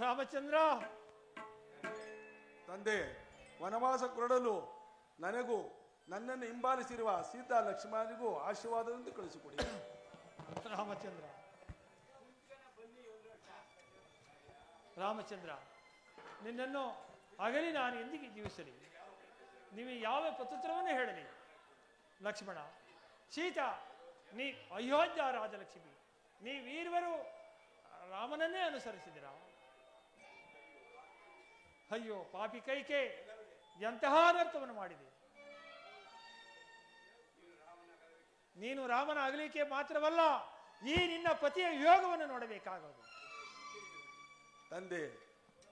ರಾಮಚಂದ್ರ ತಂದೆ, ವನವಾಸ ಕೊರಡಲು ನನಗೂ ನನ್ನನ್ನು ಹಿಂಬಾಲಿಸಿರುವ ಸೀತಾ ಲಕ್ಷ್ಮಣನಿಗೂ ಆಶೀರ್ವಾದದಿಂದ ಕಳಿಸಿಕೊಡಿ. ರಾಮಚಂದ್ರ ರಾಮಚಂದ್ರ ನಿನ್ನನ್ನು ಅಗಲಿ ನಾನು ಎಂದಿಗೆ ಜೀವಿಸಲಿ? ನೀವು ಯಾವ ಪತುತ್ರವನ್ನು ಹೇಳಲಿ? ಲಕ್ಷ್ಮಣ, ಸೀತಾ, ನೀ ಅಯೋಧ್ಯ ರಾಜಲಕ್ಷ್ಮಿ, ನೀವೀರ್ವರು ರಾಮನನ್ನೇ ಅನುಸರಿಸಿದಿರ. ಅಯ್ಯೋ ಪಾಪಿ ಕೈಕೆ, ಎಂತಹ ಅನರ್ಥವನ್ನು ಮಾಡಿದೆ. ನೀನು ರಾಮನ ಅಗಲಿಕೆ ಮಾತ್ರವಲ್ಲ, ಈ ನಿನ್ನ ಪತಿಯ ಯೋಗವನ್ನು ನೋಡಬೇಕಾಗೋದು. ತಂದೆ,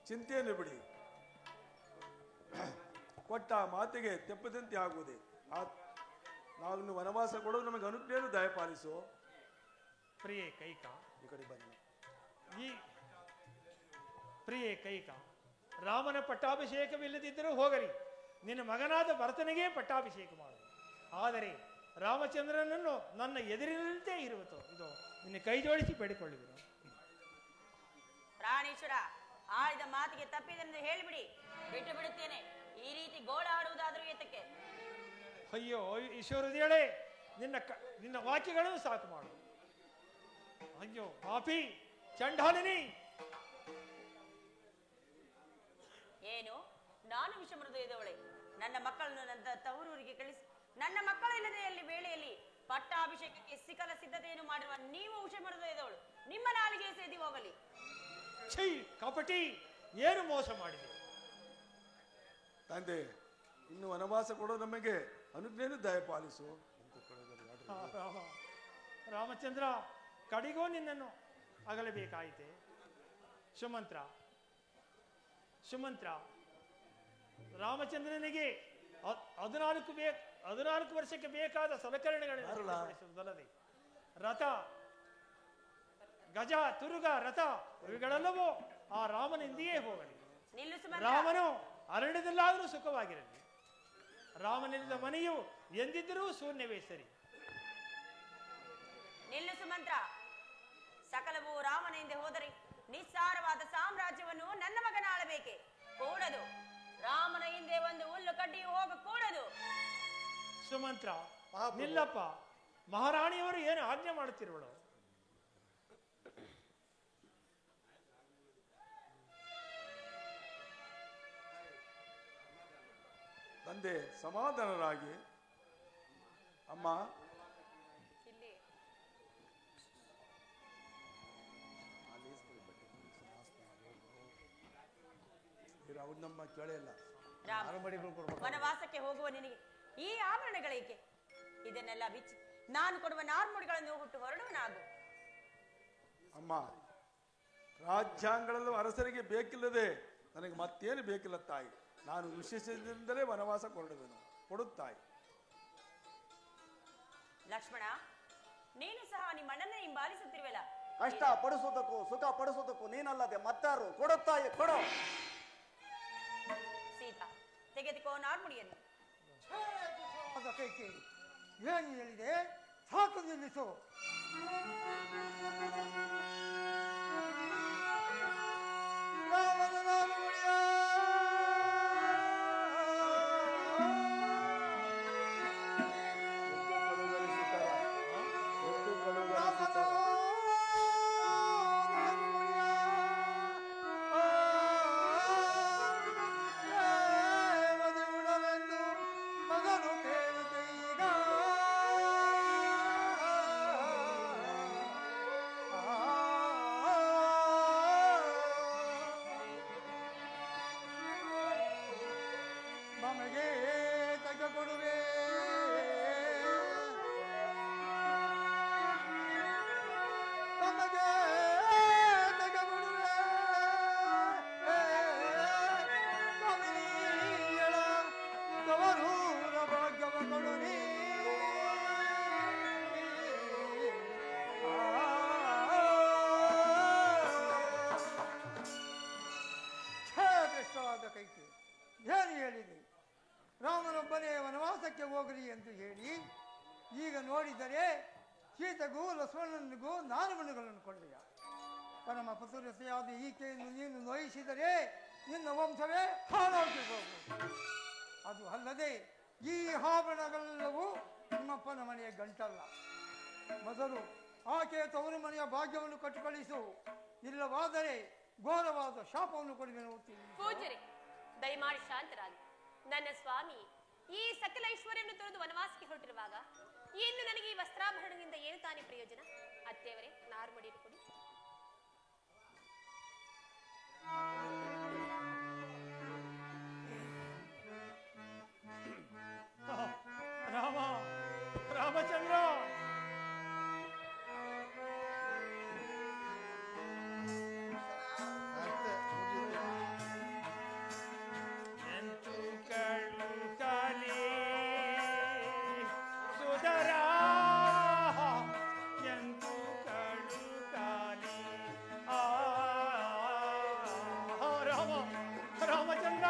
ಚಿಂತೆಯನ್ನು ಬಿಡಿ. ಕೊಟ್ಟ ಮಾತಿಗೆ ತೆಪ್ಪದಂತೆ ಆಗುವುದೇ. ನಾವು ವನವಾಸ ಕೊಡೋದು ನಮಗೆ ಅನುಜ್ಞೆಯನ್ನು ದಯಪಾಲಿಸು. ಪ್ರಿಯೆ ಕೈಕ, ಈ ಕಡೆ ಬನ್ನಿ. ಈ ಪ್ರಿಯೆ ಕೈಕ, ರಾಮನ ಪಟ್ಟಾಭಿಷೇಕವಿಲ್ಲದಿದ್ದರೂ ಹೋಗಲಿ, ನಿನ್ನ ಮಗನಾದ ಭರತನಿಗೆ ಪಟ್ಟಾಭಿಷೇಕ ಮಾಡು. ಆದರೆ ರಾಮಚಂದ್ರನನ್ನು ನನ್ನ ಎದುರಿನಂತೆ ಇರುವುದು ಇದು ನಿನ್ನ ಕೈ ಜೋಡಿಸಿ ಬೇಡಿಕೊಳ್ಳುವುದು. ಪ್ರಾಣೇಶ್ವರ, ಆಡಿದ ಮಾತಿಗೆ ತಪ್ಪಿದೆಂದು ಹೇಳಿಬಿಡಿ, ಬಿಟ್ಟು ಬಿಡುತ್ತೇನೆ. ಈ ರೀತಿ ಗೋಳಾಡುವುದಾದರೂ ಏತಕ್ಕೆ? ಅಯ್ಯೋ ಈಶ್ವರದೇಳೆ, ನಿನ್ನ ವಾಕ್ಯಗಳನ್ನು ಸಾಕು ಮಾಡು. ಅಯ್ಯೋ ಪಾಪಿ ಚಂಡಾಲಿನಿ. ಏನು, ನಾನು ವಿಷಮೃದಯದವಳೆ? ನನ್ನ ಮಕ್ಕಳನ್ನು ನನ್ನ ತವರೂರಿಗೆ ಕಳಿಸಿ, ನನ್ನ ಮಕ್ಕಳ ಇಲ್ಲದೆಯಲ್ಲಿ ವೇಳೆಯಲ್ಲಿ ಪಟ್ಟಾಭಿಷೇಕಕ್ಕೆ ಸಿಕಲ ಸಿದ್ಧತೆಯನ್ನು ಮಾಡಿರುವ ನೀವು ವಿಷಮೃದಯದವಳು, ನಿಮ್ಮ ನಾಲಿಗೆ ಸೇದಿ ಹೋಗಲಿ. ಛೀ ಕಪಟಿ, ಏನು ಮೋಸ ಮಾಡಿದೆ? ತಂದೆ, ಇನ್ನು ವನವಾಸ ಕೊಡೋ ನಮಗೆ ಅನುಜ್ಞೆಯನ್ನು ದಯಪಾಲಿಸು. ರಾಮಚಂದ್ರ, ಕಡಿಗೋ ನಿನ್ನನ್ನು ಅಗಲಬೇಕಾಯಿತೆ. ಸುಮಂತ್ರ, ರಾಮಚಂದ್ರನಿಗೆ 14 ವರ್ಷಕ್ಕೆ ಬೇಕಾದ ಸಲಕರಣೆಗಳನ್ನಲ್ಲದೆ ರಥ, ಗಜ, ತುರುಗ, ರಥ ಇವುಗಳೆಲ್ಲವೂ ಆ ರಾಮನಿಂದೆಯೇ ಹೋಗಲಿ. ರಾಮನು ಅರಣ್ಯದಲ್ಲಾದರೂ ಸುಖವಾಗಿರಲಿ. ರಾಮನಿಲ್ಲದ ಮನೆಯು ಎಂದಿದ್ದರೂ ಶೂನ್ಯವೇ ಸರಿ. ನಿಲ್ಲು ಸುಮಂತ್ರ, ಸಕಲವು ರಾಮನ ಹಿಂದೆ ಹೋದರೆ ನಿಸ್ಸಾರವಾದ ಸಾಮ್ರಾಜ್ಯವನ್ನು ನನ್ನ ಮಗನ ಆಳಬೇಕೆ? ಕೂಡದು. ರಾಮನ ಹಿಂದೆ ಒಂದು ಹುಲ್ಲು ಕಡ್ಡಿಯು ಹೋಗ ಕೂಡದು. ಸುಮಂತ್ರ, ನಿಲ್ಲಪ್ಪ. ಮಹಾರಾಣಿಯವರು ಏನು ಆಜ್ಞೆ ಮಾಡುತ್ತಿರುವಳು? ತಂದೆ, ಸಮಾಧಾನರಾಗಿ. ಅಮ್ಮ, ನಮ್ಮ ಕೇಳಿಲ್ಲ. ವನವಾಸಕ್ಕೆ ಹೋಗುವ ನಿನಗೆ ಈ ಆಭರಣಗಳೇಕೆ? ಇದನ್ನೆಲ್ಲ ಬಿಚ್ಚಿ ನಾನು ಕೊಡುವ ನಾರ್ಮುಡಿಗಳನ್ನು ಹುಟ್ಟು ಹೊರಡುವನಾಗು. ಅಮ್ಮ, ರಾಜ್ಯಾಂಗಗಳಲ್ಲೂ ಅರಸರಿಗೆ ಬೇಕಿಲ್ಲದೆ ನನಗೆ ಮತ್ತೇನು ಬೇಕಿಲ್ಲ ತಾಯಿ. ನಾನು ವಿಶೇಷದಿಂದಲೇ ವನವಾಸ ಕೊಡುತ್ತಾಯಿ. ಲಕ್ಷ್ಮಣ, ನೀನು ಸಹ ನಿಮ್ಮ ಅಣ್ಣನ ಹಿಂಬಾಲಿಸುತ್ತಿರುವಲ್ಲ. ಕಷ್ಟ ಪಡಿಸೋದಕ್ಕೂ ಸುಖ ಪಡಿಸೋದಕ್ಕೂ ನೀನಲ್ಲದೆ ಮತ್ತಾರು ಕೊಡುತ್ತಾಯಿ. ಕೊಡು. ಸೀತಾ, ತೆಗೆದುಕೋ ನಾರ್ಮುಡಿಯನ್ನು. ಏನು ಹೇಳಿದೆ? ಸಾಕು, ನಿಲ್ಲಿಸು. ಏನು ಹೇಳಿದೆ? ರಾಮನೊಬ್ಬನೇ ವನವಾಸಕ್ಕೆ ಹೋಗಲಿ ಎಂದು ಹೇಳಿ ಈಗ ನೋಡಿದರೆ ಸೀತೆಗೂ ಲಕ್ಷ್ಮಣನಿಗೂ ನಾರುಮಣಿಗಳನ್ನು ಕೊಂಡೆಯ. ಪರಮ ಪತುರತೆಯಾದ ಈಕೆಯನ್ನು ನೀನು ನೋಯಿಸಿದರೆ ನಿನ್ನ ವಂಶವೇ ಹಾಳಾಗಿ ಹೋಗುವುದು. ಅದು ಅಲ್ಲದೆ ಈ ಆಭರಣಗಳೆಲ್ಲವೂ ನಿಮ್ಮಪ್ಪನ ಮನೆಯ ಗಂಟಲ್ಲ. ಮೊದಲು ಆಕೆಯ ತವರು ಮನೆಯ ಭಾಗ್ಯವನ್ನು ಕಟ್ಟಿಕಳಿಸು, ಇಲ್ಲವಾದರೆ ಘೋರವಾದ ಶಾಪವನ್ನು ಕೊಡುವೆನು. ಪೂಜ್ಯರೇ, ದಯಮಾಡಿ ಶಾಂತರಾಗಿ. ನನ್ನ ಸ್ವಾಮಿ ಈ ಸಕಲ ಐಶ್ವರ್ಯವನ್ನು ತೊರೆದು ವನವಾಸಕ್ಕೆ ಹೊರಟಿರುವಾಗ ಇನ್ನು ನನಗೆ ಈ ವಸ್ತ್ರಾಭರಣದಿಂದ ಏನು ತಾನೇ ಪ್ರಯೋಜನ? ಅತ್ತೆಯವರೇ, ನಾರು ಮಡಿಯಿಟ್ಟುಕೊಡಿ. ರಾಮ, ರಾಮಚಂದ್ರ, ಎಂತು ಕಳು ಕಾಲಿ ಸುಧರ, ಎಂತು ಕಳು ಕಾಲಿ. ರಾಮ, ರಾಮಚಂದ್ರ,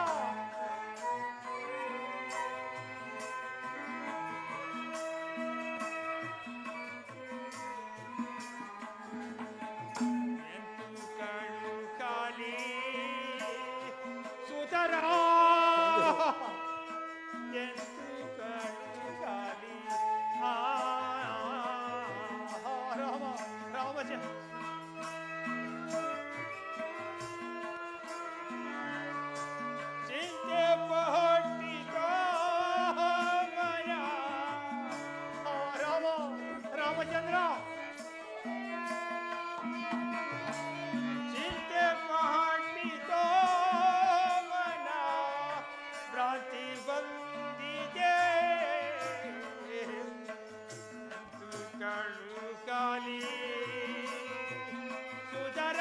ರಾಮಚಂದ್ರ, ಚಿಂತೆ ಮಾಡಿತೋ ಮನ, ಭ್ರಾಂತಿ ಬಂದಿದೆ, ಕಳು ಕಾಲಿ ಸುಧರ,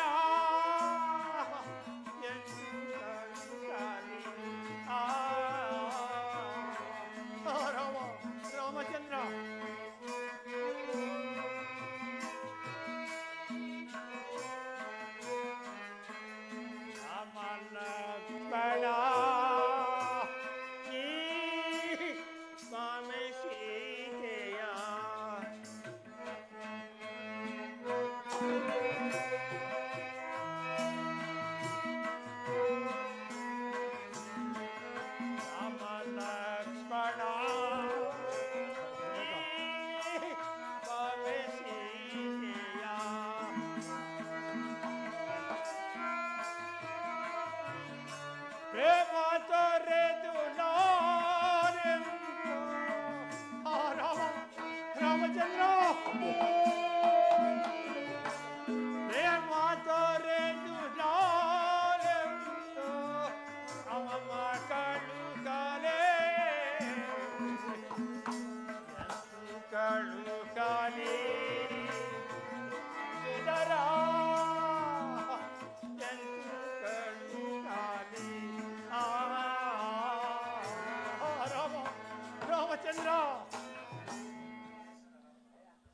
ಎಂತು ಕಳು ಕಾಲಿ. ರಾಮ, ರಾಮಚಂದ್ರ, ಬಡ ನೀ ಸ್ವಾಮಿ ಸೀತೆಯ ರಾಮ ಲಕ್ಷ್ಮಣ ನೀ ಸ್ವಾಮಿ ಸೀತೆಯ ಪ್ರೇಮ ತೊರೆದು ನಾರೆಂದು. ರಾಮ, ರಾಮಚಂದ್ರ, ಪ್ರೇಮ ತೊರೆದು ನಾರೆಂದು ಅಮ್ಮ ಕಳು ಕಾಲೇ, ಕಳು ಕಾಲೇ ಸುಧರ, ರಾಮಚಂದ್ರ.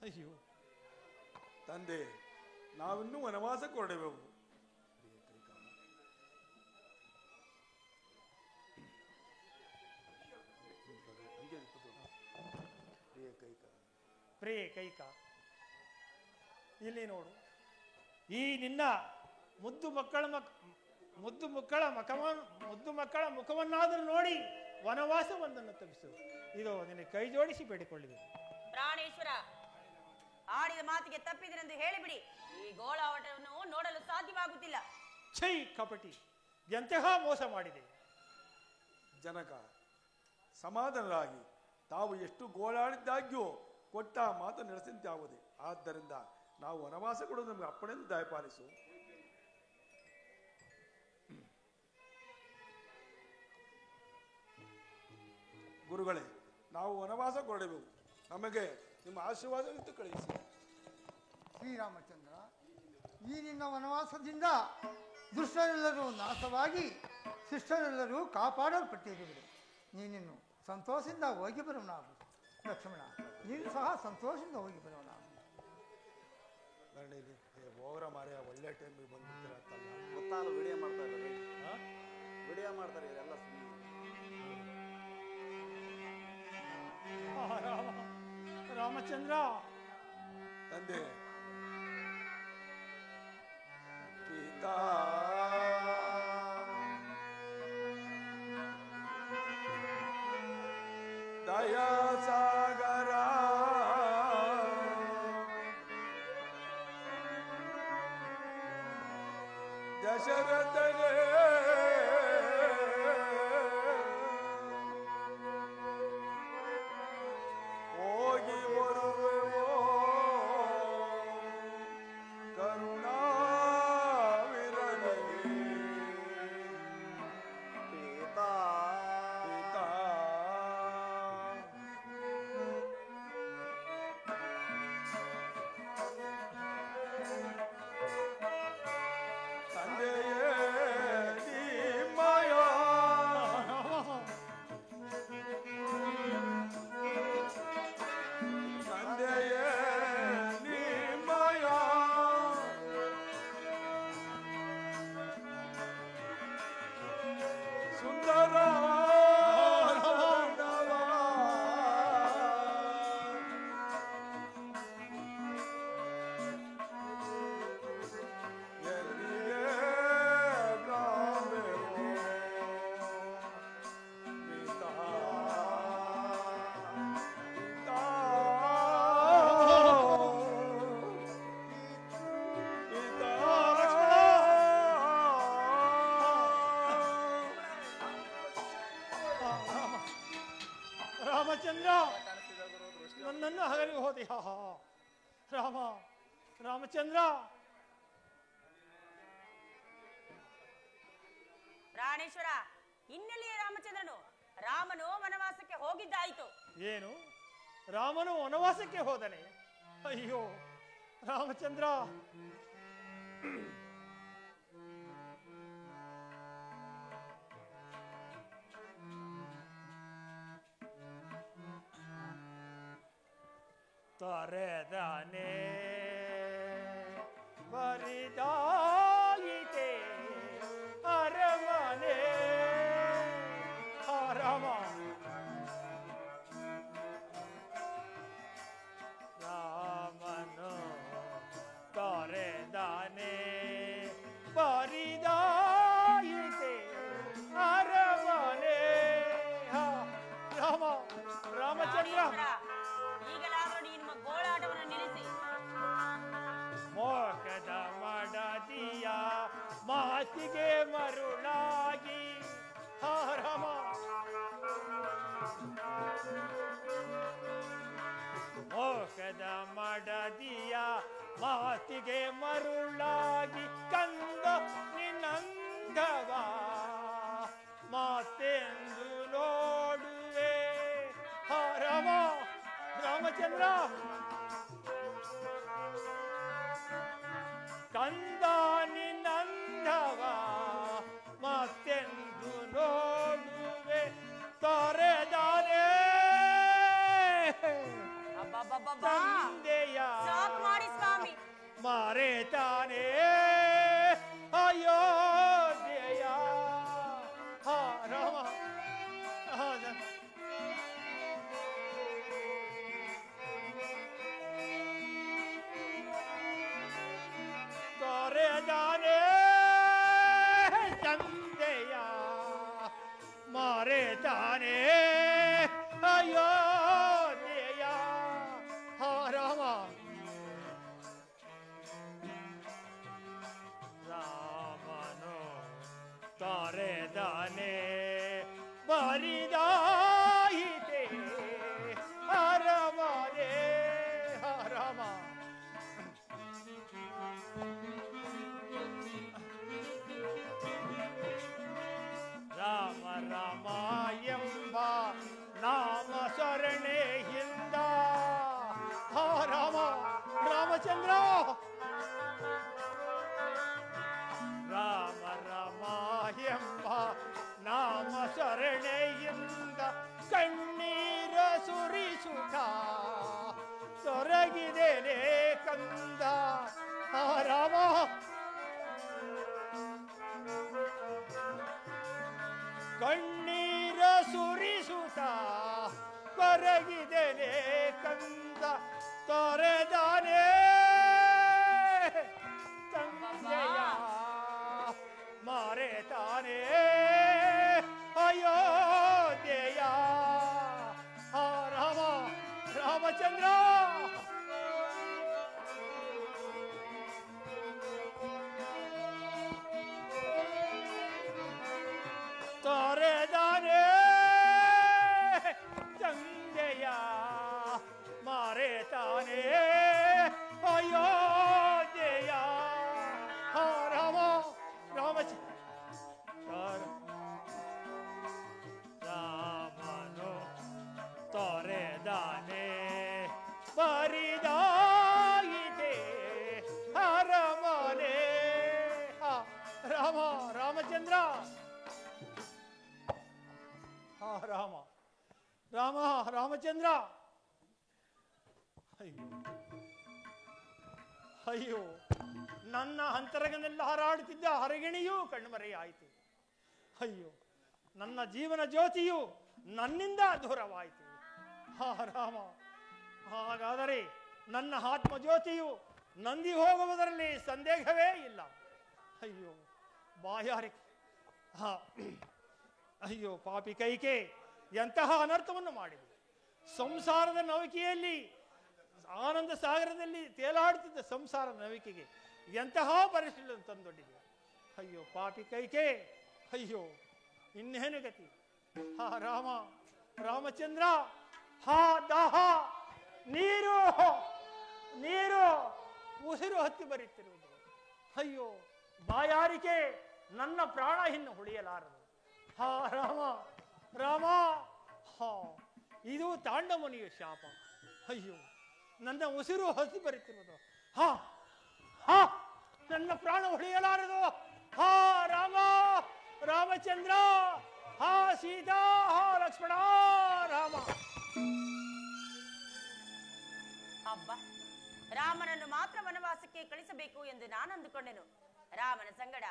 ಅಯ್ಯೋ ತಂದೆ, ನಾವಿನ್ನೂ ವನವಾಸಕ್ಕೆ ಹೊರಡಬೇಕು. ಪ್ರಿಯ ಕೈಕ, ಇಲ್ಲಿ ನೋಡು, ಈ ನಿನ್ನ ಮುದ್ದು ಮಕ್ಕಳ ಮುಖವನ್ನಾದರೂ ನೋಡಿ ವನವಾಸವೊಂದನ್ನು ತಪ್ಪಿಸು. ಇದು ನಿನ್ನ ಕೈ ಜೋಡಿಸಿ ಬೇಡಿಕೊಳ್ಳಿದೆ. ಪ್ರಾಣೇಶ್ವರ, ಆಡಿದ ಮಾತಿಗೆ ತಪ್ಪಿದನೆಂದು ಹೇಳಿಬಿಡಿ. ಈ ಗೋಳಾಟವನ್ನು ನೋಡಲು ಸಾಧ್ಯವಾಗುತ್ತಿಲ್ಲ. ಛೈ ಕಪಟಿ, ಎಂತಹ ಮೋಸ ಮಾಡಿದೆ. ಜನಕ, ಸಮಾಧಾನರಾಗಿ. ತಾವು ಎಷ್ಟು ಗೋಳಾಡಿದ್ದಾಗ್ಯೂ ಕೊಟ್ಟ ಮಾತು ನಡೆಸಂತೆ ಆಗುವುದೇ. ಆದ್ದರಿಂದ ನಾವು ವನವಾಸ ಕೊಡೋದು ನಮಗೆ ಅಪ್ಪಣೆಂದು ದಯಪಾಲಿಸು. ಗುರುಗಳೇ, ನಾವು ವನವಾಸ ಕೊಡಬೇಕು. ನಮಗೆ ನಿಮ್ಮ ಆಶೀರ್ವಾದವಿತ್ತು ಕಳಿಸಿ. ಶ್ರೀರಾಮಚಂದ್ರ, ಈ ನಿನ್ನ ವನವಾಸದಿಂದ ದುಷ್ಟರೆಲ್ಲರೂ ನಾಶವಾಗಿ ಶಿಷ್ಟರೆಲ್ಲರೂ ಕಾಪಾಡಲ್ಪಟ್ಟಿರುವರು. ನೀನಿನ್ನು ಸಂತೋಷದಿಂದ ಹೋಗಿ ಬರೋಣ. ಲಕ್ಷ್ಮಣ, ನೀನು ಸಹ ಸಂತೋಷದಿಂದ ಹೋಗಿ ಬರೋಣ. ಹೋಗ್ರ ಮಾರ್ಯ, ಒಳ್ಳೆ ಟೈಮಿಗೆ ಬಂದಿದ್ದೀರತ್ತಲ್ಲ. ಗೊತ್ತಾಗಲ್ಲ, ವಿಡಿಯೋ ಮಾಡ್ತಾ ಇದ್ದಾರೆ, ವಿಡಿಯೋ ಮಾಡ್ತಾರೆ ಎಲ್ಲ. ರಾಮಚಂದ್ರ ತಂದೆ, ಸೀತಾ ದಯಾ ಸಾಗರ ದಶರಥನೇ ಹೋಗಿ ಬರುವೆವೋ ಕರುಣಾವಿರನಿಗೆ ಪೀತಾ ಪಿತಾ ತಂದೆಯೇ ನಿಮ್ಮಯ ತಂದೆಯೇ ನಿಮ್ಮಯ ಸುಂದರ ಎಲ್ಲಿಗೆ ಕಾಣೆವೋ ಪಿತಾ ಪಿತಾ ಪಿತಾ ರಾಮಚಂದ್ರ ನನ್ನನ್ನು ಹಗಲಿಗೆ ಹೋದೆ ರಾಮ ರಾಮಚಂದ್ರ ಪ್ರಾಣೇಶ್ವರ, ಇನ್ನೆಲ್ಲಿಯೇ ರಾಮಚಂದ್ರನು? ರಾಮನು ವನವಾಸಕ್ಕೆ ಹೋಗಿದ್ದಾಯಿತು. ಏನು ರಾಮನು ವನವಾಸಕ್ಕೆ ಹೋದನೆ? ಅಯ್ಯೋ ರಾಮಚಂದ್ರ, ತೊರೆದನೆ ಬರಿದಾಯಿತೆ ಅರಮನೆ ರಾಮ ರಾಮನು ತೊರೆದನೆ ಬರಿದಾಯಿತೆ ಅರಮನೆ ರಾಮ ರಾಮಚಂದ್ರ, ಪ್ರಾಣೇಶ್ವರ, ಈಗಲಾದರೂ ನಿಮ್ಮ ಗೋಳಾಟವನ್ನು ನಿಲ್ಲಿಸಿ. ಮೋಕದ ಮಡದಿಯ ಮಾತಿಗೆ ಮರುಳಾಗಿ ರಾಮ ಮೋಕದ ಮಡದಿಯ ಮಾತಿಗೆ ಮರುಳಾಗಿ ಕಂದ ನಿನ್ನಂದವ ಮಾತೆಂದು ನೋಡುವೆ ರಾಮ ರಾಮಚಂದ್ರ, ಕಂದ ನಿನ್ನಂದವ ಮತ್ತೆಂದು ನೋಡುವೆ ತೊರೆದಾನೆ ಅಬ್ಬಬ್ಬಬ್ಬಬ್ಬಾ! ತಂದೆಯ ಸಾಕು ಮಾಡಿ ಸ್ವಾಮಿ. ಮರೆತಾನೆ ಅಯೋಧ್ಯೆಯ ರಾಮ ತೊರೆದಾನೆ ತಂದೆಯ ಮರೆತಾನೆ ಅಯೋಧ್ಯೆಯ ರಾಮ ತಾನೇ ಅಯೋಧ್ಯೆಯ ರಾಮ ರಾಮನು ತೊರೆದಾನೆ ಬರಿದಾಗಿದೆ ಅರಮನೆ ರಾಮಚಂದ್ರ ರಾಮಚಂದ್ರ ಅಯ್ಯೋ ನನ್ನ ಅಂತರಂಗನೆಲ್ಲ ಹಾರಾಡುತ್ತಿದ್ದ ಹರಗಿಣಿಯೂ ಕಣ್ಮರೆಯಾಯಿತು. ಅಯ್ಯೋ ನನ್ನ ಜೀವನ ಜ್ಯೋತಿಯು ನನ್ನಿಂದ ದೂರವಾಯಿತು. ರಾಮ, ಹಾಗಾದರೆ ನನ್ನ ಆತ್ಮ ಜ್ಯೋತಿಯು ನಂದಿ ಹೋಗುವುದರಲ್ಲಿ ಸಂದೇಹವೇ ಇಲ್ಲ. ಅಯ್ಯೋ ಬಾಯಾರಿಕೆ, ಅಯ್ಯೋ ಪಾಪಿ ಕೈಕೆ ಎಂತಹ ಅನರ್ಥವನ್ನು ಮಾಡಿದೆ. ಸಂಸಾರದ ನೌಕೆಯಲ್ಲಿ ಆನಂದ ಸಾಗರದಲ್ಲಿ ತೇಲಾಡುತ್ತಿದ್ದ ಸಂಸಾರ ನೌಕೆಗೆ ಎಂತಹ ಪರಿಸ್ಥಿತಿ ತಂದೊಡ್ಡಿದೆ. ಅಯ್ಯೋ ಪಾಪಿ ಕೈಕೆ, ಅಯ್ಯೋ ಇನ್ನೇನು ಗತಿ. ರಾಮಚಂದ್ರ, ದಾಹ, ನೀರು ಉಸಿರು ಹತ್ತಿ ಬರುತ್ತಿರುವುದು. ಅಯ್ಯೋ ಬಾಯಾರಿಕೆ, ನನ್ನ ಪ್ರಾಣ ಇನ್ನು ಉಳಿಯಲಾರದು. ರಾಮ, ಇದು ತಾಂಡವನಿಯ ಶಾಪ. ಅಯ್ಯೋ ನನ್ನ ಉಸಿರು ಹತ್ತಿ ಬರುತ್ತಿರುವುದು. ನನ್ನ ಪ್ರಾಣ ಉಳಿಯಲಾರದು. ರಾಮಚಂದ್ರ, ಸೀತಾ, ಲಕ್ಷ್ಮಣ, ರಾಮ. ಅಬ್ಬ, ರಾಮನನ್ನು ಮಾತ್ರ ವನವಾಸಕ್ಕೆ ಕಳಿಸಬೇಕು ಎಂದು ನಾನು ಅಂದುಕೊಂಡೆನು. ರಾಮನ ಸಂಗಡ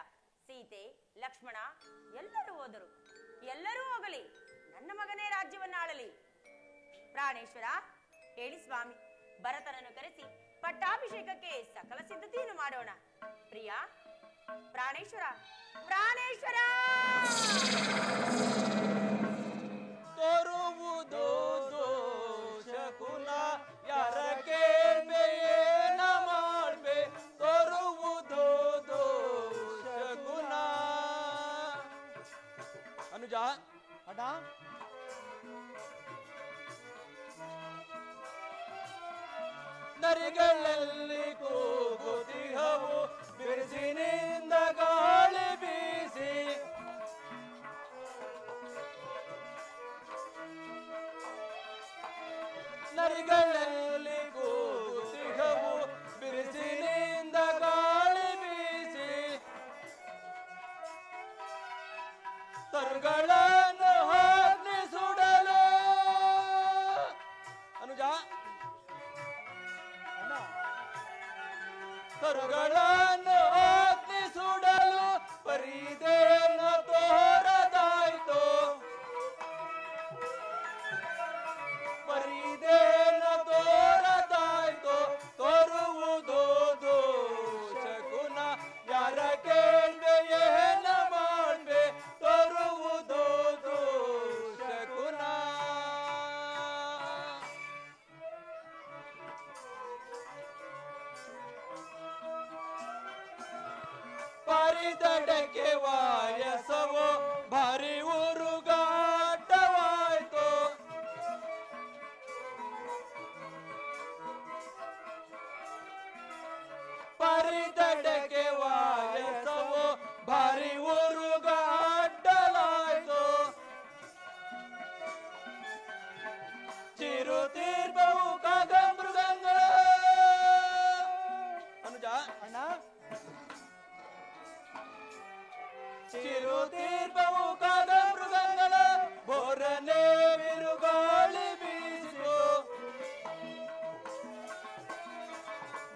ಸೀತೆ, ಲಕ್ಷ್ಮಣ ಎಲ್ಲರೂ ಹೋದರು. ಎಲ್ಲರೂ ಹೋಗಲಿ, ನನ್ನ ಮಗನೇ ರಾಜ್ಯವನ್ನು ಆಳಲಿ. ಪ್ರಾಣೇಶ್ವರ, ಹೇಳಿ ಸ್ವಾಮಿ, ಭರತನನ್ನು ಕರೆಸಿ ಪಟ್ಟಾಭಿಷೇಕಕ್ಕೆ ಸಕಲ ಸಿದ್ಧತೆಯನ್ನು ಮಾಡೋಣ. ಪ್ರಿಯ ಪ್ರಾಣೇಶ್ವರ, ಪ್ರಾಣೇಶ್ವರ ತೋರುವುದು ದೋಷಕುಲ ಯಾರ ಕೇಳ್ಬೇಯೇನ ಮಾಡ್ಬೆ ತೋರುವುದು ದೋಷಕುಲ. ಅನುಜ ಅಣ್ಣ, ನರಿಗಳಲ್ಲಿ ಕೂಗುತಿಹವು ಬಿರುಸಿನಿಂದ ಗಾಳಿ ಬೀಸಿ ನರಿಗಳಲ್ಲಿ ಕೂಗುತಿಹವು ಬಿರುಸಿನಿಂದ ಗಾಳಿ ಬೀಸಿ ತರುಗಳನ್ನು ಹಾಕಿ ಸುಡಲು. ಅನುಜ, ತರುಗಳನ್ನು ಹಾಕಿ ಸುಡಲು ಪರಿದೇನ ತೋರದಾಯ್ತು. ಪರಿದೇನ ತೋರದಾಯ್ತು. ತೋರುವುದು ದೋಷಕುನ ಯಾರ ಕೇಳ್ಬೆ ಏನ ಮಾಡ್ಬೆ ತೋರುವುದು ದೋಷಕುನ. ಪರಿದಡಕ್ಕೆ ವಾಯಸವೋ ಭಾರಿ ಉರುಗಾಟವಾಯ್ತು. ಪರಿದಡಕ್ಕೆ ವಾಯಸವೋ ಭಾರಿ ಉರುಗಾಟಲಾಯ್ತು. ಚಿರುತೀರ್ಪವು ಕಾಗಮೃಗಂಗಳ. ಅನುಜ, ಅಣ್ಣ, ಚಿರುತೀರ್ಪವು ಕಾಗಮೃಗಂಗಳ ಬೋರನೆ ಬಿರುಗಾಳಿ ಬೀಸಿತು.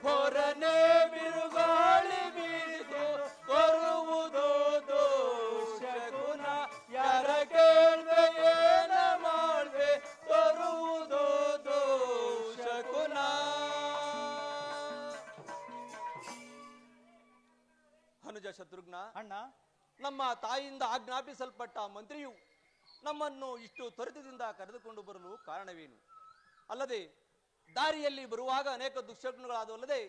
ಬೋರನೆ ಬಿರುಗಾಳಿ ಬೀಸಿತು. ತೋರುವುದು ದೋಷಗುಣ ಯಾರ ಕೇಳ್ಬೆ ಏನ ಮಾಡ್ಬೆ ತೋರುವುದು ದೋಷಗುಣ. ಅನುಜ ಶತ್ರುಘ್ನ, ಅಣ್ಣ, ನಮ್ಮ ತಾಯಿಯಿಂದ ಆಜ್ಞಾಪಿಸಲ್ಪಟ್ಟ ಮಂತ್ರಿಯು ನಮ್ಮನ್ನು ಇಷ್ಟು ತ್ವರಿತದಿಂದ ಕರೆದುಕೊಂಡು ಬರಲು ಕಾರಣವೇನು? ಅಲ್ಲದೆ ದಾರಿಯಲ್ಲಿ ಬರುವಾಗ ಅನೇಕ ದುಶ್ಶಕುನಗಳಾದವಲ್ಲದೆ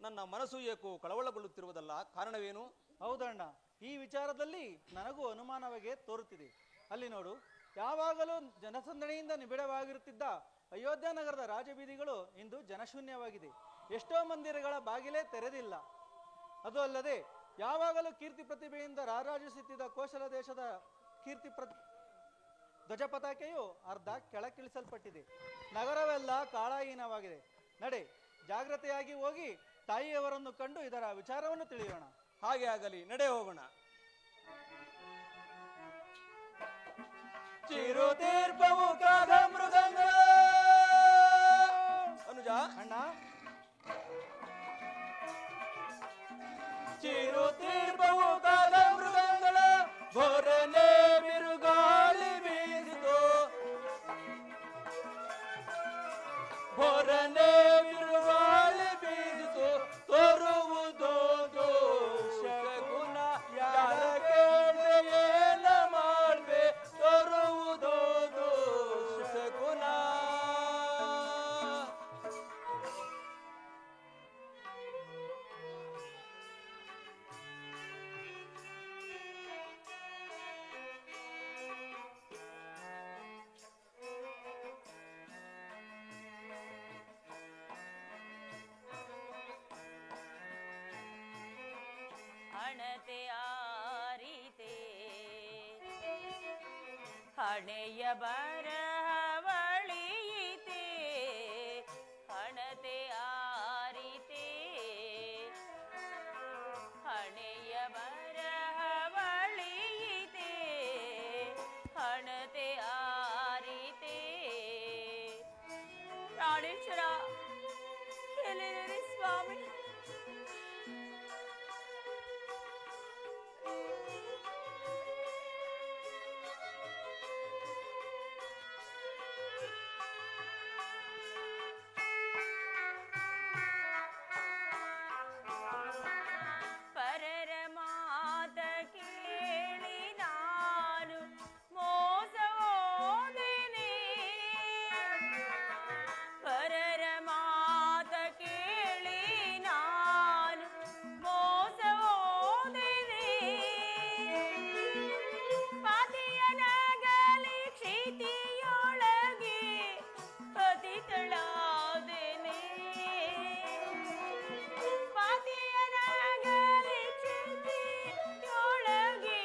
ನನ್ನ ಮನಸ್ಸು ಏಕೋ ಕಳವಳಗೊಳ್ಳುತ್ತಿರುವುದಲ್ಲ, ಕಾರಣವೇನು? ಹೌದಣ್ಣ, ಈ ವಿಚಾರದಲ್ಲಿ ನನಗೂ ಅನುಮಾನವಾಗಿ ತೋರುತ್ತಿದೆ. ಅಲ್ಲಿ ನೋಡು, ಯಾವಾಗಲೂ ಜನಸಂದಣಿಯಿಂದ ನಿಬಿಡವಾಗಿರುತ್ತಿದ್ದ ಅಯೋಧ್ಯ ನಗರದ ರಾಜಬೀದಿಗಳು ಇಂದು ಜನಶೂನ್ಯವಾಗಿದೆ. ಎಷ್ಟೋ ಮಂದಿರಗಳ ಬಾಗಿಲೇ ತೆರೆದಿಲ್ಲ. ಅದು ಅಲ್ಲದೆ ಯಾವಾಗಲೂ ಕೀರ್ತಿ ಪ್ರತಿಭೆಯಿಂದ ರಾರಾಜಿಸುತ್ತಿದ್ದ ಕೋಶಲ ದೇಶದ ಧ್ವಜ ಪತಾಕೆಯು ಅರ್ಧ ಕೆಳಕಿಳಿಸಲ್ಪಟ್ಟಿದೆ. ನಗರವೆಲ್ಲ ಕಾಳಹೀನವಾಗಿದೆ. ನಡೆ, ಜಾಗ್ರತೆಯಾಗಿ ಹೋಗಿ ತಾಯಿಯವರನ್ನು ಕಂಡು ಇದರ ವಿಚಾರವನ್ನು ತಿಳಿಯೋಣ. ಹಾಗೆ ಆಗಲಿ, ನಡೆ ಹೋಗೋಣ. ಚಿರುತೀರ್ಪವು ಕಾದ ಮೃದಂಗ. ಅನುಜ ಅಣ್ಣ, ಚಿರುತೀರ್ಪವು ಕಾದ ಮೃದಂಗಳ ಭೋರನೆ ಬಿರುಗಾಳಿ ಬೀಸಿತು. ಭೋರನೆ ಬಿರುಗಾಳಿ ಬೀಸಿತು. ತೋರುವುದು ಶಗುನ ಯಾರ ಕೇಳ ಮಾಡ್ಬೆ. ತೋರುವುದು ಶಗುನ. ಹಣತೆ ಆರಿತೆ ಹಣೆಯ ಬರವಳಿಯಿತೆ. ಹಣತೆ ಆರಿತೆ ಹಣೆಯ ಬರವಳಿಯಿತೆ. ಹಣತೆ ಆರಿತೆ. ಪ್ರಾಣೇಶ್ವರ ಎಲ್ಲಿದ್ದೀರಿ ಸ್ವಾಮಿ? ಪರರ ಮಾತ ಕೇಳಿ ನಾನು ಮೋಸ ಹೋದೆನೆ. ಪರರ ಮಾತ ಕೇಳಿ ನಾನು ಮೋಸ ಹೋದೆನೆ. ಪಾತಿಯನಗಲಿ ಕ್ಷಿತಿಯೊಳಗೆ ಪತಿತಳಾದೆನೆ. ಪಾತಿಯನಗಲಿ ಕ್ಷಿತಿಯೊಳಗೆ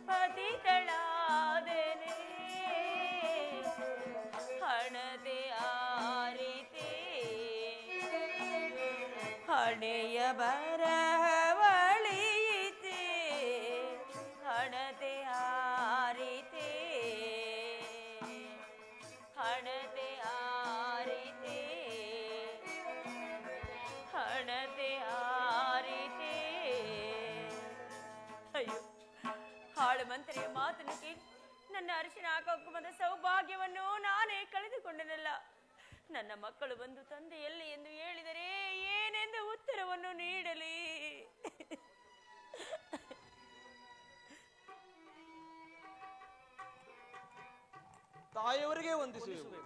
ಪತಿತಳಾದೆನೆ. ಹಣತೆ ಆರಿತೆ ಹಣೆಯ ಬರವಳಿಯಿತೆ. ಹಣತೆ ಆರಿತೆ ಹಣತೆ ಆರಿತೆ ಹಣತೆ ಆರಿತೆ. ಅಯ್ಯೋ, ಹಾಳು ಮಂತ್ರಿಯ ಮಾತನ್ನು ಕೇಳಿ ನನ್ನ ಅರಿಶಿನ ಕುಂಕುಮದ ಸೌಭಾಗ್ಯವನ್ನು ನಾನೇ ಕಳೆದುಕೊಂಡನಲ್ಲ. ನನ್ನ ಮಕ್ಕಳು ಬಂದು ತಂದೆ ಎಲ್ಲಿ ಎಂದು ಹೇಳಿದರೆ ಏನೆಂದು ಉತ್ತರವನ್ನು ನೀಡಲಿ? ತಾಯಿಯವರಿಗೆ ವಂದಿಸುವೆ.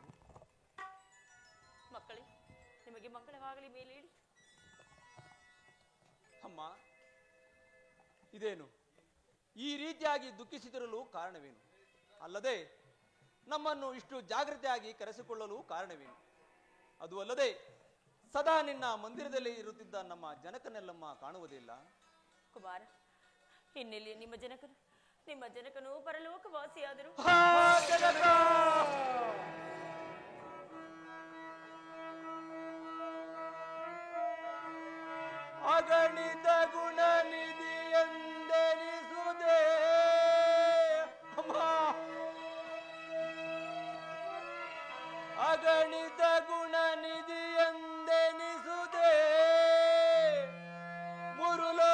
ಮಕ್ಕಳೇ, ನಿಮಗೆ ಮಂಗಳವಾಗಲಿ. ಮೇಲೇಳಿ. ಅಮ್ಮ, ಇದೇನು ಈ ರೀತಿಯಾಗಿ ದುಃಖಿಸಿದಿರಲು ಕಾರಣವೇನು? ಅಲ್ಲದೆ ನಮ್ಮನ್ನು ಇಷ್ಟು ಜಾಗೃತಿಯಾಗಿ ಕರೆಸಿಕೊಳ್ಳಲು ಕಾರಣವೇನು? ಅದು ಅಲ್ಲದೆ ಸದಾ ನಿನ್ನ ಮಂದಿರದಲ್ಲಿ ಇರುತ್ತಿದ್ದ ನಮ್ಮ ಜನಕನೆಲ್ಲಮ್ಮ ಕಾಣುವುದಿಲ್ಲ. ಕುಮಾರ, ಇನ್ನೆಲ್ಲಿ ನಿಮ್ಮ ಜನಕನು ಪರಲೋಕವಾಸಿಯಾದರು. ಅಗಣಿತ ಗುಣ ನಿಧಿ ಎಂದೆನಿಸುವುದೇ ಅಮ್ಮ. ಅಗಣಿತ ಗುಣ ನಿಧಿ ಎಂದೆನಿಸುವುದೇ. ಮುರುಲೋಕದೊಳ್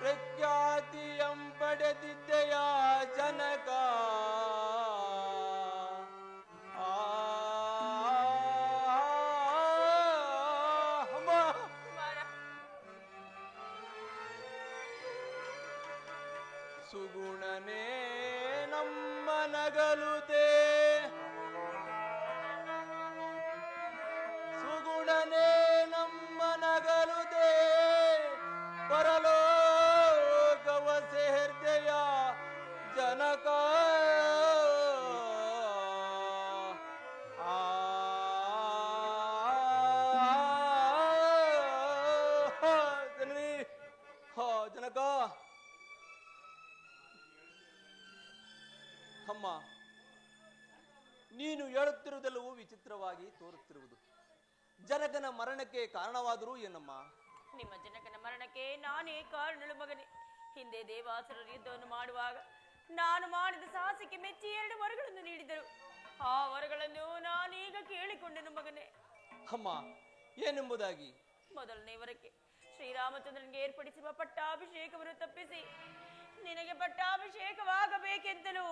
ಪ್ರಖ್ಯಾತಿಯಂ ಪಡೆದಿದ್ದೆಯ ಜನಕ. ಸುಗುಣನೇ ನಮ್ಮ ನಗಲುತೆ. ಸುಗುಣನೇ ನಮ್ಮ ನಗಲುತೆ. ಪರಲೋಕವ ಸೇರ್ದೆಯ ಜನಕ. ವಿಚಿತ್ರವಾಗಿ ತೋರುತ್ತಿರುವುದು. ಜನಕನ ಮರಣಕ್ಕೆ ಕಾರಣವಾದರೂ ಏನಮ್ಮ? ನಿಮ್ಮ ಜನಕನ ಮರಣಕ್ಕೆ ನಾನೇ ಕಾರಣಳು ಮಗನೇ. ಹಿಂದೆ ದೇವಾಸುರರ ಯುದ್ಧವನ್ನು ಮಾಡುವಾಗ ನಾನು ಮಾಡಿದ ಸಾಹಸಕ್ಕೆ ಮೆಚ್ಚಿ 2 ವರಗಳನ್ನು ನೀಡಿದರು. ಆ ವರಗಳನ್ನು ನಾನೀಗ ಕೇಳಿಕೊಂಡೆನು ಮಗನೇ. ಅಮ್ಮ, ಏನೆಂಬುದಾಗಿ? ಮೊದಲನೇ ವರಕ್ಕೆ ಶ್ರೀರಾಮಚಂದ್ರನಿಗೆ ಏರ್ಪಡಿಸುವ ಪಟ್ಟಾಭಿಷೇಕವನ್ನು ತಪ್ಪಿಸಿ ನಿನಗೆ ಪಟ್ಟಾಭಿಷೇಕವಾಗಬೇಕೆಂತಲೂ,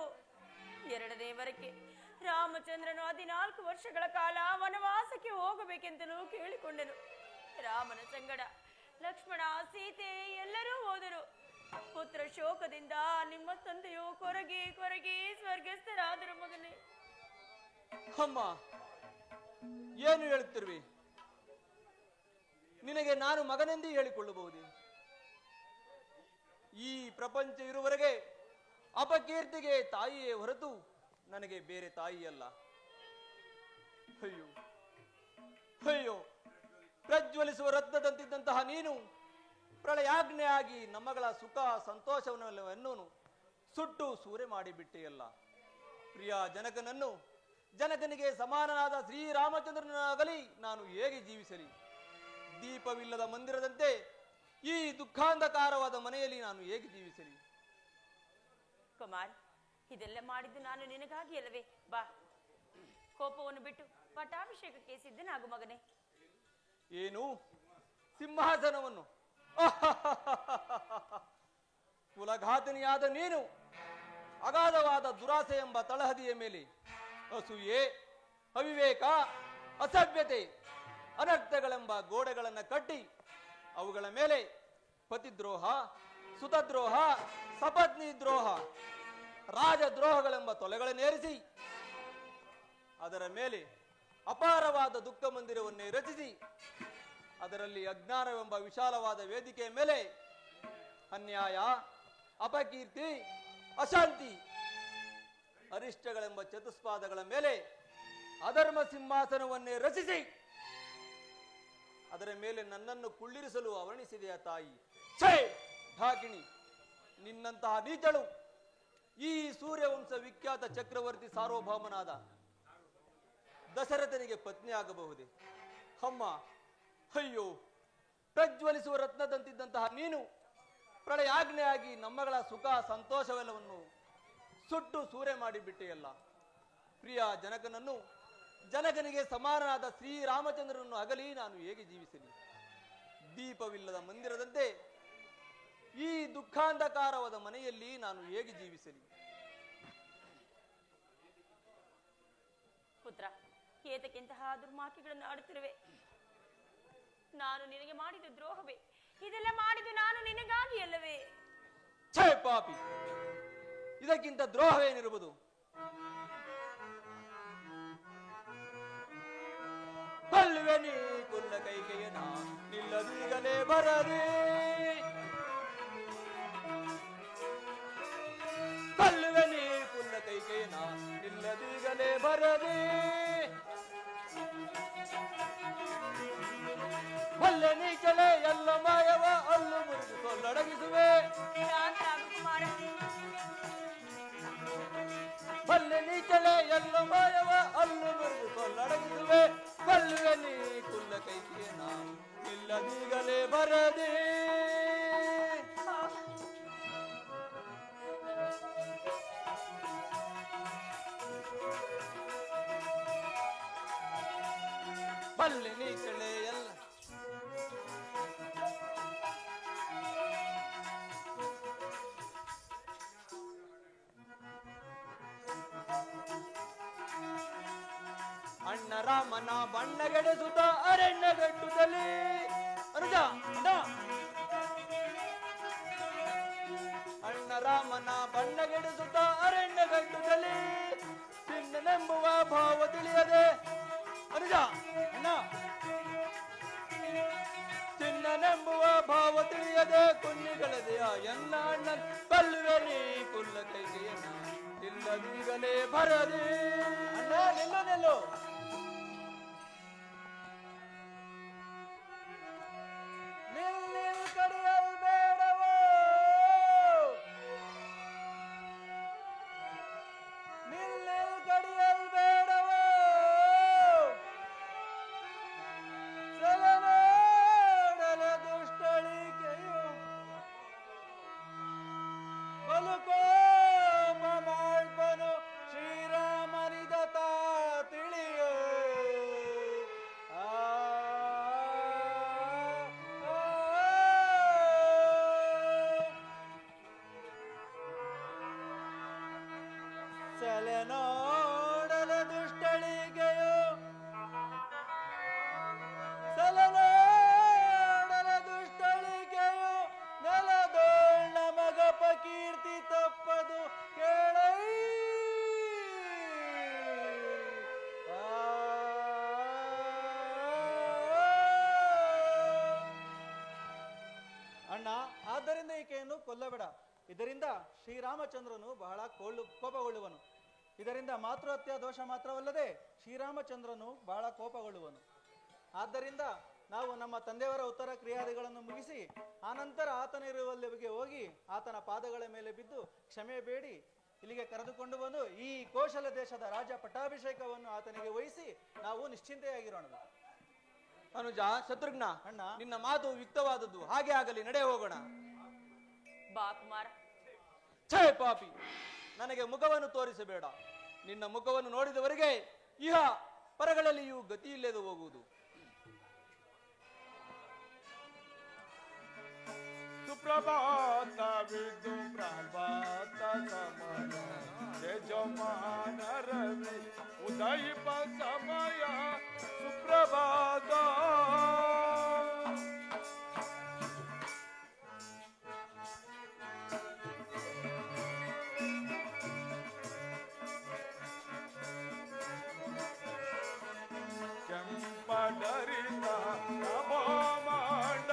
2ನೇ ವರಕ್ಕೆ ರಾಮಚಂದ್ರನು 14 ವರ್ಷಗಳ ಕಾಲ ವನವಾಸಕ್ಕೆ ಹೋಗಬೇಕೆಂತಲೂ ಕೇಳಿಕೊಂಡೆನು. ರಾಮನ ಸಂಗಡ ಲಕ್ಷ್ಮಣ, ಸೀತೆ ಎಲ್ಲರೂ ಹೋದರು. ಪುತ್ರ ಶೋಕದಿಂದ ನಿಮ್ಮ ತಂದೆಯು ಕೊರಗಿ ಕೊರಗಿ ಸ್ವರ್ಗಸ್ಥರಾದರು ಮಗನೇ. ಅಮ್ಮ, ಏನು ಹೇಳುತ್ತಿರುವೆ? ನಿನಗೆ ನಾನು ಮಗನೆಂದೇ ಹೇಳಿಕೊಳ್ಳಬಹುದೇ? ಈ ಪ್ರಪಂಚ ಇರುವವರೆಗೆ ಅಪಕೀರ್ತಿಗೆ ತಾಯಿಯೇ ಹೊರತು ನನಗೆ ಬೇರೆ ತಾಯಿಯಲ್ಲ. ಅಯ್ಯೋ ಅಯ್ಯೋ, ಪ್ರಜ್ವಲಿಸುವ ರತ್ನದಂತಿದ್ದಂತಹ ನೀನು ಪ್ರಳಯಾಜ್ಞೆಯಾಗಿ ನಮ್ಮಗಳ ಸುಖ ಸಂತೋಷವನ್ನೆಲ್ಲವನ್ನೂ ಸುಟ್ಟು ಸೂರೆ ಮಾಡಿಬಿಟ್ಟೆಯಲ್ಲ. ಪ್ರಿಯ ಜನಕನನ್ನು, ಜನಕನಿಗೆ ಸಮಾನನಾದ ಶ್ರೀರಾಮಚಂದ್ರನಾಗಲಿ ನಾನು ಹೇಗೆ ಜೀವಿಸಲಿ? ದೀಪವಿಲ್ಲದ ಮಂದಿರದಂತೆ ಈ ದುಃಖಾಂಧಕಾರವಾದ ಮನೆಯಲ್ಲಿ ನಾನು ಹೇಗೆ ಜೀವಿಸಲಿ? ಕುಮಾರ್, ಇದೆಲ್ಲ ಮಾಡಿದ್ದು ನಾನು ನಿನಗಾಗಿ ಅಲ್ಲವೇ? ಬಾ, ಕೋಪವನ್ನು ಬಿಟ್ಟು ಪಟ್ಟಾಭಿಷೇಕಕ್ಕೆ ಸಿದ್ಧನಾಗು ಮಗನೇ. ಏನು? ಸಿಂಹಾಸನವನ್ನು? ಕುಲಘಾತನಿಯಾದ ನೀನು ಅಗಾಧವಾದ ದುರಾಸೆ ಎಂಬ ತಳಹದಿಯ ಮೇಲೆ ಅಸೂಯೆ, ಅವಿವೇಕ, ಅಸಭ್ಯತೆ, ಅನರ್ಥಗಳೆಂಬ ಗೋಡೆಗಳನ್ನು ಕಟ್ಟಿ ಅವುಗಳ ಮೇಲೆ ಪತಿದ್ರೋಹ, ಸುತದ್ರೋಹ, ಸಪತ್ನಿ ದ್ರೋಹ, ರಾಜದ್ರೋಹಗಳೆಂಬ ತೊಲೆಗಳನ್ನೇರಿಸಿ ಅದರ ಮೇಲೆ ಅಪಾರವಾದ ದುಃಖ ಮಂದಿರವನ್ನೇ ರಚಿಸಿ ಅದರಲ್ಲಿ ಅಜ್ಞಾನವೆಂಬ ವಿಶಾಲವಾದ ವೇದಿಕೆಯ ಮೇಲೆ ಅನ್ಯಾಯ, ಅಪಕೀರ್ತಿ, ಅಶಾಂತಿ, ಅರಿಷ್ಟಗಳೆಂಬ ಚತುಷ್ಪಾದಗಳ ಮೇಲೆ ಅಧರ್ಮ ಸಿಂಹಾಸನವನ್ನೇ ರಚಿಸಿ ಅದರ ಮೇಲೆ ನನ್ನನ್ನು ಕುಳ್ಳಿರಿಸಲು ಅವರ್ಣಿಸಿದೆಯ ತಾಯಿ. ಛೇ ಢಾಕಿಣಿ, ನಿನ್ನಂತಹ ನೀಚಳು ಈ ಸೂರ್ಯವಂಶ ವಿಖ್ಯಾತ ಚಕ್ರವರ್ತಿ ಸಾರ್ವಭೌಮನಾದ ದಶರಥನಿಗೆ ಪತ್ನಿಯಾಗಬಹುದೇ? ಅಮ್ಮ, ಅಯ್ಯೋ, ಪ್ರಜ್ವಲಿಸುವ ರತ್ನದಂತಿದ್ದಂತಹ ನೀನು ಪ್ರಳಯಾಜ್ಞೆಯಾಗಿ ನಮ್ಮಗಳ ಸುಖ ಸಂತೋಷವೆಲ್ಲವನ್ನು ಸುಟ್ಟು ಸೂರೆ ಮಾಡಿಬಿಟ್ಟೆಯಲ್ಲ. ಪ್ರಿಯ ಜನಕನನ್ನು, ಜನಕನಿಗೆ ಸಮಾನನಾದ ಶ್ರೀರಾಮಚಂದ್ರನನ್ನು ಅಗಲಿ ನಾನು ಹೇಗೆ ಜೀವಿಸಲಿ? ದೀಪವಿಲ್ಲದ ಮಂದಿರದಂತೆ ಈ ದುಃಖಾಂಧಕಾರವಾದ ಮನೆಯಲ್ಲಿ ನಾನು ಹೇಗೆ ಜೀವಿಸಲಿ? ಪುತ್ರ, ಏತಕ್ಕೆಂತಹ ದುರ್ಮಾರ್ಗಗಳನ್ನು ಆಡುತ್ತಿರುವೆ? ನಾನು ನಿನಗೆ ಮಾಡಿದ ದ್ರೋಹವೇ? ಇದೆಲ್ಲ ಮಾಡಿದ್ದು ನಾನು ನಿನಗಾಗಿ ಅಲ್ಲವೇ? ಛೇ ಪಾಪಿ, ಇದಕ್ಕಿಂತ ದ್ರೋಹವೇನಿರುವುದು? ಬಲ್ಲುವೆ ನೀ ಕುಲ್ಲ ಕೈಕೆಯನ ನಿಲ್ಲದೀಗಲೇ ಬರದೆ, ಬಲ್ಲುವೆ ನೀ ಕುಲ್ಲ ಕೈಕೆಯನ ನಿಲ್ಲದೀಗಲೇ ಬರದೆ, ಬಲ್ಲೆ ನೀಚಲೆ ಎಲ್ಲ ಮಾಯವ ಅಲ್ಲು ಮುರಿದು ಕೊಲ್ಲಡಗಿಸುವೆ, ಬಲ್ಲೆ ನೀಚಲೆ ಎಲ್ಲ ಮಾಯವ ಅಲ್ಲು ಮುರಿದು ಕೊಲ್ಲಡಗಿಸುವೆ, ಬಲ್ಲುವೆ ನೀ ಕುಲ್ಲ ಕೈಕೆಯನ ನಿಲ್ಲದೀಗಲೇ ಬರದೆ. ಬಲ್ಲೆ ನೀಚಲೆ ಎಲ್ಲ ಅಣ್ಣ ರಾಮನ ಬಣ್ಣಗೆಡೆಸುತ್ತ ಅರಣ್ಯಗಟ್ಟುತ್ತಲೇ ಅನುಜ ಅಣ್ಣ ರಾಮನ ಬಣ್ಣಗೆಡೆಸುತ್ತ ಅರಣ್ಯಗಟ್ಟುತ್ತಲೇ ಚಿನ್ನನೆಂಬುವ ಭಾವ ತಿಳಿಯದೆ ಅನುಜ ಅಣ್ಣ ಚಿನ್ನನೆಂಬುವ ಭಾವ ತಿಳಿಯದೆ ಕುನ್ನಿಗಳದೆಯ ಎಲ್ಲ ಅಣ್ಣನ್ ಬಲ್ಲುವೆ ನೀ ಕುಲ್ಲ ಕೈಗೆಯನ್ನ ಇಲ್ಲದೀಗಲೇ ಬರದೆ. ಅಣ್ಣ ನಿಲ್ಲು ನಿಲ್ಲು, ನಿಲ್ ಕಡಿಯಲ್ ಬೇಡವೋ, ನಿಲ್ ಕಡಿಯಲ್ ಬೇಡವೋ, ಮಾಡಿಕೊಳ್ಳಬೇಡ. ಇದರಿಂದ ಶ್ರೀರಾಮಚಂದ್ರನು ಬಹಳ ಕೋಪಗೊಳ್ಳುವನು. ಇದರಿಂದ ಮಾತೃಹತ್ಯಾ ದೋಷ ಮಾತ್ರವಲ್ಲದೆ ಶ್ರೀರಾಮಚಂದ್ರನು ಬಹಳ ಕೋಪಗೊಳ್ಳುವನು. ಆದ್ದರಿಂದ ನಾವು ನಮ್ಮ ತಂದೆಯವರ ಉತ್ತರ ಕ್ರಿಯಾದಿಗಳನ್ನು ಮುಗಿಸಿ ಆನಂತರ ಆತನಿರುವಲ್ಲಿಗೆ ಹೋಗಿ ಆತನ ಪಾದಗಳ ಮೇಲೆ ಬಿದ್ದು ಕ್ಷಮೆ ಬೇಡಿ ಇಲ್ಲಿಗೆ ಕರೆದುಕೊಂಡು ಬಂದು ಈ ಕೋಶಲ ದೇಶದ ರಾಜ ಪಟ್ಟಾಭಿಷೇಕವನ್ನು ಆತನಿಗೆ ವಹಿಸಿ ನಾವು ನಿಶ್ಚಿಂತೆಯಾಗಿರೋಣ. ಅನುಜ ಶತ್ರುಘ್ನ, ಅಣ್ಣ, ನಿನ್ನ ಮಾತು ಯುಕ್ತವಾದದ್ದು. ಹಾಗೆ ಆಗಲಿ, ನಡೆ ಹೋಗೋಣ. ಬಾ ಕುಮಾರ. ಛೇ ಪಾಪಿ, ನನಗೆ ಮುಖವನ್ನು ತೋರಿಸಬೇಡ. ನಿನ್ನ ಮುಖವನ್ನು ನೋಡಿದವರಿಗೆ ಇಹ ಪರಗಳಲ್ಲಿಯೂ ಗತಿ ಇಲ್ಲದೆ ಹೋಗುವುದು. ಸುಪ್ರಭಾತವಿದು ಪ್ರಭಾತ ಸಮಯ ಯಜಮಾನ ರವಿ ಉದಯಿಪ ಸಮಯ ಸುಪ್ರಭಾತ. ಕೆಂಪಡರಿತ ನಭೋಮಂಡಲದಿ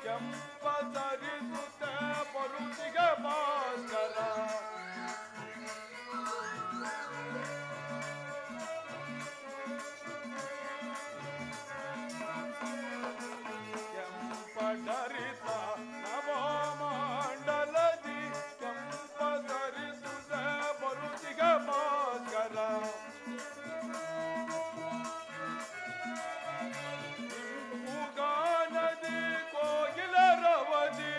ಕೆಂಪದರಿಸುತ್ತ ಬರುತ್ತಿಗೆ ಭಾಸ್ಕರ. ಕೆಂಪಡರಿತ ನಭೋಮಂಡಲದಿ ಕೆಂಪದರಿಸುತ್ತ ಬರುತ್ತಿಗೆ ಭಾಸ್ಕರ. ನದಿ ಕೋಗಿಲರವದಿ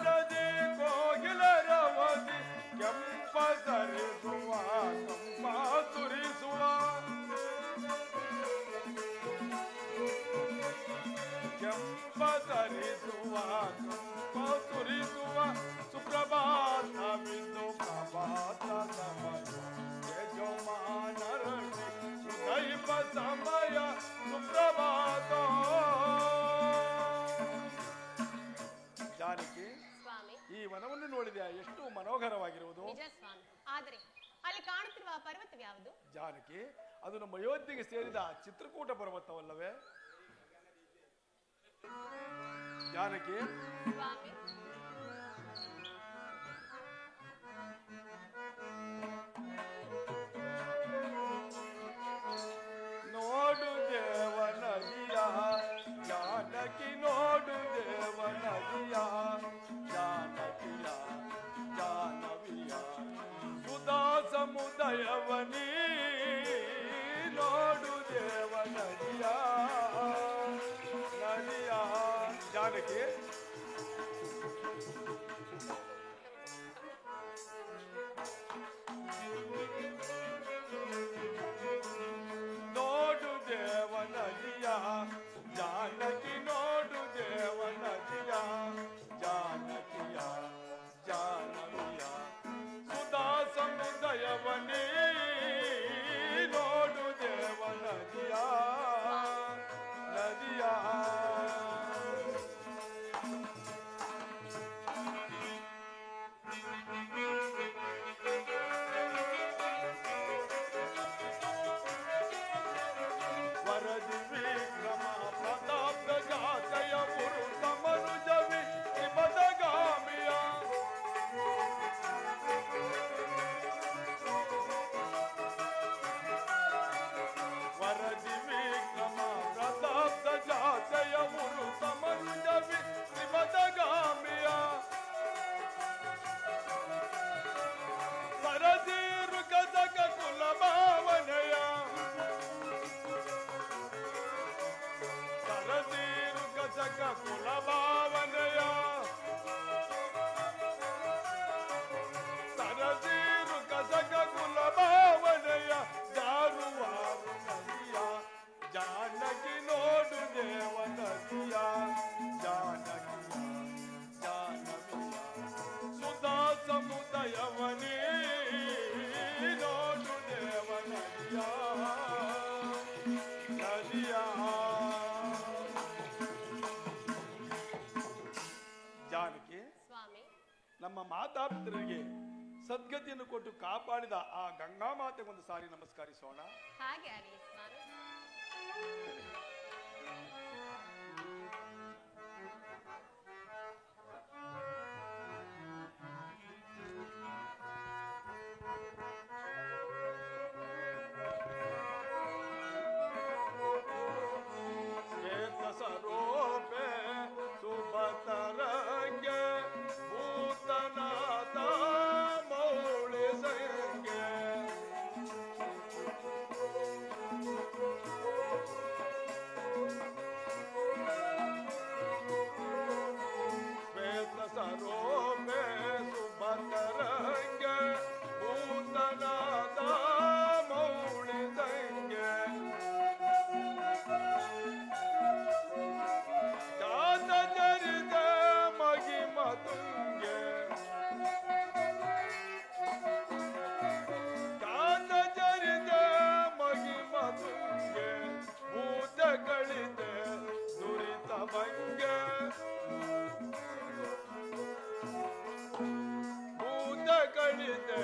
ನದಿ ಕೋಗಿಲರವದಿ ಕೆಂಪ ಸರಿಸುವ ಕಂಪ ಸುರಿಸುವ ಕೆಂಪ ಸರಿಸುವ ಕಂಪ ಸುರಿಸುವ ಸುಪ್ರಭಾತವಿಂದು ಪ್ರಭಾತ ಸಮಯ ಯಜಮಾನ ರವಿ ಉದಯಿಪ ಸಮಯ ಸುಪ್ರಭಾತ. ಜಾನಕಿ, ಸ್ವಾಮಿ, ಈ ವನವನ್ನು ನೋಡಿದೆಯಾ? ಎಷ್ಟು ಮನೋಹರವಾಗಿರುವುದು. ನಿಜ ಸ್ವಾಮಿ. ಆದರೆ ಅಲ್ಲಿ ಕಾಣುತ್ತಿರುವ ಆ ಪರ್ವತವ್ಯಾವುದು? ಜಾನಕಿ, ಅದು ನಮ್ಮ ಅಯೋಧ್ಯೆಗೆ ಸೇರಿದ ಚಿತ್ರಕೂಟ ಪರ್ವತವಲ್ಲವೇ? ಜಾನಕಿ, ಸ್ವಾಮಿ, ನೋಡು ದೇವ ನದಿಯ ಜಾನಕಿ, ನೋಡು ದೇವ ನದಿಯ ಜಾನಕಿಯ ಜಾನವಿಯ ಸುಧಾ ಸಮುದಯವನಿ. ನೋಡು ದೇವ ನದಿಯ ನದಿಯ. ಜಾನಕಿ, ನೋಡು ದೇವ ನದಿಯ ಜಾನಕಿ, ನೋಡು ದೇವ ನದಿಯ ಜಾನಕಿಯ ಜಾನವಿಯ ಸುಧಾ ಸಮುದಯವನಿ. ನೋಡು ದೇವ ನದಿಯ ನದಿಯ. ವರದಿ ವಿಕ್ರಮ ಪ್ರತಾಪ ಜಾತಯ ಪುರುಷ ಮನುಜವಿ ತ್ರಿಪದಗಾಮಿಯ. ವರದಿ ವಿಕ್ರಮ ಪ್ರತಾಪ ಜಾತಯ ಪುರುಷ ಮನುಜವಿ ತ್ರಿಪದಗಾಮಿಯ. ಸರದಿ ಋಗಜಗ ಕುಲ ಭಾವನೆಯ. ಸರದಿ ಋಗಜಗ ಕುಲ ಭಾವನೆಯ. ಸರದಿ ಋಗಜಗ ಕುಲ ಭಾವನೆಯ ಜಾರುವಾರು ನದಿಯ. ಜಾನಕಿ, ನೋಡು ದೇವ ನದಿಯ ಜಾನಕಿಯ ಜಾನವಿಯ ಸುಧಾ ಸಮುದಯವನಿ. ನೋಡು ದೇವ ನದಿಯ ನದಿಯ. ಜಾನಕಿ, ಸ್ವಾಮಿ, ನಮ್ಮ ಮಾತಾಪಿತರಿಗೆ ಸದ್ಗತಿಯನ್ನು ಕೊಟ್ಟು ಕಾಪಾಡಿದ ಆ ಗಂಗಾ ಮಾತೆಗೊಂದು ಸಾರಿ ನಮಸ್ಕರಿಸೋಣ. ಹಾಗೆ ಆಗಲಿ ಸ್ವಾಮಿ. ಶ್ವೇತ ಸರೋಪೆ ಸುಭತರಂಗೆ ಭೂತನಾಥ ಮೌಳಿ ಸಂಗೆ ಶ್ವೇತ ಸರೋಪೆ ಸುಭತರಂಗೆ ಭೂತನಾಥ ಮೌಳಿ ಸಂಗೆ ಚಾತ ಚರಿತ ಮಹಿಮ ತುಂಗೆ ಚಾತ ಚರಿತ ಮಹಿಮ ತುಂಗೆ ಭೂತ ಕಳಿತೆ ದುರಿತ ಭಂಗೆ ಭೂತ ಕಳಿತೆ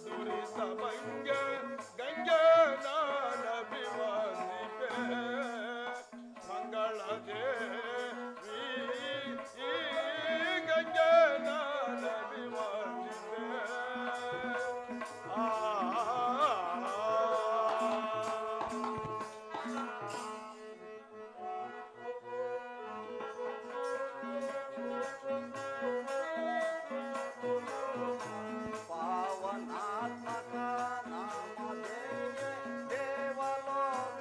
ದುರಿತ ಭಂಗೆ ಗಂಗೆ ನಾನಭಿವಂದಿಪೆ ಮಂಗಳ ದೇವಿ ಈ ಗಂಗೆ ನಾನಭಿವಂದಿಪೆ ಪಾವನಾತ್ಮಕ ನಾಮ ದೇವೆ ದೇವಲೋಕ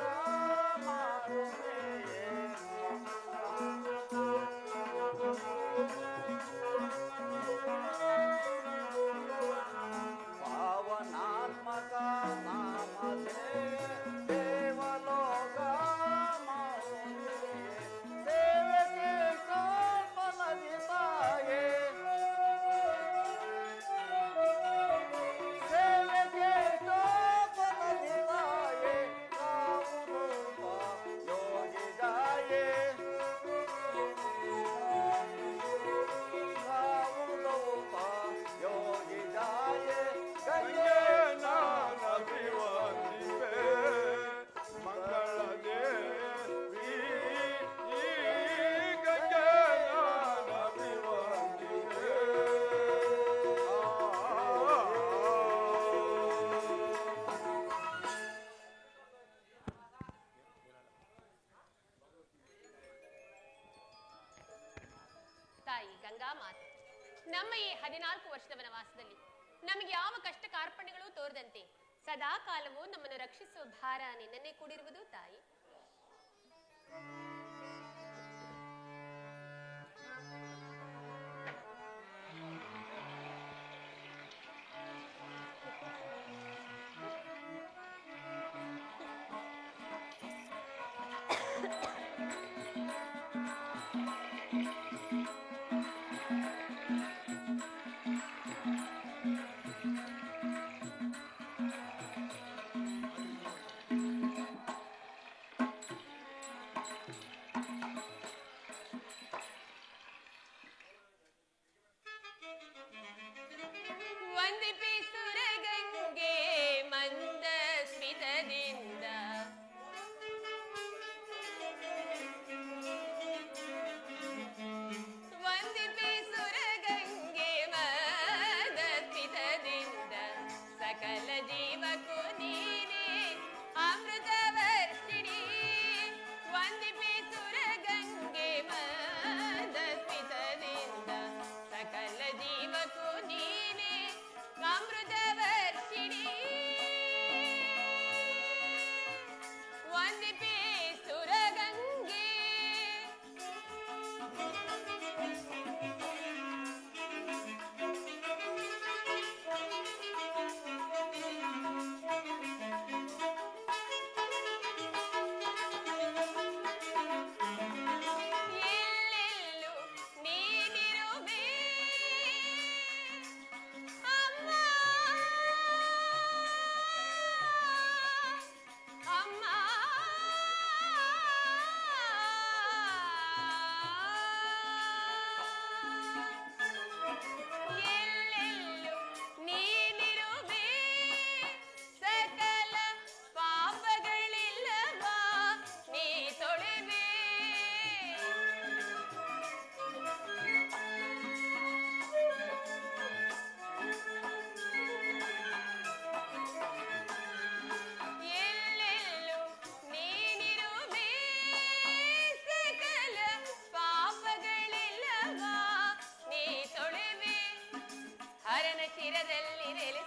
ಮಾರುಮೇಯೇ ಪಾವನಾತ್ಮಕ ನಾಮ ದೇವೆ ದೇವಲೋಕ ಮಾರುಮೇಯೇ ಸೇವೆಗೆ ಕಾಮಲದಿತಾಯೇ ಸೇವೆಗೆ ಕಾಮಲದಿತಾಯೇ ರಾಮರೂಪ ಯೋಗಿ ಜಾಯೇ ರಾಮರೂಪ ಯೋಗಿ ಜಾಯೇ ಗಂಗೆ ನಾನಭಿವಂದಿಪೆ ಮಂಗಳ ದೇವಿ ಈ ಗಂಗೆ ನಾನಭಿವಂದಿಪೆ ತಾಯಿ ಗಂಗಾ ಮಾತೆ, ನಮ್ಮ ಈ 14 ವರ್ಷದ ವನವಾಸದಲ್ಲಿ ನಮಗೆ ಯಾವ ಕಷ್ಟ ಕಾರ್ಪಣ್ಯಗಳು ತೋರದಂತೆ ಸದಾ ಕಾಲವೂ ನಮ್ಮನ್ನು ರಕ್ಷಿಸುವ ಭಾರ ನಿನ್ನನ್ನೇ ಕೂಡಿರುವುದು ತಾಯಿ. ವಂದಿಪಿ ಸುರಗಂಗೆ ಮಂದ ಸ್ಮಿತದಿಂದ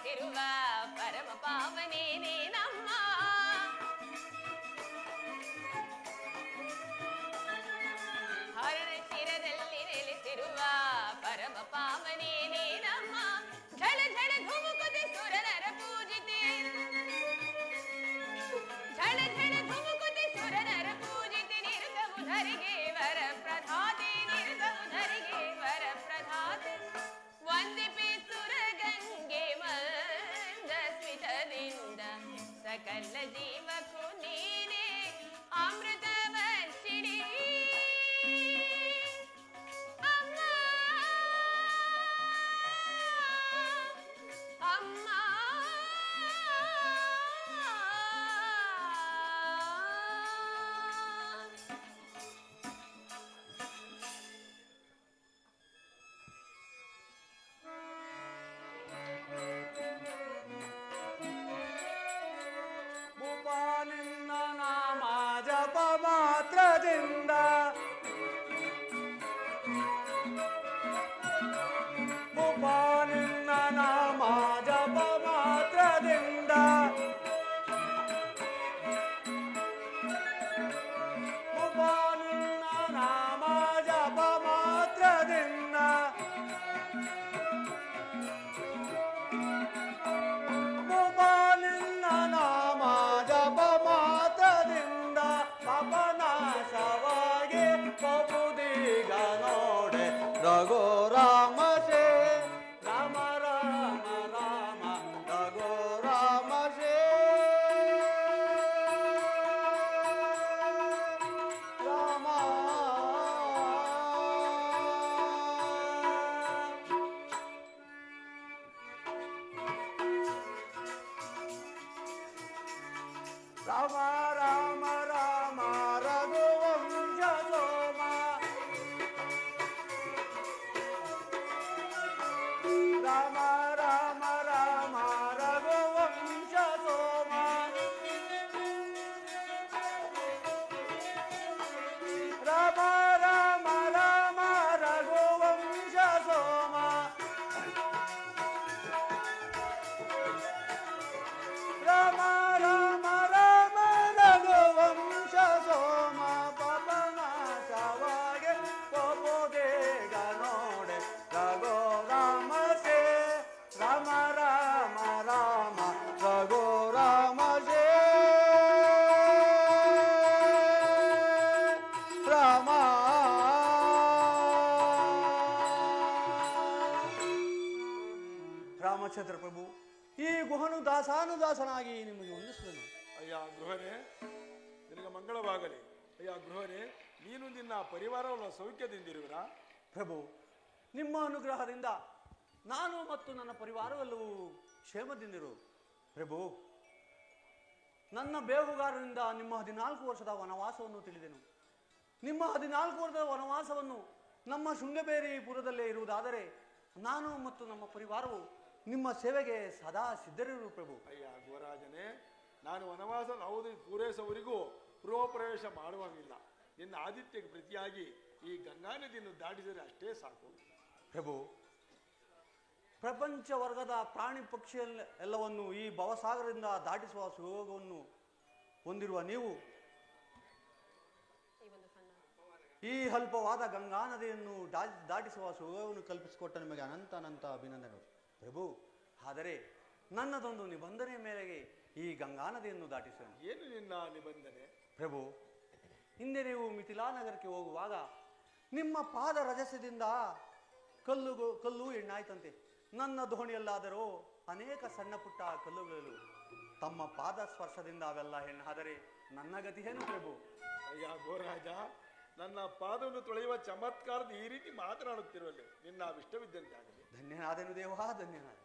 ನೆಲೆಸಿರುವ ಪರಮ ಪಾವನೇನೇ ನಮ್ಮ ಹರಣ ಶಿರದಲ್ಲಿ ನೆಲೆಸಿರುವ ಪರಮ ಪಾವನೇನೇ ನಮ್ಮ ಝಳ ಝಳ ಧುಮುಕುತಿ ಸುರನರ ಪೂಜಿತೆ ಝಳ ಝಳ ಧುಮುಕುತಿ ಸುರನರ ಪೂಜಿತೆ ನಿರ್ಗಮುಧರಿಗೆ ವರ ಪ್ರಧಾತೆ ನಿರ್ಗಮುಧರಿಗೆ ವರ ಪ್ರಧಾತೆ ವಂದಿಪೆ ಸುರ ಗಂಗೆ ಮಂದ ಸ್ಮಿತದಿಂದ ಸಕಲ ಜೀವಕ್ಕೂ ನೀನೇ ಅಮೃತ ವರ್ಷಿಣಿ ಅಮ್ಮ ಅಮ್ಮ ಭೂಪಾಲಿನ ನಾಮ ಜಪ ಮಾತ್ರದಿಂದ ಭೂಪಾಲಿನ ನಾಮ ಜಪ ಮಾತ್ರದಿಂದ ಭೂಪಾಲಿನ ನಾಮ ಜಪ ಮಾತ್ರದಿಂದ ಭೂಪಾಲಿನ ನಾಮ ಜಪ ಮಾತ್ರದಿಂದ ಪಾಪನಾಶವಾಗಿ ಪಪುದೀಗ ನೋಡೆ ರಘು ರಾಮ ಸೇ ರಾಮ ರಾಮ ರಾಮ ರಘು ರಾಮ ಸೇ ರಾಮ ರಾಮ ರಾಮ ರಾಮ ರಘುವಂಶ ಸೋಮ ರಾಮ ರಾಮ ರಾಮ ರಘುವಂಶ ಸೋಮ ರಾಮ ರಾಮ ರಾಮ ರಘುವಂಶ ಸೋಮ ರಾಮ ರಾಮ ರಾಮ ರಘುವಂಶ ಸೋಮ ಪವನಾಶವಾಗಿ ಪಪುದೇಗ ನೋಡೆ ರಘು ರಾಮ ಸೇ ರಾಮ ರಾಮ ರಾಮ ರಘು ರಾಮ ಸೇ ರಾಮ ರಾಮಚಂದ್ರ ಪ್ರಭು ಈ ಗುಹನು ದಾಸಾನುದಾಸನಾಗಿ ನಿಮಗೆ ವಂದಿಸುವನು. ಅಯ್ಯ ಗೃಹನೇ, ನಿನಗೆ ಮಂಗಳವಾಗಲಿ. ಅಯ್ಯ ಗೃಹನೇ, ನೀನು ನಿನ್ನ ಪರಿವಾರವನ್ನು ಸೌಖ್ಯದಿಂದಿರುವಿರಾ? ಪ್ರಭು, ನಿಮ್ಮ ಅನುಗ್ರಹದಿಂದ ನಾನು ಮತ್ತು ನನ್ನ ಪರಿವಾರವೆಲ್ಲವೂ ಕ್ಷೇಮದಿಂದಿರು. ಪ್ರಭು, ನನ್ನ ಬೇಹುಗಾರರಿಂದ ನಿಮ್ಮ 14 ವರ್ಷದ ವನವಾಸವನ್ನು ತಿಳಿದೆನು. ನಿಮ್ಮ 14 ವರ್ಷದ ವನವಾಸವನ್ನು ನಮ್ಮ ಶೃಂಗಬೇರಿಪುರದಲ್ಲೇ ಇರುವುದಾದರೆ ನಾನು ಮತ್ತು ನಮ್ಮ ಪರಿವಾರವು ನಿಮ್ಮ ಸೇವೆಗೆ ಸದಾ ಸಿದ್ಧರಿರು ಪ್ರಭು. ಅಯ್ಯ ಗೋರಾಜನೇ, ನಾನು ವನವಾಸ ಯಾವುದೇ ಪೂರೈಸುವವರಿಗೂ ಪೂರ್ವ ಪ್ರವೇಶ ಮಾಡುವಂಗಿಲ್ಲ. ನಿನ್ನ ಆದಿತ್ಯಕ್ಕೆ ಪ್ರತಿಯಾಗಿ ಈ ಗಂಗಾ ನದಿಯನ್ನು ದಾಟಿದರೆ ಅಷ್ಟೇ ಸಾಕು. ಪ್ರಭು, ಪ್ರಪಂಚ ವರ್ಗದ ಪ್ರಾಣಿ ಪಕ್ಷಿ ಎಲ್ಲವನ್ನು ಈ ಭವಸಾಗರದಿಂದ ದಾಟಿಸುವ ಸುಯೋಗವನ್ನು ಹೊಂದಿರುವ ನೀವು ಈ ಅಲ್ಪವಾದ ಗಂಗಾ ನದಿಯನ್ನು ದಾಟಿಸುವ ಸುಯೋಗವನ್ನು ಕಲ್ಪಿಸಿಕೊಟ್ಟ ನಿಮಗೆ ಅನಂತ ಅನಂತ ಅಭಿನಂದನೆಗಳು ಪ್ರಭು. ಆದರೆ ನನ್ನದೊಂದು ನಿಬಂಧನೆಯ ಮೇರೆಗೆ ಈ ಗಂಗಾ ನದಿಯನ್ನು ದಾಟಿಸುವೆನು. ಏನು ನಿನ್ನ ನಿಬಂಧನೆ? ಪ್ರಭು, ಹಿಂದೆ ನೀವು ಮಿಥಿಲಾ ನಗರಕ್ಕೆ ಹೋಗುವಾಗ ನಿಮ್ಮ ಪಾದ ರಜಸದಿಂದ ಕಲ್ಲು ಎಣ್ಣಾಯ್ತಂತೆ. ನನ್ನ ದೋಣಿಯಲ್ಲಾದರೂ ಅನೇಕ ಸಣ್ಣ ಪುಟ್ಟ ಕಲ್ಲುಗಳು ತಮ್ಮ ಪಾದ ಸ್ಪರ್ಶದಿಂದ ಅವೆಲ್ಲ ಹೆಣ್ಣಾದರೆ ನನ್ನ ಗತಿ ಏನು ಪ್ರಭು? ಅಯ್ಯ ಗೋರಾಜ, ನನ್ನ ಪಾದವನ್ನು ತೊಳೆಯುವ ಚಮತ್ಕಾರದ ಈ ರೀತಿ ಮಾತನಾಡುತ್ತಿರುವಲ್ಲಿ ನಿನ್ನ ಇಷ್ಟವಿದ್ದಂತೆ ಆಗಲಿ. ಧನ್ಯನಾದೆನು ದೇವಾ, ಧನ್ಯನಾದ.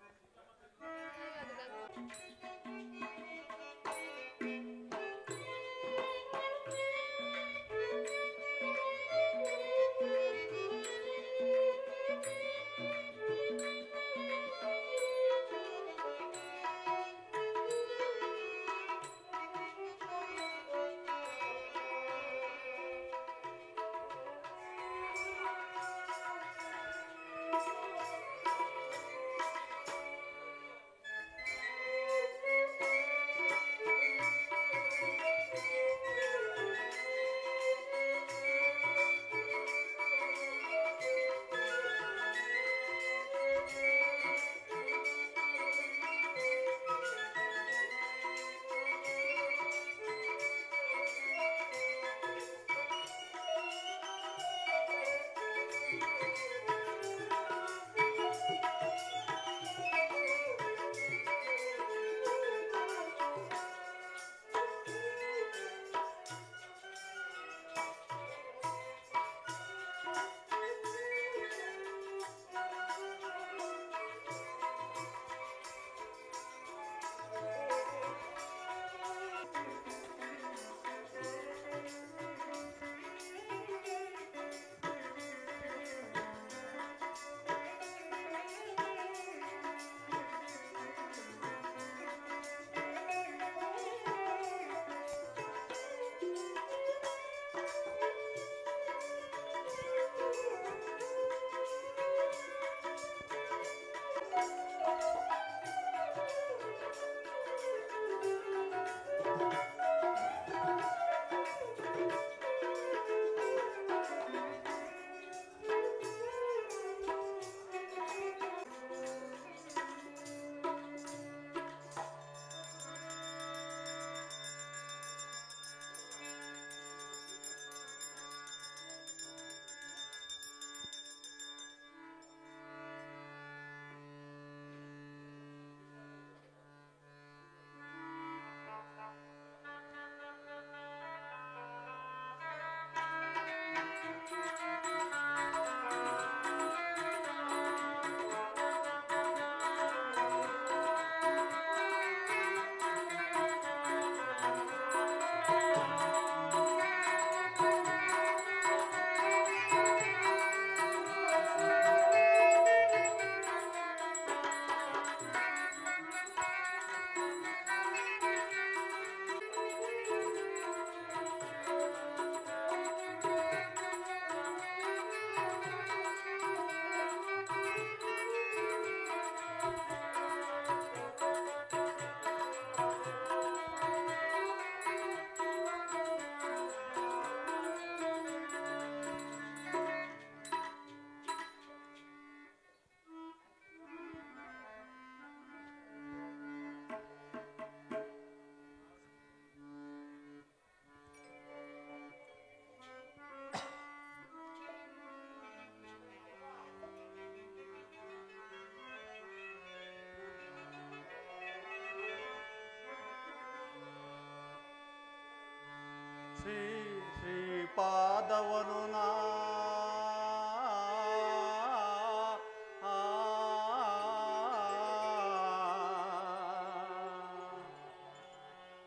ಶ್ರೀಪಾದವನು ನಾ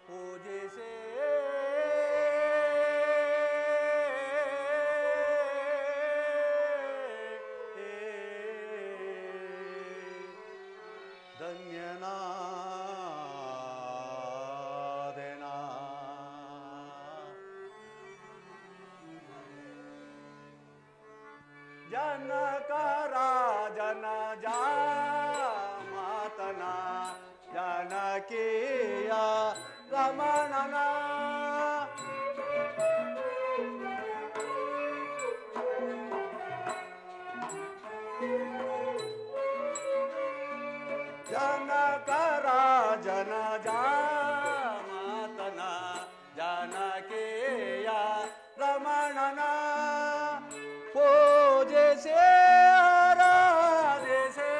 ಪೂಜಿಸೇ ಧನ್ಯನಾದೆನಾ ಜನಕ ರಾಜನ ಜಾಮಾತನ ಜನಕೀಯ ರಮಣನ ಜನಕ ರಾಜನ ಜಾಮಾತನ ಜನಕೀಯ ರಮಣನ ಪೂಜಿಸೇ ಆರಾಧಿಸೇ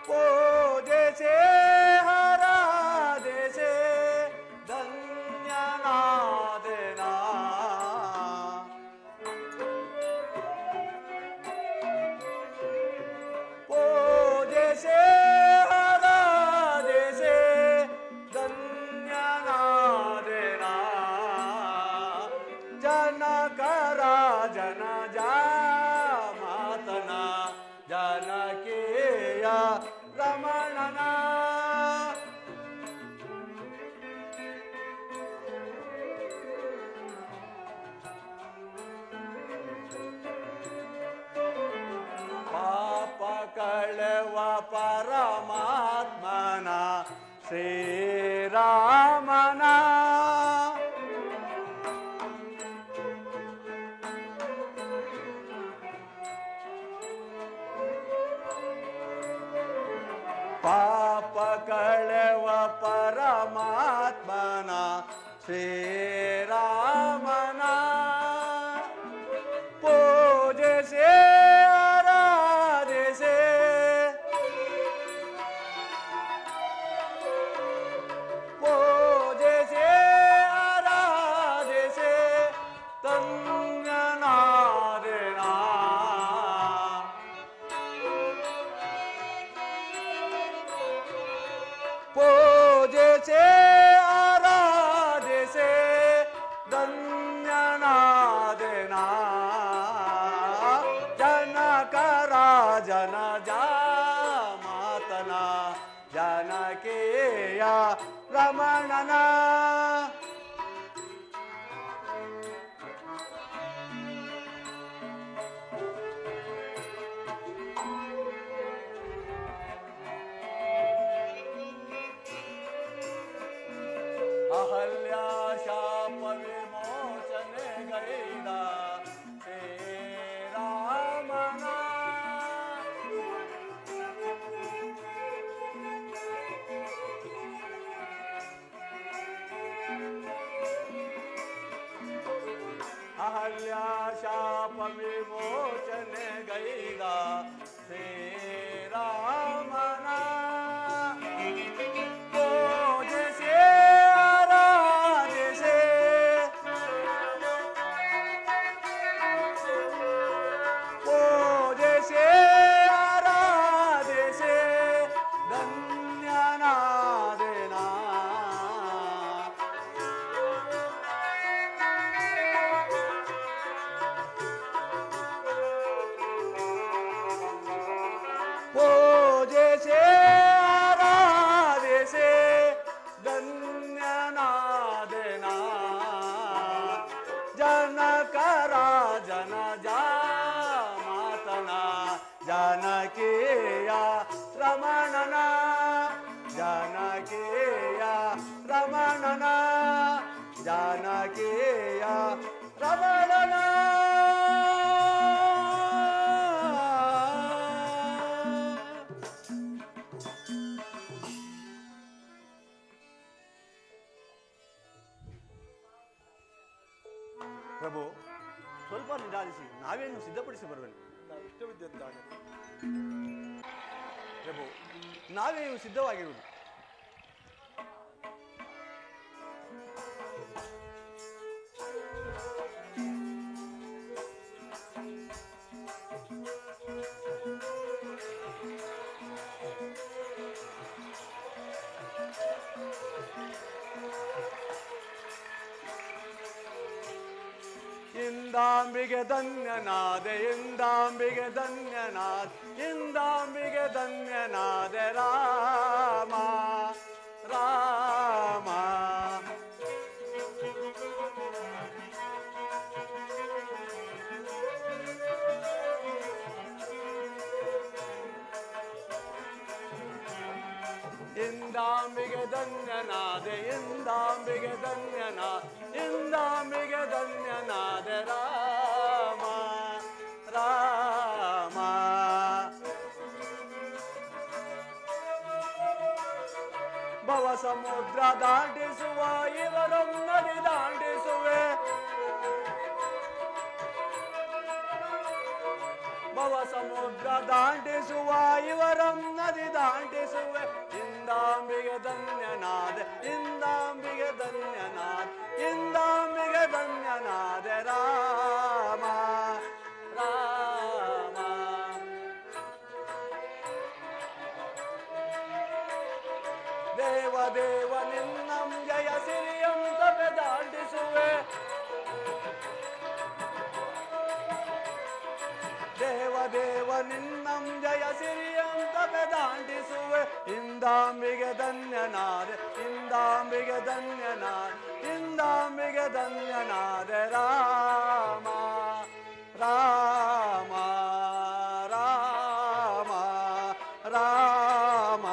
ಪೂಜಿಸೇ ಆರಾಧಿಸೇ ಧನ್ಯನಾದೆನಾ ಪೂಜಿಸೇ ಆರಾಧಿಸೇ ಧನ್ಯನಾದೆನಾ ಜನಕ ರಾಜನ ಜಾಮಾತನ ಜನಕೀಯ ರಮಣನ ಪಾಪ ಕಳೆವ ಪರಮಾತ್ಮನ ಶ್ರೀರಾಮನ ಪಾಪ ಕಳೆವ ಪರಮಾತ್ಮನ ಶ್ರೀರಾಮ ಜನ ಮಾತನ ಜಾನಕಿಯ ರಮಣನ ಅಹಲ್ಯ ಶಾಪ ವಿಮೋಚನೆ ಗೈದ ಶ್ರೀರಾಮನ ಅಹಲ್ಯ ಶಾಪ ವಿಮೋಚನೆ ಗೈದ ಶ್ರೀರಾಮನ ಜಾನಕಿಯ ರಮಣನ ಜಾನಕಿಯ ರಮಣನ ಜಾನಕಿಯ ರಮಣನ ಪ್ರಭು ಸ್ವಲ್ಪ ನಿಧಾನಿಸಿ, ನಾವೇನು ಸಿದ್ಧಪಡಿಸಿ ಬರುವೆನು. ನಾವು ಇಷ್ಟವಿದ್ದಂತಾಗಲಿ ಪ್ರಭು, ನಾವೇ ಸಿದ್ಧವಾಗಿರುವುದು. ಇಂದಾಂಬಿಗೆ ಧನ್ಯನಾದೆ, ಇಂದಾಂಬಿಗೆ ಧನ್ಯನಾದೆ, ಇಂದಾಂಬಿಗೆ ಧನ್ಯನಾದೆ ರಾಮ ರಾಮ. ಇಂದಾಂಬಿಗೆ ಧನ್ಯನಾದೆ, ಇಂದಾಂಬಿಗೆ ಧನ್ಯನಾದೆ, ಇಂದಾಂಬಿಗೆ ಧನ್ಯನಾದೆ ರಾಮ ರಾಮ. ಭವ ಸಮುದ್ರ ದಾಟಿಸುವ ಇವರೊನ್ನದಿ ದಾಟಿಸುವೆ, ಭವ ಸಮುದ್ರ ದಾಟಿಸುವ ಇವರನ್ನದಿ ದಾಟಿಸುವೆ. ಇಂದಾಂಬಿಗೆ ಧನ್ಯನಾದೆ, ಇಂದಾಂಬಿಗೆ ಧನ್ಯನಾದೆ, ಇಂದಾಂಬಿಗೆ ಧನ್ಯನಾದೆ ರಾಮ ರಾಮ. ದೇವ ದೇವ ನಿನ್ನಂ ಜಯ ಸಿರಿಯಂ ತಪೆ ದಾಟಿಸುವೆ, ದೇವ ದೇವ ನಿನ್ನಂ ಜಯ ಸಿರಿಯಂ ತಪೆ ದಾಟಿಸುವೆ. ಇಂದಾಂಬಿಗೆ ಧನ್ಯನಾದೆ, ಇಂದಾಂಬಿಗೆ ಧನ್ಯನಾದೆ, ಇಂದಾಂಬಿಗೆ ಧನ್ಯನಾದೆ ರಾಮ ರಾಮ ರಾಮ ರಾಮ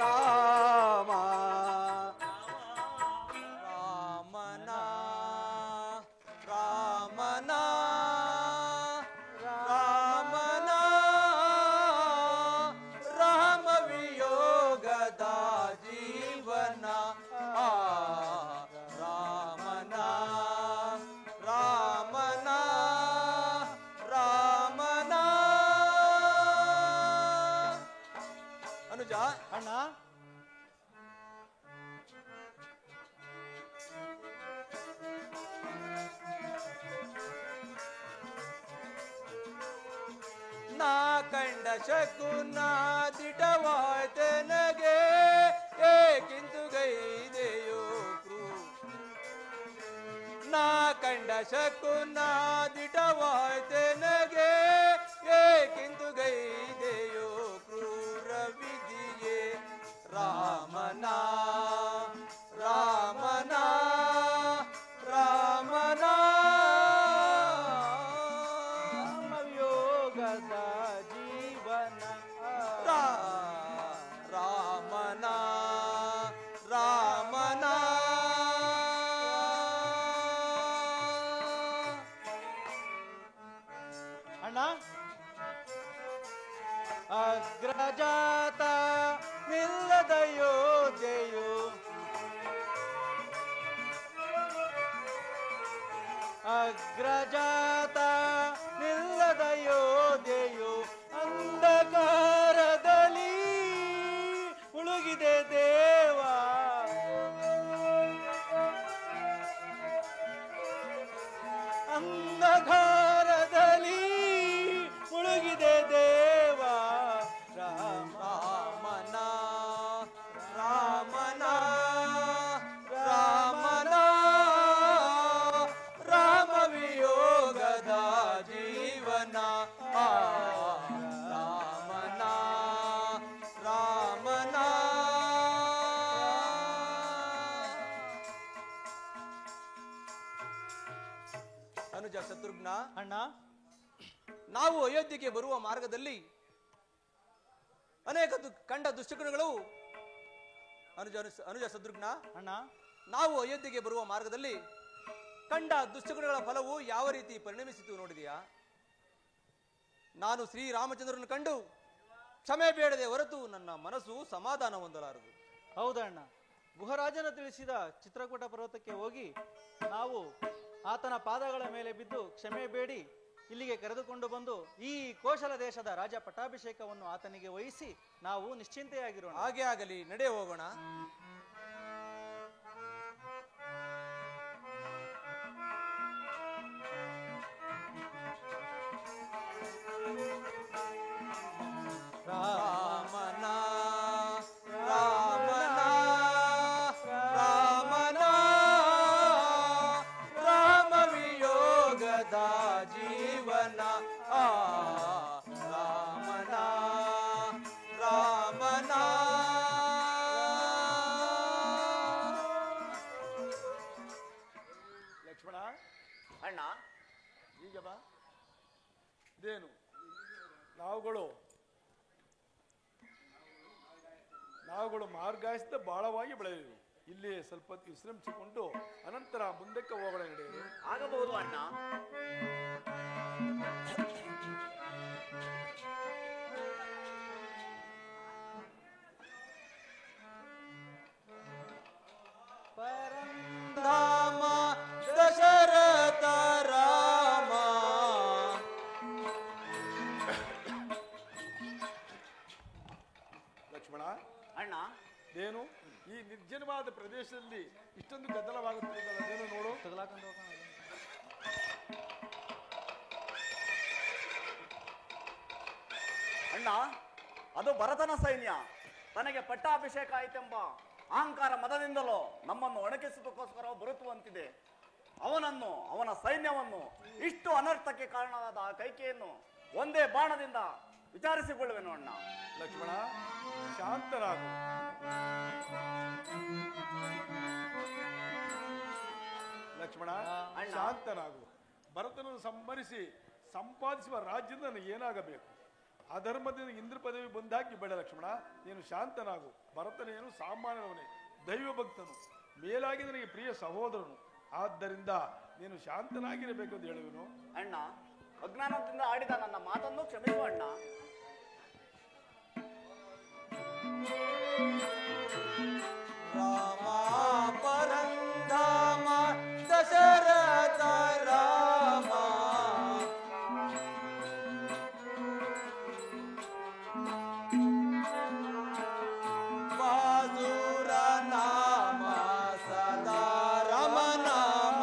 ರಾಮ. ರಾಮನ ರಾಮನ ರಾಮನ ರಾಮ ವಿಯೋಗದ ಜೀವನ. ರಾಮನ ರಾಮನ ರಾಮನ. ಅನುಜ ಅಣ್ಣ, ನಾ ಕಂಡ ಶಕುನ ದಿಟವಾಯ್ತೆನಗೆ ಏಕಿಂತು ಗೈದೆಯೋ ನಾ ಕಂಡ ಶಕುನ ದಿಟವಾಯ್ತೆನಗೆ ಏಕಿಂತು ಗೈ ಜೀವನ ರಾಮನ ರಾಮನ ಅಣ್ಣ ಅಗ್ರಜಾತ ನಿಲ್ಲದ ಯೋಧೆಯು ಅಗ್ರಜಾತ ನಿಲ್ಲದ ಯೋಧೆಯು ಅಂಧಕಾರದಲ್ಲಿ ಮುಳುಗಿದೆ ದೇವ ಅಂಧಕಾರದಲ್ಲಿ ಮುಳುಗಿದೆ ದೇವ ರಾಮನ ರಾಮನ ರಾಮನ ರಾಮ ವಿಯೋಗದ ಜೀವನ ರಾಮನ ರಾಮನ ಅನುಜ ಶತ್ರುಘ್ನ, ಅಣ್ಣ ನಾವು ಅಯೋಧ್ಯೆಗೆ ಬರುವ ಮಾರ್ಗದಲ್ಲಿ ಅನೇಕ ಕಂಡ ದುಷ್ಟಗುಣಗಳು ಅನುಜ ಶತ್ರುಘ್ನ, ಅಣ್ಣ ನಾವು ಅಯೋಧ್ಯೆಗೆ ಬರುವ ಮಾರ್ಗದಲ್ಲಿ ಕಂಡ ದುಷ್ಟಗುಣಗಳ ಫಲವು ಯಾವ ರೀತಿ ಪರಿಣಮಿಸಿತು ನೋಡಿದೆಯಾ? ನಾನು ಶ್ರೀರಾಮಚಂದ್ರನನ್ನು ಕಂಡು ಕ್ಷಮೆ ಬೇಡದೆ ಹೊರತು ನನ್ನ ಮನಸ್ಸು ಸಮಾಧಾನ ಹೊಂದಲಾರದು. ಹೌದಣ್ಣ, ಗುಹರಾಜನ ತಿಳಿಸಿದ ಚಿತ್ರಕೂಟ ಪರ್ವತಕ್ಕೆ ಹೋಗಿ ನಾವು ಆತನ ಪಾದಗಳ ಮೇಲೆ ಬಿದ್ದು ಕ್ಷಮೆ ಬೇಡಿ ಇಲ್ಲಿಗೆ ಕರೆದುಕೊಂಡು ಬಂದು ಈ ಕೋಶಲ ದೇಶದ ರಾಜ ಪಟ್ಟಾಭಿಷೇಕವನ್ನು ಆತನಿಗೆ ವಹಿಸಿ ನಾವು ನಿಶ್ಚಿಂತೆಯಾಗಿರೋಣ. ಹಾಗೆ ಆಗಲಿ, ನಡೆ ಹೋಗೋಣ. ರಾಮನ ರಾಮನ ರಾಮನ ರಾಮ ವಿಯೋಗದ ಜೀವನ ರಾಮನ ರಾಮನ ಲಕ್ಷ್ಮಣ, ಅಣ್ಣ ಈಗ ಬಾ. ಇದೇನು ನಾವುಗಳು ಮಾರ್ಗಾಯಿಸಿದ ಬಾಳವಾಗಿ ಬೆಳೆಯುವುದು. ಇಲ್ಲಿ ಸ್ವಲ್ಪ ಹೊತ್ತು ವಿಶ್ರಮಿಸಿಕೊಂಡು ಅನಂತರ ಮುಂದಕ್ಕೆ ಹೋಗೋಣ. ನಡೆಯಿರಿ. ಆಗಬಹುದು ಅಣ್ಣ. ಧಾಮ ದಶರಥ ರಾಮ ಲಕ್ಷ್ಮಣ, ಅಣ್ಣ ಏನು ಈ ನಿರ್ಜನವಾದ ಪ್ರದೇಶದಲ್ಲಿ ಇಷ್ಟೊಂದು ಗದ್ದಲವಾಗುತ್ತಿರುತ್ತಲ್ಲ, ಅದೇನು ನೋಡು. ತಗಲಾಕೊಂಡು ಹೋಗೋಣ. ಅಣ್ಣ, ಅದು ಭರತನ ಸೈನ್ಯ. ತನಗೆ ಪಟ್ಟಾಭಿಷೇಕ ಆಯ್ತೆಂಬ ಅಹಂಕಾರ ಮದದಿಂದಲೋ ನಮ್ಮನ್ನು ಒಣಗಿಸುವುದಕ್ಕೋಸ್ಕರ ಬರುತ್ತುವಂತಿದೆ. ಅವನನ್ನು, ಅವನ ಸೈನ್ಯವನ್ನು, ಇಷ್ಟು ಅನರ್ಥಕ್ಕೆ ಕಾರಣವಾದ ಆ ಕೈಕೆಯನ್ನು ಒಂದೇ ಬಾಣದಿಂದ ವಿಚಾರಿಸಿಕೊಳ್ಳುವೆನು ಅಣ್ಣ. ಲಕ್ಷ್ಮಣ, ಶಾಂತರಾಗು. ಲಕ್ಷ್ಮಣ, ಶಾಂತರಾಗು. ಭರತನನ್ನು ಸಂಹರಿಸಿ ಸಂಪಾದಿಸುವ ರಾಜ್ಯದ ನನಗೆ ಏನಾಗಬೇಕು? ಅಧರ್ಮದಿಂದ ಇಂದ್ರ ಪದವಿ ಬಂದಾಕಿ ಬೇಡ ಲಕ್ಷ್ಮಣ. ನೀನು ಶಾಂತನಾಗು. ಭರತನೇನು ಸಾಮಾನ್ಯವನೇ, ದೈವ ಭಕ್ತನು, ಮೇಲಾಗಿ ನನಗೆ ಪ್ರಿಯ ಸಹೋದರನು. ಆದ್ದರಿಂದ ನೀನು ಶಾಂತನಾಗಿರಬೇಕೆಂದು ಹೇಳುವೆನು. ಅಣ್ಣ, ಅಜ್ಞಾನದಿಂದ ಆಡಿದ ನನ್ನ ಮಾತನ್ನು ಕ್ಷಮಿಸು ಅಣ್ಣ. ರಾಮ ಪರಂಧಾಮ ದಶರಥ ರಾಮ ಬಾಸುರ ನಾಮ ಸದಾ ರಾಮ ನಾಮ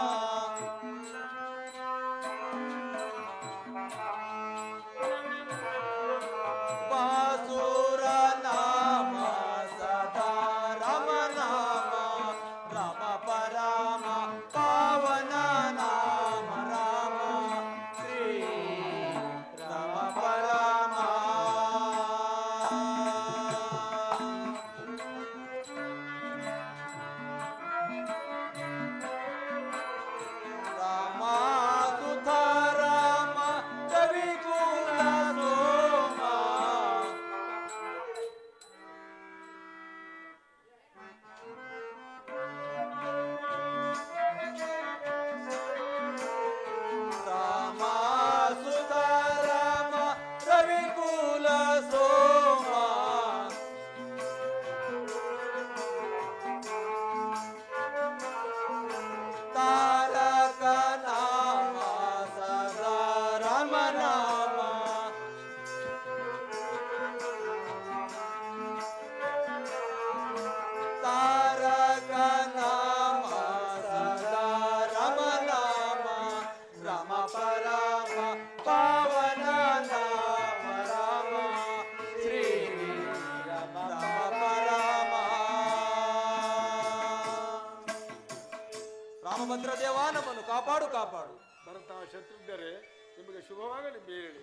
ರುದ್ರದೇವ ನಮ್ಮನ್ನು ಕಾಪಾಡು ಕಾಪಾಡು. ಭರತ ಶತ್ರುಘ್ನರೇ, ನಿಮಗೆ ಶುಭವಾಗಲಿ ಬೇಳಿ.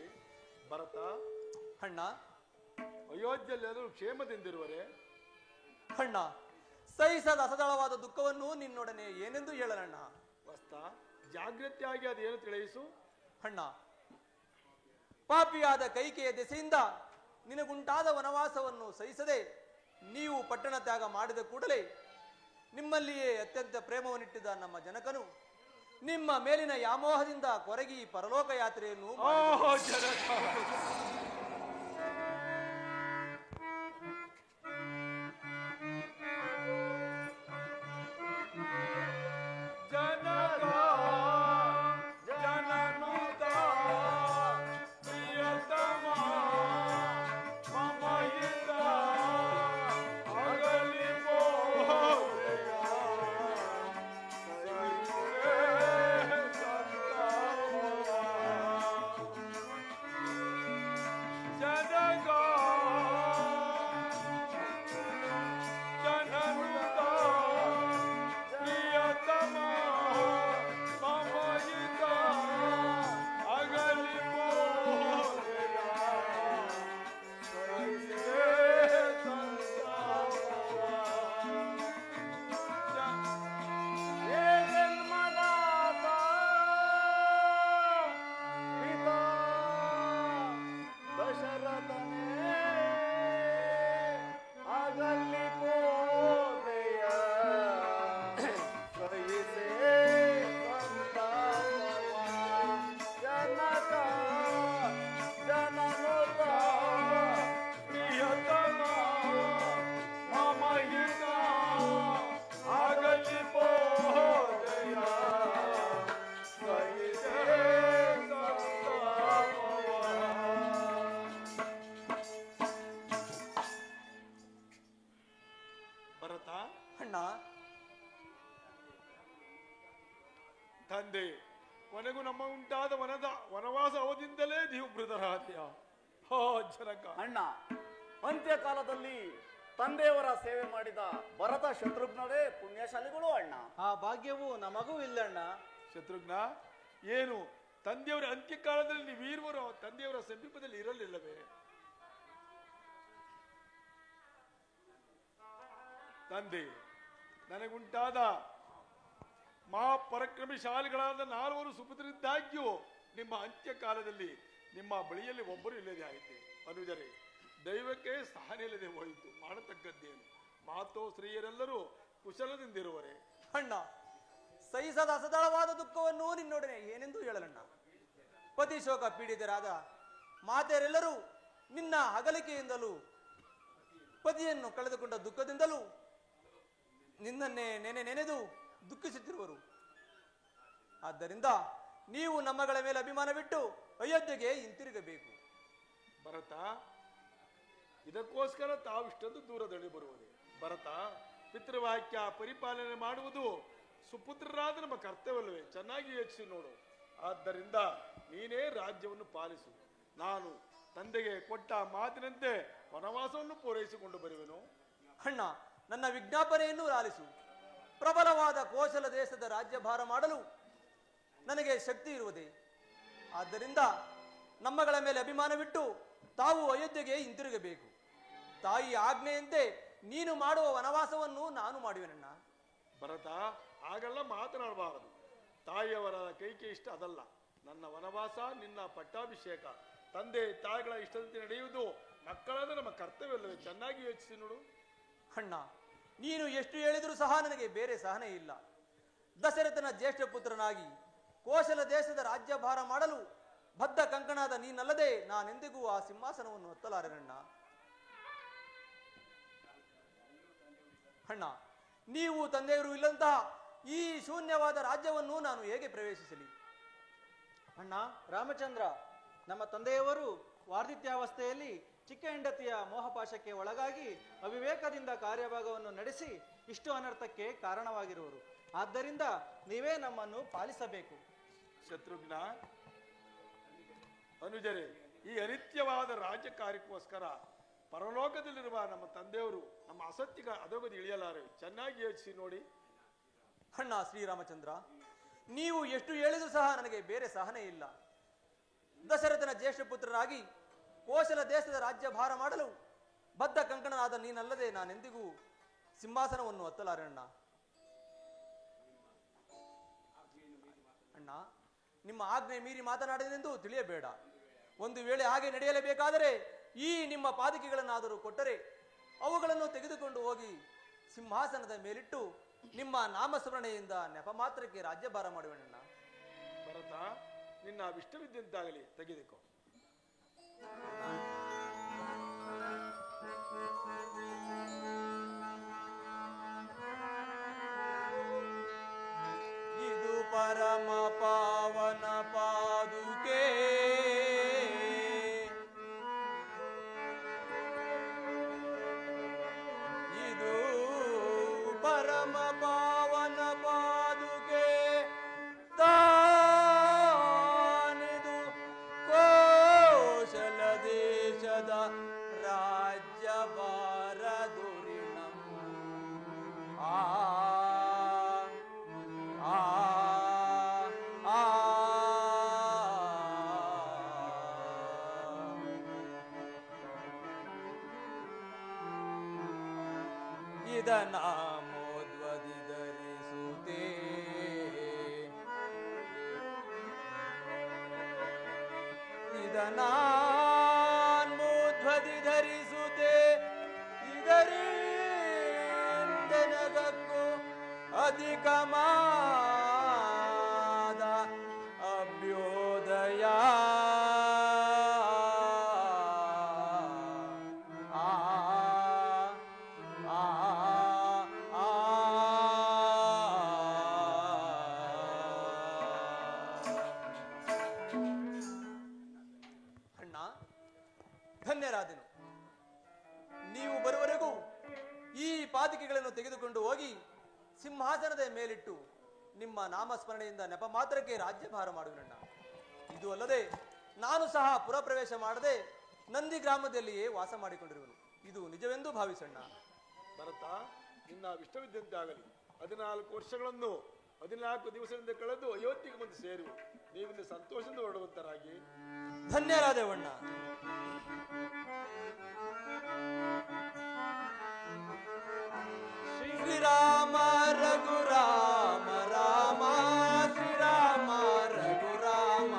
ಭರತ ಅಣ್ಣ, ಅಯೋಧ್ಯೆಯಲ್ಲಿ ಎಲ್ಲರೂ ಕ್ಷೇಮದಿಂದಿರುವರೆ? ಅಣ್ಣ, ಸಹಿಸದ ಅಸದಳವಾದ ದುಃಖವನ್ನು ನಿನ್ನೊಡನೆ ಏನೆಂದು ಹೇಳಲಣ್ಣ. ವಸ್ತ ಜಾಗೃತಿಯಾಗಿ ಅದೇನು ತಿಳಿಸು. ಅಣ್ಣ, ಪಾಪಿಯಾದ ಕೈಕೆಯ ದೆಸೆಯಿಂದ ನಿನಗುಂಟಾದ ವನವಾಸವನ್ನು ಸಹಿಸದೆ ನೀವು ಪಟ್ಟಣ ತ್ಯಾಗ ಮಾಡಿದ ಕೂಡಲೇ ನಿಮ್ಮಲ್ಲಿಯೇ ಅತ್ಯಂತ ಪ್ರೇಮವನ್ನಿಟ್ಟಿದ್ದ ನಮ್ಮ ಜನಕನು ನಿಮ್ಮ ಮೇಲಿನ ವ್ಯಾಮೋಹದಿಂದ ಕೊರಗಿ ಪರಲೋಕ ಯಾತ್ರೆಯನ್ನು ತಂದೆ, ಕೊನೆಗೂ ನಮ್ಮ ಉಂಟಾದ ವನವಾಸ ಅವಧಿಯಿಂದಲೇ ನೀವು ಮೃತರಾದೆಯ? ಜನಕ ಅಣ್ಣ, ಅಂತ್ಯಕಾಲದಲ್ಲಿ ತಂದೆಯವರ ಸೇವೆ ಮಾಡಿದ ಭರತ ಶತ್ರುಘ್ನರೇ ಪುಣ್ಯಶಾಲಿಗಳು ಅಣ್ಣ. ಆ ಭಾಗ್ಯವು ನಮಗೂ ಇಲ್ಲಣ್ಣ. ಶತ್ರುಘ್ನ, ಏನು ತಂದೆಯವರ ಅಂತ್ಯಕಾಲದಲ್ಲಿ ನೀವೀರ್ವರು ತಂದೆಯವರ ಸಮೀಪದಲ್ಲಿ ಇರಲಿಲ್ಲವೇ? ತಂದೆ, ನನಗುಂಟಾದ ಮಹಾಪರಾಕ್ರಮಶಾಲಿಗಳಾದ 4 ಸುಪುತ್ರರಿದ್ದಾಗ್ಯೂ ನಿಮ್ಮ ಅಂತ್ಯಕಾಲದಲ್ಲಿ ನಿಮ್ಮ ಬಳಿಯಲ್ಲಿ ಒಬ್ಬರು ಇಲ್ಲದೆ ಆಯಿತು. ಅನುಜರೇ, ದೈವಕ್ಕೆ ಸಹನೆ ಇಲ್ಲದೆ ಹೋಯಿತು, ಮಾಡತಕ್ಕದ್ದೇನು? ಮಾತೋ ಸ್ತ್ರೀಯರೆಲ್ಲರೂ ಕುಶಲದಿಂದಿರುವರೆ? ಅಣ್ಣ, ಸಹಿಸದ ಅಸದಳವಾದ ದುಃಖವನ್ನು ನಿನ್ನೊಡನೆ ಏನೆಂದು ಹೇಳಲಣ್ಣ. ಪತಿ ಶೋಕ ಪೀಡಿತರಾದ ಮಾತೆಯರೆಲ್ಲರೂ ನಿನ್ನ ಅಗಲಿಕೆಯಿಂದಲೂ ಪತಿಯನ್ನು ಕಳೆದುಕೊಂಡ ದುಃಖದಿಂದಲೂ ನಿನ್ನನ್ನೇ ನೆನೆದು ದುಃಖಿಸುತ್ತಿರುವರು. ಆದ್ದರಿಂದ ನೀವು ನಮ್ಮಗಳ ಮೇಲೆ ಅಭಿಮಾನವಿಟ್ಟು ಅಯೋಧ್ಯೆಗೆ ಹಿಂತಿರುಗಬೇಕು. ಭರತ, ಇದಕ್ಕೋಸ್ಕರ ತಾವಿಷ್ಟೊಂದು ದೂರದಲ್ಲಿ ಬರುವುದು. ಭರತ, ಪಿತೃವಾಕ್ಯ ಪರಿಪಾಲನೆ ಮಾಡುವುದು ಸುಪುತ್ರರಾದ ನಮ್ಮ ಕರ್ತವ್ಯವಲ್ಲವೇ? ಚೆನ್ನಾಗಿ ಯೋಚಿಸಿ ನೋಡು. ಆದ್ದರಿಂದ ನೀನೇ ರಾಜ್ಯವನ್ನು ಪಾಲಿಸು. ನಾನು ತಂದೆಗೆ ಕೊಟ್ಟ ಮಾತಿನಂತೆ ವನವಾಸವನ್ನು ಪೂರೈಸಿಕೊಂಡು ಬರುವೆನು. ಅಣ್ಣ, ನನ್ನ ವಿಜ್ಞಾಪನೆಯನ್ನು ಲಾಲಿಸು. ಪ್ರಬಲವಾದ ಕೋಶಲ ದೇಶದ ರಾಜ್ಯಭಾರ ಮಾಡಲು ನನಗೆ ಶಕ್ತಿ ಇರುವುದೇ. ಆದ್ದರಿಂದ ನಮ್ಮಗಳ ಮೇಲೆ ಅಭಿಮಾನವಿಟ್ಟು ತಾವು ಅಯೋಧ್ಯೆಗೆ ಹಿಂತಿರುಗಬೇಕು. ತಾಯಿ ಆಜ್ಞೆಯಂತೆ ನೀನು ಮಾಡುವ ವನವಾಸವನ್ನು ನಾನು ಮಾಡುವೆನಣ್ಣ. ಭರತ, ಹಾಗೆಲ್ಲ ಮಾತನಾಡಬಾರದು. ತಾಯಿಯವರ ಕೈಕೆ ಇಷ್ಟ ಅದಲ್ಲ. ನನ್ನ ವನವಾಸ, ನಿನ್ನ ಪಟ್ಟಾಭಿಷೇಕ ತಂದೆ ತಾಯಿಗಳ ಇಷ್ಟದಂತೆ ನಡೆಯುವುದು ಮಕ್ಕಳಾದ ನಮ್ಮ ಕರ್ತವ್ಯವಲ್ಲವೇ? ಚೆನ್ನಾಗಿ ಯೋಚಿಸಿ ನೋಡು. ಅಣ್ಣ, ನೀನು ಎಷ್ಟು ಹೇಳಿದರೂ ಸಹ ನನಗೆ ಬೇರೆ ಸಹನೆ ಇಲ್ಲ. ದಶರಥನ ಜ್ಯೇಷ್ಠ ಪುತ್ರನಾಗಿ ಕೋಶಲ ದೇಶದ ರಾಜ್ಯಭಾರ ಮಾಡಲು ಬದ್ಧ ಕಂಕಣಾದ ನೀನಲ್ಲದೆ ನಾನೆಂದಿಗೂ ಆ ಸಿಂಹಾಸನವನ್ನು ಹತ್ತಲಾರೆನಣ್ಣ. ಅಣ್ಣ, ನೀವು ತಂದೆಯವರು ಇಲ್ಲಂತಹ ಈ ಶೂನ್ಯವಾದ ರಾಜ್ಯವನ್ನು ನಾನು ಹೇಗೆ ಪ್ರವೇಶಿಸಲಿ? ಅಣ್ಣ ರಾಮಚಂದ್ರ, ನಮ್ಮ ತಂದೆಯವರು ವಾರ್ಧಿತ್ಯಾವಸ್ಥೆಯಲ್ಲಿ ಚಿಕ್ಕ ಹೆಂಡತಿಯ ಮೋಹಪಾಶಕ್ಕೆ ಒಳಗಾಗಿ ಅವಿವೇಕದಿಂದ ಕಾರ್ಯಭಾಗವನ್ನು ನಡೆಸಿ ಇಷ್ಟು ಅನರ್ಥಕ್ಕೆ ಕಾರಣವಾಗಿರುವರು. ಆದ್ದರಿಂದ ನೀವೇ ನಮ್ಮನ್ನು ಪಾಲಿಸಬೇಕು. ಶತ್ರುಘ್ನ, ಅನುಜರೇ, ಈ ಅನಿತ್ಯವಾದ ರಾಜ್ಯ ಕಾರ್ಯಕ್ಕೋಸ್ಕರ ಪರಲೋಕದಲ್ಲಿರುವ ನಮ್ಮ ತಂದೆಯವರು ನಮ್ಮ ಅಸತ್ಯಗ ಅಧೋಗತಿ ಇಳಿಯಲಾರೆ. ಚೆನ್ನಾಗಿ ಯೋಚಿಸಿ ನೋಡಿ. ಅಣ್ಣ ಶ್ರೀರಾಮಚಂದ್ರ, ನೀವು ಎಷ್ಟು ಹೇಳಿದರೂ ಸಹ ನನಗೆ ಬೇರೆ ಸಹನೆ ಇಲ್ಲ. ದಶರಥನ ಜ್ಯೇಷ್ಠ ಪುತ್ರರಾಗಿ ಕೋಶಲ ದೇಶದ ರಾಜ್ಯಭಾರ ಮಾಡಲು ಬದ್ಧ ಕಂಕಣನಾದ ನೀನಲ್ಲದೆ ನಾನೆಂದಿಗೂ ಸಿಂಹಾಸನವನ್ನು ಹತ್ತಲಾರಣ್ಣ. ಅಣ್ಣ, ನಿಮ್ಮ ಆಜ್ಞೆ ಮೀರಿ ಮಾತನಾಡಿದೆಂದು ತಿಳಿಯಬೇಡ. ಒಂದು ವೇಳೆ ಹಾಗೆ ನಡೆಯಲೇಬೇಕಾದರೆ ಈ ನಿಮ್ಮ ಪಾದಕಿಗಳನ್ನಾದರೂ ಕೊಟ್ಟರೆ ಅವುಗಳನ್ನು ತೆಗೆದುಕೊಂಡು ಹೋಗಿ ಸಿಂಹಾಸನದ ಮೇಲಿಟ್ಟು ನಿಮ್ಮ ನಾಮಸ್ಮರಣೆಯಿಂದ ನೆಪ ಮಾತ್ರಕ್ಕೆ ರಾಜ್ಯಭಾರ ಮಾಡುವೆನಣ್ಣ. ಭರತ, ನಿನ್ನ ಅಭಿಷ್ಟವಿದ್ದಂತಾಗಲಿ, ತೆಗೆದುಕೋ. ಇದು ಪರಮ ಪಾವನ ಪಾದುಕೆ, ಇದು ಪರಮ ಪಾವನ ಪಾದುಕೆ, ತಾನಿದು ಕೋಶಲ ದೇಶದ ರಾಜ್ಯಭಾರ ದುರಿಣಂ. ಆ ನಾಮೋದ್ವದಿ ಧರಿಸುತ್ತೇ, ಇದನಾನ್ಮೋದ್ವದಿ ಧರಿಸುತ್ತೇ, ಇದರಿಂದೆನಗಕ್ಕೂ ಅಧಿಕಮಾದ ಅಭ್ಯೋದಯ. ಧನ್ಯರಾದೆನು. ನೀವು ಬರುವವರೆಗೂ ಈ ಪಾದಿಕೆಗಳನ್ನು ತೆಗೆದುಕೊಂಡು ಹೋಗಿ ಸಿಂಹಾಸನದ ಮೇಲಿಟ್ಟು ನಿಮ್ಮ ನಾಮಸ್ಮರಣೆಯಿಂದ ನೆಪ ಮಾತ್ರಕ್ಕೆ ರಾಜ್ಯಭಾರ ಮಾಡುವೆನಣ್ಣ. ಇದು ಅಲ್ಲದೆ ನಾನು ಸಹ ಪುರಪ್ರವೇಶ ಮಾಡದೆ ನಂದಿ ಗ್ರಾಮದಲ್ಲಿಯೇ ವಾಸ ಮಾಡಿಕೊಂಡಿರುವನು. ಇದು ನಿಜವೆಂದು ಭಾವಿಸಣ್ಣ. ಭರತ, ನಿನ್ನ ಇಷ್ಟವಿದ್ದಂತೆ ಆಗಲಿ. 14 ವರ್ಷಗಳನ್ನು 14 ದಿವಸದಿಂದ ಕಳೆದು ಅಯೋಧ್ಯೆಗೆ ಬಂದು ಸೇರುವು. ನೀವಿನ್ನು ಸಂತೋಷದಿಂದ ಹೊರಡುವಂತರಾಗಿ. ಧನ್ಯರಾದೆವಣ್ಣ. ಶ್ರೀರಾಮ ರಘುರಾಮ ರಾಮ, ಶ್ರೀರಾಮ ರಘುರಾಮ,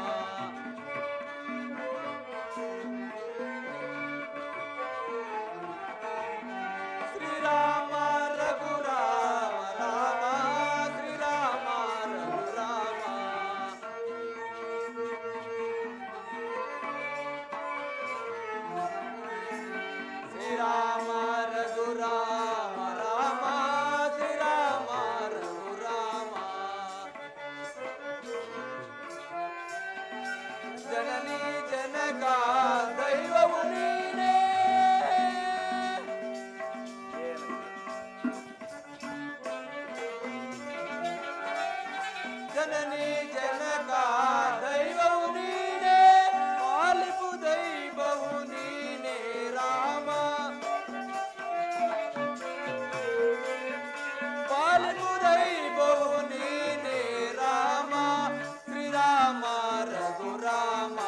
ಶ್ರೀರಾಮ ರಘುರಾಮ ರಾಮ, ಶ್ರೀರಾಮ ರಘುರಾಮ, ಶ್ರೀರಾಮ ರಘುರಾಮ ರಾಮ, ಶ್ರೀರಾಮ ರಘುರಾಮ. ಜನನಿ ಜನಕ ದೈವವು ನೀನೇ, ಜನನಿ ಜನಕ ದೈವವು ನೀನೇ, ಪಾಲಿಪು ದೈವವು ನೀನೇ ರಾಮ, ಪಾಲಿಪು ದೈವವು ನೀನೇ ರಾಮ. ಶ್ರೀರಾಮ ರಘುರಾಮ,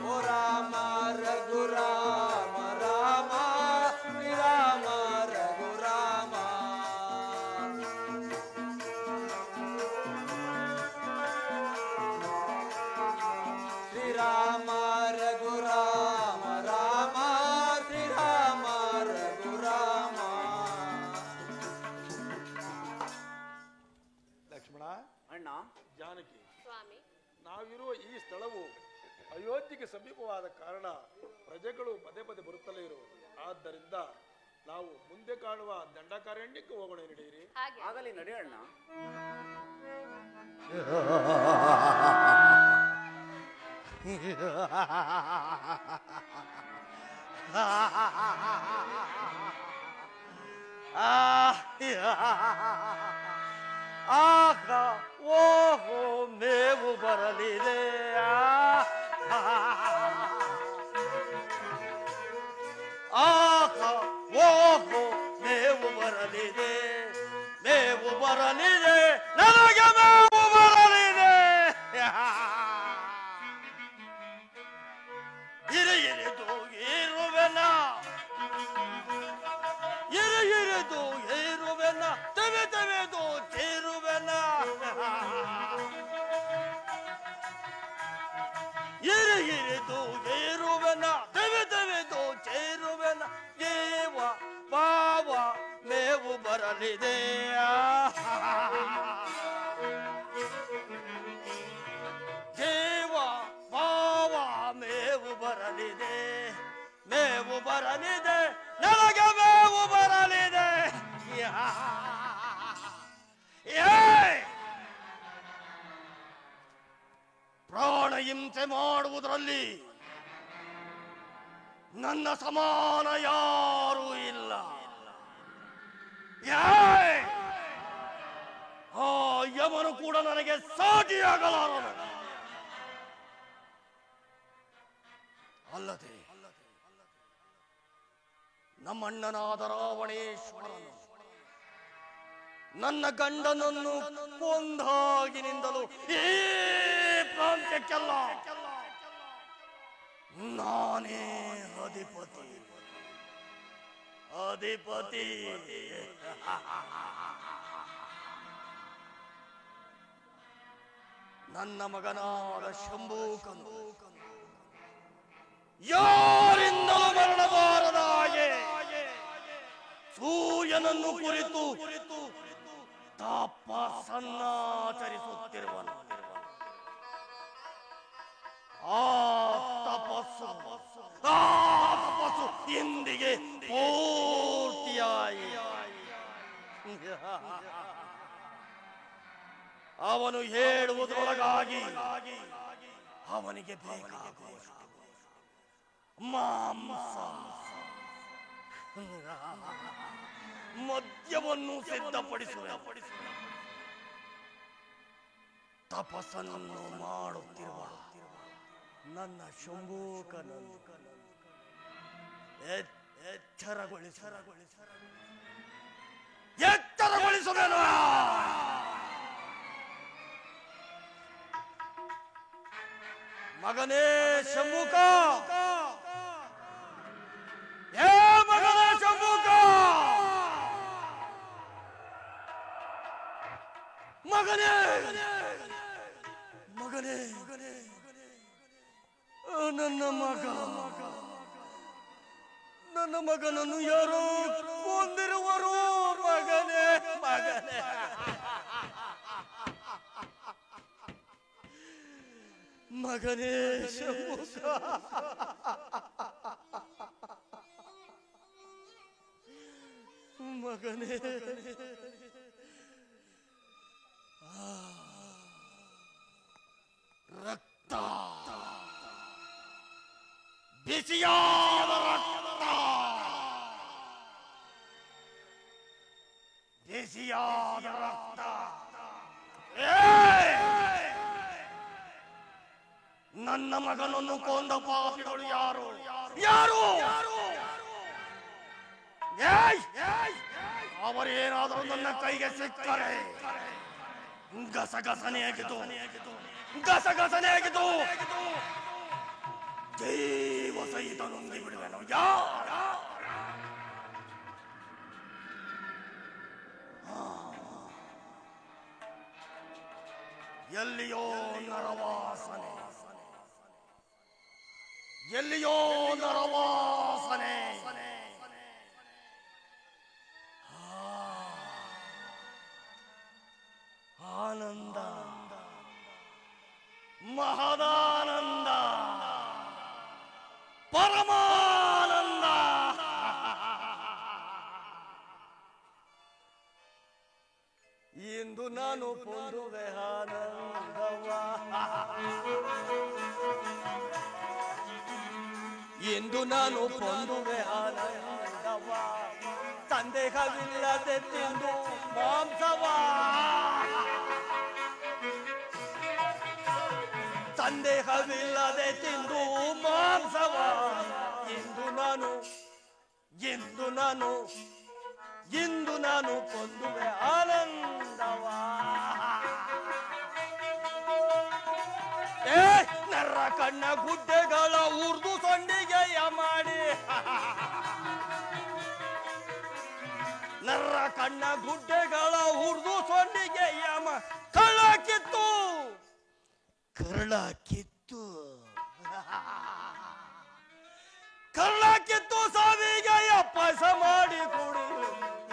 ಓ ರಾಮ ರಘುರಾಮ ರಾಮ, ಶ್ರೀರಾಮ ರಘುರಾಮ. ಶ್ರೀರಾಮ ರಘುರಾಮ ರಾಮ, ಶ್ರೀರಾಮ ರಘುರಾಮ. ಲಕ್ಷ್ಮಣ, ಅಣ್ಣ, ಜಾನಕಿ, ಸ್ವಾಮಿ, ನಾವಿರುವ ಈ ಸ್ಥಳವು ಅಯೋಧ್ಯೆಗೆ ಸಮೀಪವಾದ ಕಾರಣ ಪ್ರಜೆಗಳು ಪದೇ ಪದೇ ಬರುತ್ತಲೇ ಇರುವುದು. ಆದ್ದರಿಂದ ನಾವು ಮುಂದೆ ಕಾಣುವ ದಂಡಕಾರಣ್ಯಕ್ಕೆ ಹೋಗೋಣ. ನಡೆಯಿರಿ. ಹಾಗೆ ಆಗಲಿ ನಡೆಯೋಣ. ಆಗ ಓಹೋ ಮೇವು ಬರಲಿದೆ. ಆಗ ಓಹೋ ಮೇವು ಬರಲಿದೆ, ಮೇವು ಬರಲಿದೆ, ನನಗೆ ಮೇವು ಬರಲಿದೆ. ಬರಲಿದೆ ಜೀವ ಭಾವ ಮೇವು ಬರಲಿದೆ ಮೇವು ಬರಲಿದೆ ನನಗೆ ಮೇವು ಬರಲಿದೆ ಪ್ರಾಣ ಹಿಂಸೆ ಮಾಡುವುದರಲ್ಲಿ ನನ್ನ ಸಮಾನ ಯಾರೂ ಇಲ್ಲ ಆ ಯಮನು ಕೂಡ ನನಗೆ ಸಾಟಿಯಾಗಲಾರನು ಅಲ್ಲದೆ ನಮ್ಮಣ್ಣನಾದ ರಾವಣೇಶ್ವರನು ನನ್ನ ಗಂಡನನ್ನು ಕೊಂದಾಗಿನಿಂದಲೂ ಈ ಪ್ರಾಂತ್ಯಕ್ಕೆಲ್ಲ ನಾನೇ ಅಧಿಪತಿ ಅಧಿಪತಿ ನನ್ನ ಮಗನಾದ ಶಂಭೂಕನು ಯಾರಿಂದಲೂ ಮರಣಬಾರದ ಹಾಗೆ ಸೂರ್ಯನನ್ನು ಕುರಿತು ತಪಸ್ಸನ್ನಾಚರಿಸುತ್ತಿರುವನು ಆ ತಪಸ್ಸು ಇಂದಿಗೆ ಪೂರ್ತಿಯಾಯಿ ಅವನು ಹೇಳುವುದರೊಳಗಾಗಿ ಅವನಿಗೆ ಬೇಕಾಗುವಷ್ಟು ಮಾಂಸ ಮದ್ಯವನ್ನು ಸಿದ್ಧಪಡಿಸುವ ತಪಸ್ಸನ್ನು ಮಾಡುತ್ತಿರುವ ನನ್ನ ಶಂಭೂಕನನ್ನು ಎಚ್ಚರಗೊಳಿಸುವೆನು ಮಗನೇ ಶಂಭೂಕ ಮಗನೇ ಶಂಭೂಕ ಮಗನೇ ಮಗನೇ ನನ್ನ ಮಗನನ್ನು ಯಾರೋ ಕೊಂದಿರುವರು ಮಗನೇ ಮಗನೇ ಮಗನೇ ಶಂಭೂಕ ಮಗನೇ ರಕ್ತ ಬಿಸಿಯಾದ ರಕ್ತ ಬಿಸಿಯಾದ ರಕ್ತ ನನ್ನ ಮಗನನ್ನು ಕೊಂದ ಪಾಪಿಗಳು ಯಾರು ಯಾರು ಅವರೇನಾದರೂ ನನ್ನ ಕೈಗೆ ಸಿಕ್ಕರೆ ಗಸಗಸನೆ ಆಗಿದ್ದು ಜೀವ ಸಹಿತ ನುಂಗಿ ಬಿಡುವೆನು ಎಲ್ಲಿಯೋ ನರವಾಸನೆ ಆನಂದ ಮಹದಾನಂದ ಪರಮಾನಂದ ಇಂದು ನಾನು ಪೊಂದುವೆ ಆನಂದವ ಇಂದು ನಾನು ಪೊಂದುವೆ ಆನಂದವ ಸಂದೇಹವಿಲ್ಲದೆ ತಿಂದು ಮಾಂಸವ ಸಂದೇಹವಿಲ್ಲದೆ ತಿಂದು ಮಾಂಸವ ಇಂದು ನಾನು ಪೊಂದುವೆ ಆನಂದವ ನರ್ರ ಕಣ್ಣ ಗುಡ್ಡೆಗಳ ಉರ್ದು ಸೊಂಡಿಗೆಯ ಮಾಡಿ ನರ್ರ ಕಣ್ಣ ಗುಡ್ಡೆಗಳ ಉರ್ದು ಸೊಂಡಿಗೆಯ ಕಳ್ಳ ಕಿತ್ತು ಸಾವಿಗೆ ಅಪ್ಪಸ ಮಾಡಿ ಕೊಡು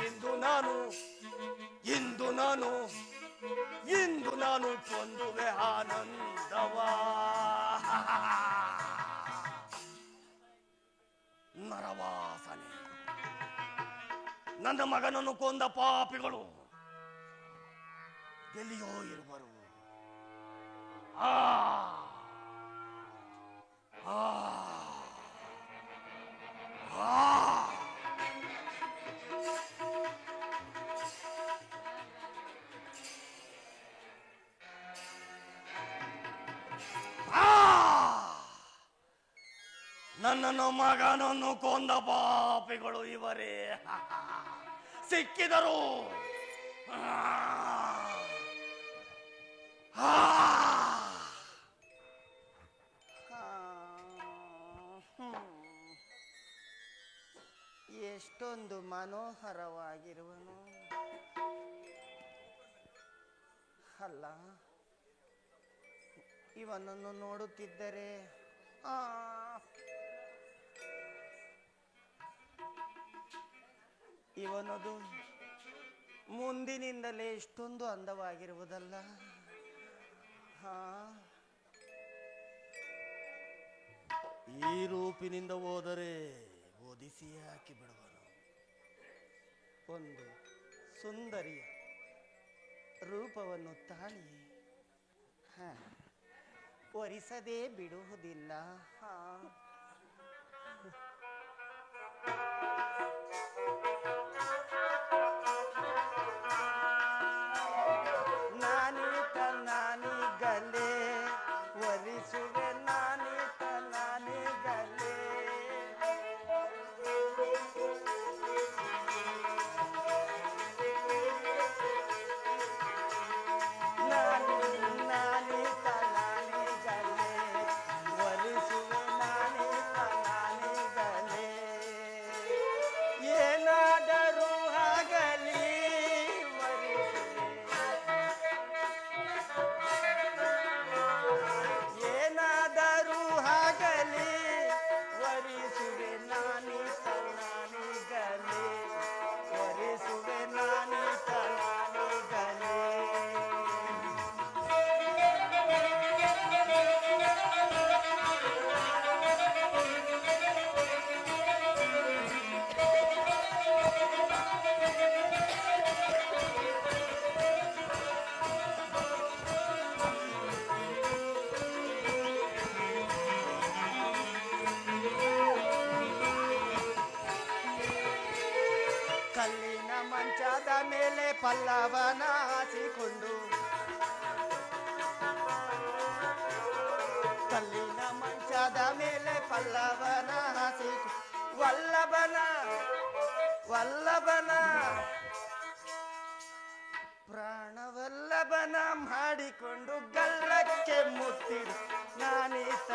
ಇಂದು ನಾನು ಇಂದು ನಾನು ಕೊಂದುವೆ ಆನಂದವ. ನರವಾಸನೆ, ನನ್ನ ಮಗನನ್ನು ಕೊಂದ ಪಾಪಿಗಳು ಎಲ್ಲಿಯೋ ಇರುವರು. ಆ ಆ ಆ ನನ್ನನ್ನು ಮಗನನ್ನು ಕೊಂದ ಪಾಪಿಗಳು ಇವರೇ. ಸಿಕ್ಕಿದರು. ಎಷ್ಟೊಂದು ಮನೋಹರವಾಗಿರುವನು ಅಲ್ಲ. ಇವನನ್ನು ನೋಡುತ್ತಿದ್ದರೆ ಇವನದು ಮುಂದಿನಿಂದಲೇ ಎಷ್ಟೊಂದು ಅಂದವಾಗಿರುವುದಲ್ಲ. ಈ ರೂಪಿನಿಂದ ಹೋದರೆ ಒದಿಸಿ ಹಾಕಿ ಬಿಡುವನು. ಒಂದು ಸುಂದರಿಯ ರೂಪವನ್ನು ತಾಳಿ ಒರಿಸದೇ ಬಿಡುವುದಿಲ್ಲ. ನಾನೀತ ನಾನಿಗಲೇ ಒರಿಸುವೆ, ನಾನೀತ ನಾನಿಗಲೇ. ಕಲ್ಲಿನ ಮಂಚದ ಮೇಲೆ ಪಲ್ಲವನ ಹಾಸಿಕೊಂಡು, ಕಲ್ಲಿನ ಮಂಚದ ಮೇಲೆ ಪಲ್ಲವನ ಹಾಸಿಕೊಂಡು, ವಲ್ಲಭನ ಪ್ರಾಣವಲ್ಲಭನ ಮಾಡಿಕೊಂಡು ಗಲ್ಲಕ್ಕೆ ಮುತ್ತಿರು. ನಾನೀತ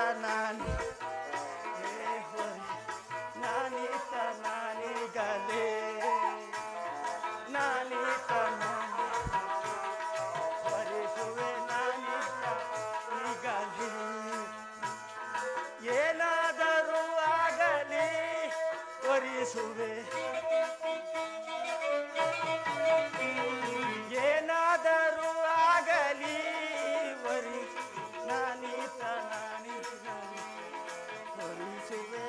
ನಾನೀತ ನಾನಿಗಲೇ, ನಾನೀತ ಒರಿಸುವೆ, ನಾನೀತ ನಿಗಲೇ. ಏನಾದರೂ ಆಗಲಿ ಒರಿಸುವೆ, ಏನಾದರೂ ಆಗಲಿ ನಾನೀತ ಒರಿಸುವೆ.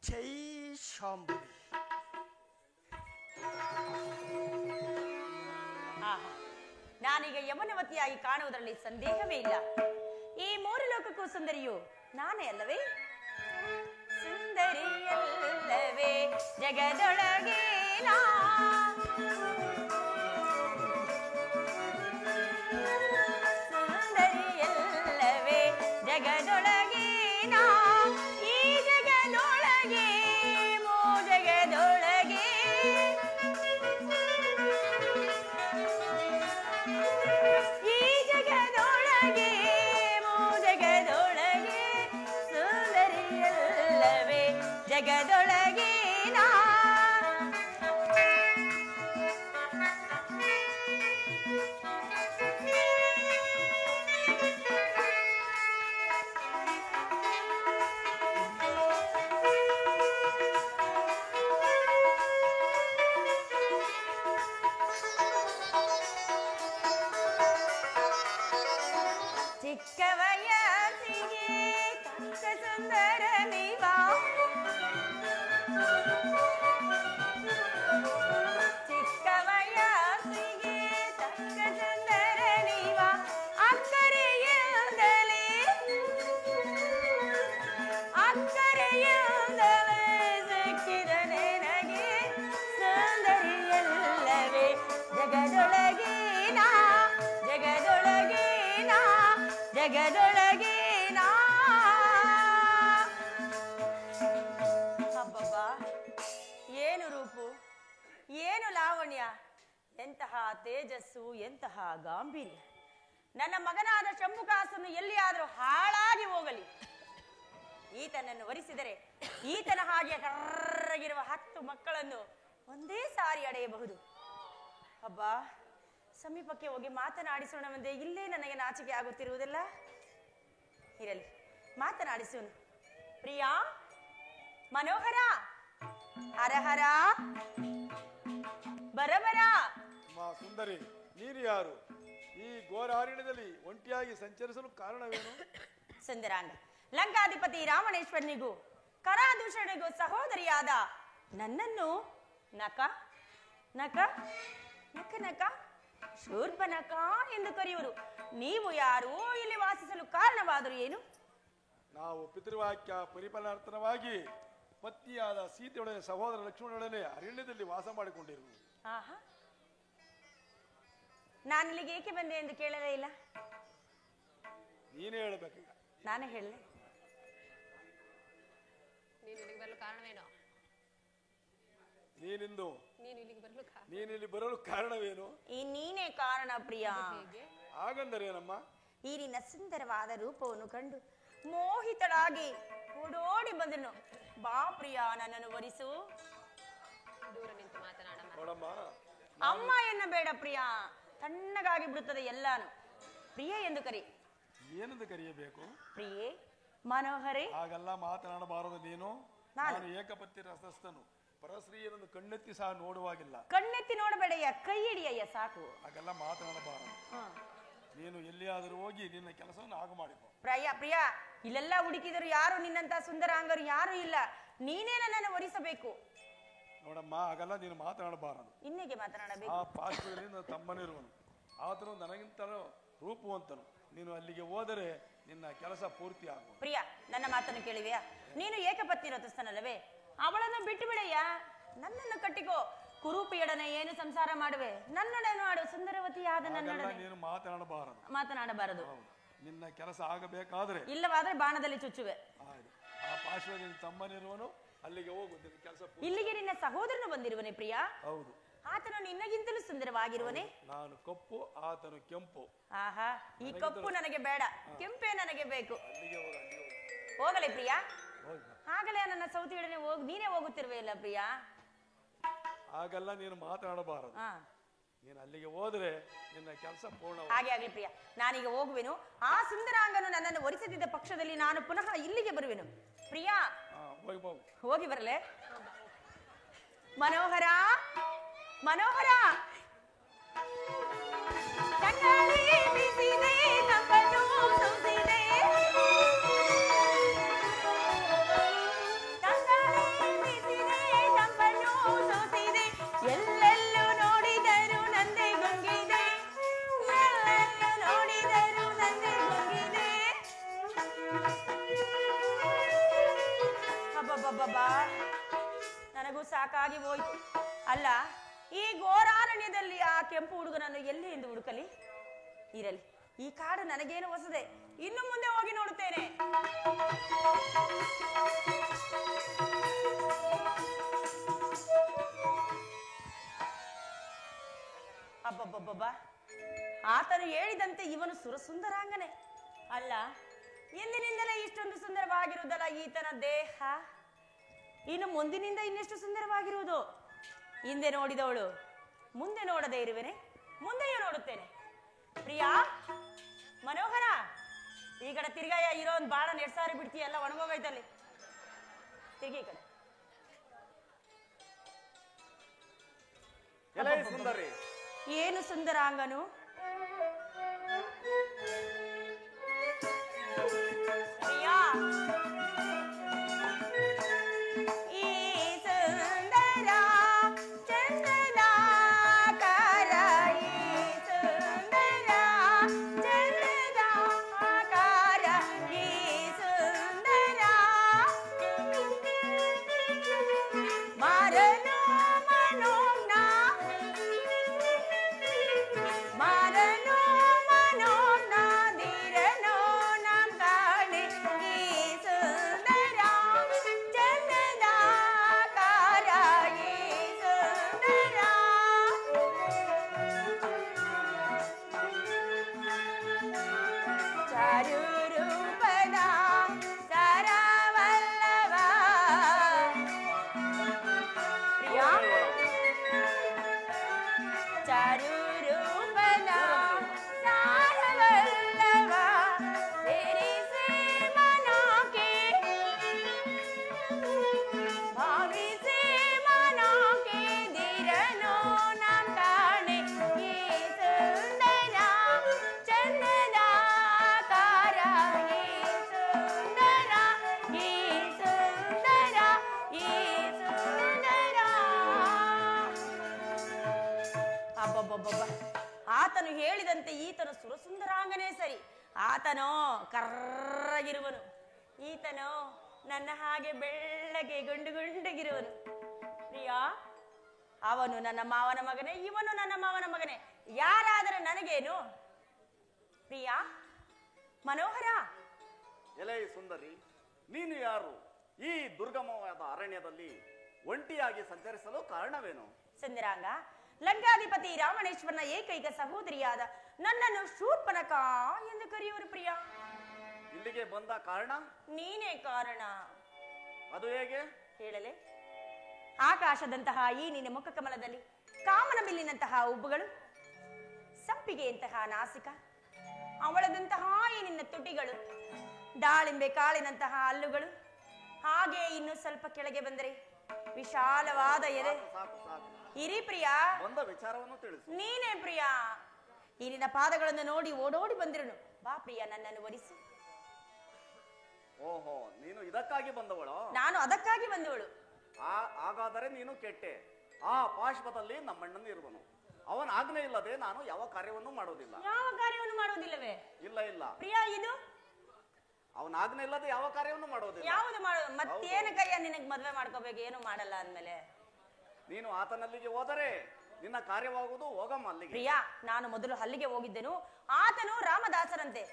ಜೈ ಶಾಂಭವಿ. ನಾನೀಗ ಯಮನವತಿಯಾಗಿ ಕಾಣುವುದರಲ್ಲಿ ಸಂದೇಹವೇ ಇಲ್ಲ. ಈ ಮೂರು ಲೋಕಕ್ಕೂ ಸುಂದರಿಯು ನಾನೇ ಅಲ್ಲವೇ? ಸುಂದರಿಯಲ್ಲವೇ ಜಗದೊಳಗೆ ಸುಂದರಿಯಲ್ಲವೇ ಜಗದೊಳಗೆ ಈ ಜಗದೊಳಗೆ ಮೋ ಜಗದೊಳಗೆ ಈ ಜಗದೊಳಗೆ ಮೋ ಜಗದೊಳಗೆ ಸುಂದರಿಯಲ್ಲವೇ ಜಗದೊಳಗೆ ವಯಸ್ಸಿಗೆ ತಕ್ಕ ಸುಂದರ ನೀವ ಚಿಕ್ಕ ವಯಸ್ಸಿಗೆ ತಕ್ಕ ಸುಂದರ ನೀವ ಅಕ್ಕರೆಯಿಂದಲೇ ಸಿಕ್ಕಿದ ನಿನಗೆ ಸುಂದರಿಯಲ್ಲವೇ ಜಗದೊಳಗೇನಾ ಜಗದೊಳಗೇನಾ ಜಗದೊಳಗೇನಾ ಅಬ್ಬಬ್ಬ ಏನು ರೂಪು ಏನು ಲಾವಣ್ಯ ಎಂತಹ ತೇಜಸ್ಸು ಎಂತಹ ಗಾಂಭೀರ್ಯ ನನ್ನ ಮಗನಾದ ಶಂಭುಕಾಸನ್ನು ಎಲ್ಲಿಯಾದರೂ ಹಾಳಾಗಿ ಹೋಗಲಿ ಈತನನ್ನು ವರಿಸಿದರೆ ಈತನ ಹಾಗೆ ಕರ್ರಗಿರುವ 10 ಮಕ್ಕಳನ್ನು ಒಂದೇ ಸಾರಿ ಅಡೆಯಬಹುದು. ಅಬ್ಬಾ ಸಮೀಪಕ್ಕೆ ಹೋಗಿ ಮಾತನಾಡಿಸೋಣವೆಂದೇ ಇಲ್ಲೇ ನನಗೆ ನಾಚಿಕೆ ಆಗುತ್ತಿರುವುದಲ್ಲ. ಇರಲಿ ಮಾತನಾಡಿಸೋಣ. ಪ್ರಿಯಾ, ಮನೋಹರ, ಹರಹರ, ಬರಬರ. ಸುಂದರಿ, ನೀನು ಯಾರು? ಈ ಘೋರಾರಣ್ಯದಲ್ಲಿ ಒಂಟಿಯಾಗಿ ಸಂಚರಿಸಲು ಕಾರಣವೇನು? ಸುಂದರಾಂಗ, ಲಂಕಾಧಿಪತಿ ರಾವಣೇಶ್ವರನಿಗೂ ಕರಾದೂಷಣಿಗೂ ಸಹೋದರಿಯಾದ ನನ್ನನ್ನು ನಕ ನಕ ನಕ ನಕ ಶೂರ್ಪನಕ ಎಂದು ಕರೆಯುವರು. ನೀವು ಯಾರು? ಇಲ್ಲಿ ವಾಸಿಸಲು ಕಾರಣವಾದರೂ ಏನು? ನಾವು ಪಿತೃವಾಕ್ಯ ಪರಿಪಾಲನಾರ್ಥವಾಗಿ ಪತ್ನಿಯಾದ ಸೀತೆಯೊಡನೆ ಸಹೋದರ ಲಕ್ಷ್ಮಣನೊಡನೆ ಅರಣ್ಯದಲ್ಲಿ ವಾಸ ಮಾಡಿಕೊಂಡಿರುವುದು. ಆಹಾ, ನಾನಿಲ್ಲಿಗೆ ಏಕೆ ಬಂದೆ ಎಂದು ಕೇಳಲೇ ಇಲ್ಲ. ನೀನೇ ಹೇಳಬೇಕೀಗ. ನಾನೇ ಹೇಳಲೆ? ನೀನಿಲ್ಲಿ ಬರಲು ಕಾರಣವೇನು? ಈ ನೀನೇ ಕಾರಣ ಪ್ರಿಯಾ. ಹಾಗಂದರೇನಮ್ಮ? ಈ ನಿನ್ನ ಸುಂದರವಾದ ರೂಪವನ್ನು ಕಂಡು ಮೋಹಿತಳಾಗಿ ಓಡೋಡಿ ಬಂದನು. ಬಾ ಪ್ರಿಯಾ, ನನ್ನನ್ನು ವರಿಸು. ದೂರ ನಿಂತು ಮಾತನಾಡಮ್ಮ. ನೋಡಮ್ಮ, ಅಮ್ಮ ಎನ್ನ ಬೇಡ ಪ್ರಿಯಾ, ತಣ್ಣಗಾಗಿ ಬಿಡುತ್ತದೆ ಎಲ್ಲಾನು. ಪ್ರಿಯೆ ಎಂದು ಕರಿ. ಏನೆಂದು ಕರೆಯಬೇಕು? ಪ್ರಿಯೆ, ಮನೋಹರೇ. ಹಾಗೆಲ್ಲ ಮಾತನಾಡಬಾರದು ನೀನು. ನಾನು ಏಕಪತ್ನಿ ರಸಸ್ಥನು. ಪರಸ್ತ್ರೀಯರನ್ನು ಕಣ್ಣೆತ್ತಿ ಸಹ ನೋಡುವಾಗಿಲ್ಲ. ಕಣ್ಣೆತ್ತಿ ನೋಡಬೇಡಯ್ಯ, ಕೈ ಹಿಡಿಯಯ್ಯ ಸಾಕು. ಹಾಗೆಲ್ಲ ಮಾತನಾಡಬಾರದು. ನೀನು ಎಲ್ಲಿಯಾದರೂ ಹೋಗಿ ನಿನ್ನ ಕೆಲಸವನ್ನು ಆಗು ಮಾಡಿಕೊ. ಪ್ರಿಯಾ, ಇಲ್ಲೆಲ್ಲ ಹುಡುಕಿದರು ಯಾರು ನಿನ್ನಂತ ಸುಂದರಾಂಗರು ಯಾರು ಇಲ್ಲ. ನೀನೇ ನನ್ನನ್ನು ವರಿಸಬೇಕು. ನೋಡಮ್ಮ, ಹಾಗೆಲ್ಲ ನೀನು ಮಾತನಾಡಬಾರದು. ಇನ್ನೇಗೆ ಮಾತನಾಡಬೇಕು? ಆ ಪಾರ್ಶ್ವದಲ್ಲಿ ನನ್ನ ತಮ್ಮನಿರುವನು. ಆತನು ನನಗಿಂತಲೂ ರೂಪವಂತನು. ನೀನು ಅಲ್ಲಿಗೆ ಹೋದರೆ ನಿನ್ನ ಕೆಲಸ ಪೂರ್ತಿ ಆಗುವುದು. ಪ್ರಿಯಾ, ನನ್ನ ಮಾತನ್ನು ಕೇಳಿವೆಯಾ? ನೀನು ಏಕಪತ್ನಿ ರಥಸ್ಥನಲ್ಲವೇ? ಅವಳನ್ನು ಬಿಟ್ಟು ಬಿಡಯ್ಯ, ನನ್ನನ್ನು ಕಟ್ಟಿಕೋ. ಕುರೂಪಿಯೊಡನೆ ಏನು ಸಂಸಾರ ಮಾಡುವೆ? ನನ್ನೊಡನೆ ಮಾಡು. ಸುಂದರವತಿಯಾದ ನನ್ನೊಡನೆ ನೀನು ಮಾತನಾಡಬಾರದು. ನಿನ್ನ ಕೆಲಸ ಆಗಬೇಕಾದ್ರೆ, ಇಲ್ಲವಾದ್ರೆ ಬಾಣದಲ್ಲಿ ಚುಚ್ಚುವೆ. ಆ ಪಾರ್ಶ್ವದಲ್ಲಿ ನಿನ್ನ ತಮ್ಮನಿರುವನು, ಅಲ್ಲಿಗೆ ಹೋಗು. ನಿನ್ನ ಕೆಲಸ ಇಲ್ಲಿಗೆ ನಿನ್ನ ಸಹೋದರನು ಬಂದಿರುವನೇ ಪ್ರಿಯಾ? ಹೌದು. ಆತನು ನಿನ್ನಗಿಂತಲೂ ಸುಂದರವಾಗಿರುವನೇ? ನಾನು ಕಪ್ಪು, ಆತನು ಕೆಂಪು. ಆಹಾ, ಈ ಕಪ್ಪು ನನಗೆ ಬೇಡ, ಕೆಂಪೇ ನನಗೆ ಬೇಕು. ಅಲ್ಲಿಗೆ ಹೋಗಲೇ ಪ್ರಿಯಾ? ಆಗಲೇ ನನ್ನ ಸೌತಿಯೊಡನೆ ನೀನೇ ಹೋಗುತ್ತಿರುವೆಯಲ್ಲ ಪ್ರಿಯಾ? ಹಾಗೆಲ್ಲ ನೀನು ಮಾತನಾಡಬಾರದು. ನೀನು ಅಲ್ಲಿಗೆ ಹೋದ್ರೆ ನಿನ್ನ ಕೆಲಸ ಪೂರ್ಣ. ಹಾಗೆ ಆಗ್ಲಿ ಪ್ರಿಯಾ, ನಾನೀಗ ಹೋಗುವೆನು. ಆ ಸುಂದರಾಂಗನು ನನ್ನನ್ನು ಒರಿಸದಿದ್ದ ಪಕ್ಷದಲ್ಲಿ ನಾನು ಪುನಃ ಇಲ್ಲಿಗೆ ಬರುವೆನು. ಪ್ರಿಯಾ, ಹೋಗಿ ಬರಲೇ? ಮನೋಹರ, ಮನೋಹರ, ಕಣ್ಣಲ್ಲಿ ಬಿಸಿದೆ, ಕಂಬನು ಸೂಸಿದೆ. ಕಣ್ಣಲ್ಲಿ ಬಿಸಿದೆ, ಕಂಬನು ಸೂಸಿದೆ. ಎಲ್ಲೆಲ್ಲೂ ನೋಡಿದರು ನಂದೆ ಗುಂಗಿದೆ. ಎಲ್ಲೆಲ್ಲೂ ನೋಡಿದರು ನಂದೆ ಗುಂಗಿದೆ. ಅಬ್ಬಬ್ಬಬ್ಬಾ, ನನಗೂ ಸಾಕಾಗಿ ಹೋಯ್ತು. ಅಲ್ಲ, ಈ ಘೋರಾರಣ್ಯದಲ್ಲಿ ಆ ಕೆಂಪು ಹುಡುಗನನ್ನು ಎಲ್ಲಿ ಎಂದು ಹುಡುಕಲಿ? ಇರಲಿ, ಈ ಕಾಡು ನನಗೇನು ಹೊಸದೆ. ಇನ್ನು ಮುಂದೆ ಹೋಗಿ ನೋಡುತ್ತೇನೆ. ಅಬ್ಬಬ್ಬಬ್ಬ, ಆತನು ಹೇಳಿದಂತೆ ಇವನು ಸುರಸುಂದರಾಂಗನೆ. ಅಲ್ಲ, ಎಂದಿನಿಂದಲೇ ಇಷ್ಟೊಂದು ಸುಂದರವಾಗಿರುವುದಲ್ಲ ಈತನ ದೇಹ. ಇನ್ನು ಮುಂದಿನಿಂದ ಇನ್ನೆಷ್ಟು ಸುಂದರವಾಗಿರುವುದು. ಹಿಂದೆ ನೋಡಿದವಳು ಮುಂದೆ ನೋಡದೆ ಇರುವೆನೆ, ಮುಂದೆಯೂ ನೋಡುತ್ತೇನೆ. ಪ್ರಿಯಾ, ಮನೋಹರ, ಈ ಕಡೆ ತಿರ್ಗಾಯ ಇರೋ ಒಂದು ಬಾಳ ನೆಡ್ಸಾರಿ ಬಿಡ್ತೀಯಲ್ಲ, ಒಣಗೋಗೈತಲ್ಲಿ. ತಿರ್ಗಿ ಈ ಕಡೆ. ಏನು ಸುಂದರಾಂಗನು? ಹೇಳಿದಂತೆ ಈತನು ಸುರಸುಂದರಾಂಗನೇ ಸರಿ, ಆತನೋ ಕರ್ರಗಿರುವನು, ಈತನೋ ನನ್ನ ಹಾಗೆ ಬೆಳ್ಳಗೆ ಗುಂಡುಗಿರುವನು. ಪ್ರಿಯಾ, ಅವನು ನನ್ನ ಮಾವನ ಮಗನೇ, ಇವನು ನನ್ನ ಮಾವನ ಮಗನೇ, ಯಾರಾದರೆ ನನಗೇನು? ಪ್ರಿಯಾ, ಮನೋಹರ. ಎಲೆ ಸುಂದರಿ, ನೀನು ಯಾರು? ಈ ದುರ್ಗಮವಾದ ಅರಣ್ಯದಲ್ಲಿ ಒಂಟಿಯಾಗಿ ಸಂಚರಿಸಲು ಕಾರಣವೇನು? ಸುಂದರಾಂಗ, ಲಂಕಾಧಿಪತಿ ರಾವಣೇಶ್ವರನ ಏಕೈಕ ಸಹೋದರಿಯಾದ ನನ್ನನ್ನು ಶೂರ್ಪನಖ ಎಂದು ಕರೆಯುವರು. ಪ್ರಿಯ, ಇಲ್ಲಿಗೆ ಬಂದ ಕಾರಣ? ನೀನೇ ಕಾರಣ. ಅದು ಹೇಗೆ ಹೇಳಲೆ? ಆಕಾಶದಂತಹ ಈ ನಿನ್ನ ಮುಖ ಕಮಲದಲ್ಲಿ ಕಾಮನ ಬಿಲ್ಲಿನಂತಹ ಉಬ್ಬುಗಳು, ಸಂಪಿಗೆಯಂತಹ ನಾಸಿಕ, ಅವಳದಂತಹ ಈ ನಿನ್ನ ತುಟಿಗಳು, ದಾಳಿಂಬೆ ಕಾಳಿನಂತಹ ಹಲ್ಲುಗಳು, ಹಾಗೆ ಇನ್ನು ಸ್ವಲ್ಪ ಕೆಳಗೆ ಬಂದರೆ ವಿಶಾಲವಾದ ಎದೆ. ಇರಿ ಪ್ರಿಯ, ಬಂದ ವಿಚಾರವನ್ನು ತಿಳಿಸು. ನೀನೇ ಪ್ರಿಯ. ಈ ನಿನ್ನ ಪಾದಗಳನ್ನು ನೋಡಿ ಓಡೋಡಿ ಬಂದಿರುನು. ಬಾ ಪ್ರಿಯ, ನನ್ನನ್ನು ವರಿಸು. ಓಹೋ, ನೀನು ಇದಕ್ಕಾಗಿ ಬಂದವಳು? ನಾನು ಅದಕ್ಕಾಗಿ ಬಂದವಳು. ಹಾಗಾದರೆ ನೀನು ಕೆಟ್ಟೆ. ಆ ಪಾರ್ಶ್ವದಲ್ಲಿ ನಮ್ಮಣ್ಣನ ಇರುವನು. ಅವನ ಆಜ್ಞೆ ಇಲ್ಲದೆ ನಾನು ಯಾವ ಕಾರ್ಯವನ್ನು ಮಾಡೋದಿಲ್ಲ. ಯಾವ ಕಾರ್ಯವನ್ನು ಮಾಡುವುದಿಲ್ಲವೇ? ಇಲ್ಲ ಇಲ್ಲ ಪ್ರಿಯ, ಇದು ಅವನ ಆಜ್ಞೆ ಇಲ್ಲದೆ ಯಾವ ಕಾರ್ಯವನ್ನು ಮಾಡೋದಿಲ್ಲ. ಯಾವುದು ಮಾಡೋದು? ಮತ್ತೇನು ಕೈಯ ನಿನಗೆ ಮದ್ವೆ ಮಾಡ್ಕೋಬೇಕು? ಏನು ಮಾಡಲ್ಲ ಅಂದ್ಮೇಲೆ ನೀನು ಆತನಲ್ಲಿಗೆ ಹೋದರೆ ನಿನ್ನ ಕಾರ್ಯವಾಗುವುದು. ಹೋಗಮ್ಮ ಅಲ್ಲಿಗೆ. ಪ್ರಿಯಾ, ನಾನು ಮೊದಲು ಅಲ್ಲಿಗೆ ಹೋಗಿದ್ದೆನು. ಆತನು ರಾಮದಾಸರಂತೆ,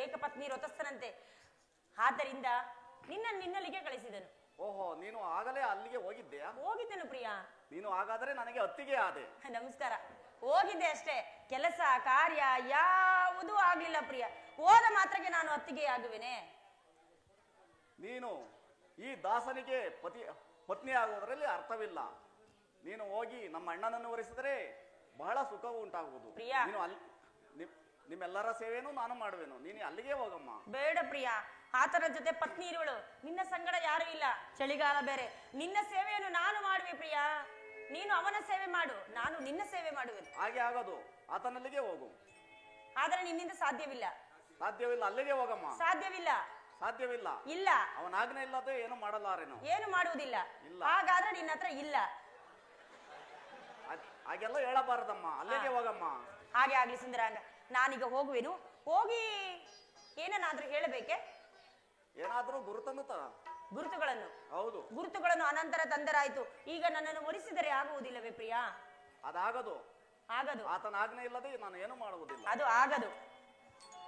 ಏಕಪತ್ನಿ ವ್ರತಸ್ಥನಂತೆ. ಆದ್ದರಿಂದ ನಿನ್ನಲ್ಲಿಗೆ ಕಳಿಸಿದನು. ಓಹೋ, ನೀನು ಆಗಲೇ ಅಲ್ಲಿಗೆ ಹೋಗಿದ್ದೆಯಾ? ಹೋಗಿದ್ದೆನು ಪ್ರಿಯಾ. ನೀನು ಹಾಗಾದರೆ ನನಗೆ ಅತ್ತಿಗೆ ಆದೆ. ನಮಸ್ಕಾರ. ಹೋಗಿದ್ದೆ ಅಷ್ಟೇ, ಕೆಲಸ ಕಾರ್ಯ ಯಾವುದೂ ಆಗ್ಲಿಲ್ಲ ಪ್ರಿಯ. ಹೋದ ಮಾತ್ರಕ್ಕೆ ನಾನು ಅತ್ತಿಗೆ ಆಗುವೆನೆ? ನೀನು ಈ ದಾಸನಿಗೆ ಪತ್ನಿ ಆಗುವುದರಲ್ಲಿ ಅರ್ಥವಿಲ್ಲ. ನೀನು ಹೋಗಿ ನಮ್ಮ ಅಣ್ಣನನ್ನು ವರಿಸಿದರೆ ಬಹಳ ಸುಖವು ಉಂಟಾಗುವುದು. ನೀನು ನಿಮ್ಮೆಲ್ಲರ ಸೇವೆಯನ್ನು ನಾನು ಮಾಡುವೆನು. ನೀನು ಅಲ್ಲಿಗೆ ಹೋಗಮ್ಮ. ಬೇಡ ಪ್ರಿಯ, ಆತನ ಜೊತೆ ಪತ್ನಿ ಇರುವಳು. ನಿನ್ನ ಸಂಗಡ ಯಾರು ಇಲ್ಲ, ಚಳಿಗಾಲ ಬೇರೆ. ನಿನ್ನ ಸೇವೆಯನ್ನು ನಾನು ಮಾಡುವೆ ಪ್ರಿಯ. ನೀನು ಅವನ ಸೇವೆ ಮಾಡು, ನಾನು ನಿನ್ನ ಸೇವೆ ಮಾಡುವೆನು. ಹಾಗೆ ಆಗೋದು. ಆತನಲ್ಲಿಗೆ ಹೋಗು. ಆದರೆ ನಿನ್ನಿಂದ ಸಾಧ್ಯವಿಲ್ಲ. ಸಾಧ್ಯವಿಲ್ಲ, ಅಲ್ಲಿಗೆ ಹೋಗಮ್ಮ. ಸಾಧ್ಯವಿಲ್ಲ. ಸಾಧ್ಯವಿಲ್ಲ. ಇಲ್ಲ. ಅವನ ಆಜ್ಞೆ ಇಲ್ಲದೆ ಏನು ಮಾಡಲಾರೇನು? ಏನು ಮಾಡುವುದಿಲ್ಲ. ಹಾಗಾದ್ರೆ ನಿನ್ನ ಹತ್ರ ಇಲ್ಲ. ಹಾಗೆಲ್ಲ ಹೇಳಬಾರದಮ್ಮ. ಅಲ್ಲಿಗೆ ಹೋಗಮ್ಮ. ಹಾಗೆ ಆಗ್ಲಿ ಸುಂದರಾಂಗ, ನಾನೀಗ ಹೋಗುವೆನು. ಹೋಗಿ ಏನನ್ನಾದ್ರೂ ಹೇಳಬೇಕೆ? ಏನಾದ್ರೂ ಗುರುತುಗಳನ್ನು? ಹೌದು, ಗುರುತುಗಳನ್ನು ಅನಂತರ ತಂದರಾಯ್ತು. ಈಗ ನನ್ನನ್ನು ಒಲಿಸಿದರೆ ಆಗುವುದಿಲ್ಲವೇ ಪ್ರಿಯಾ? ಅದಾಗದು. ಆಗದು. ಆತನ ಆಜ್ಞೆ ಇಲ್ಲದೆ ನಾನು ಏನು ಮಾಡುವುದಿಲ್ಲ. ಅದು ಆಗದು.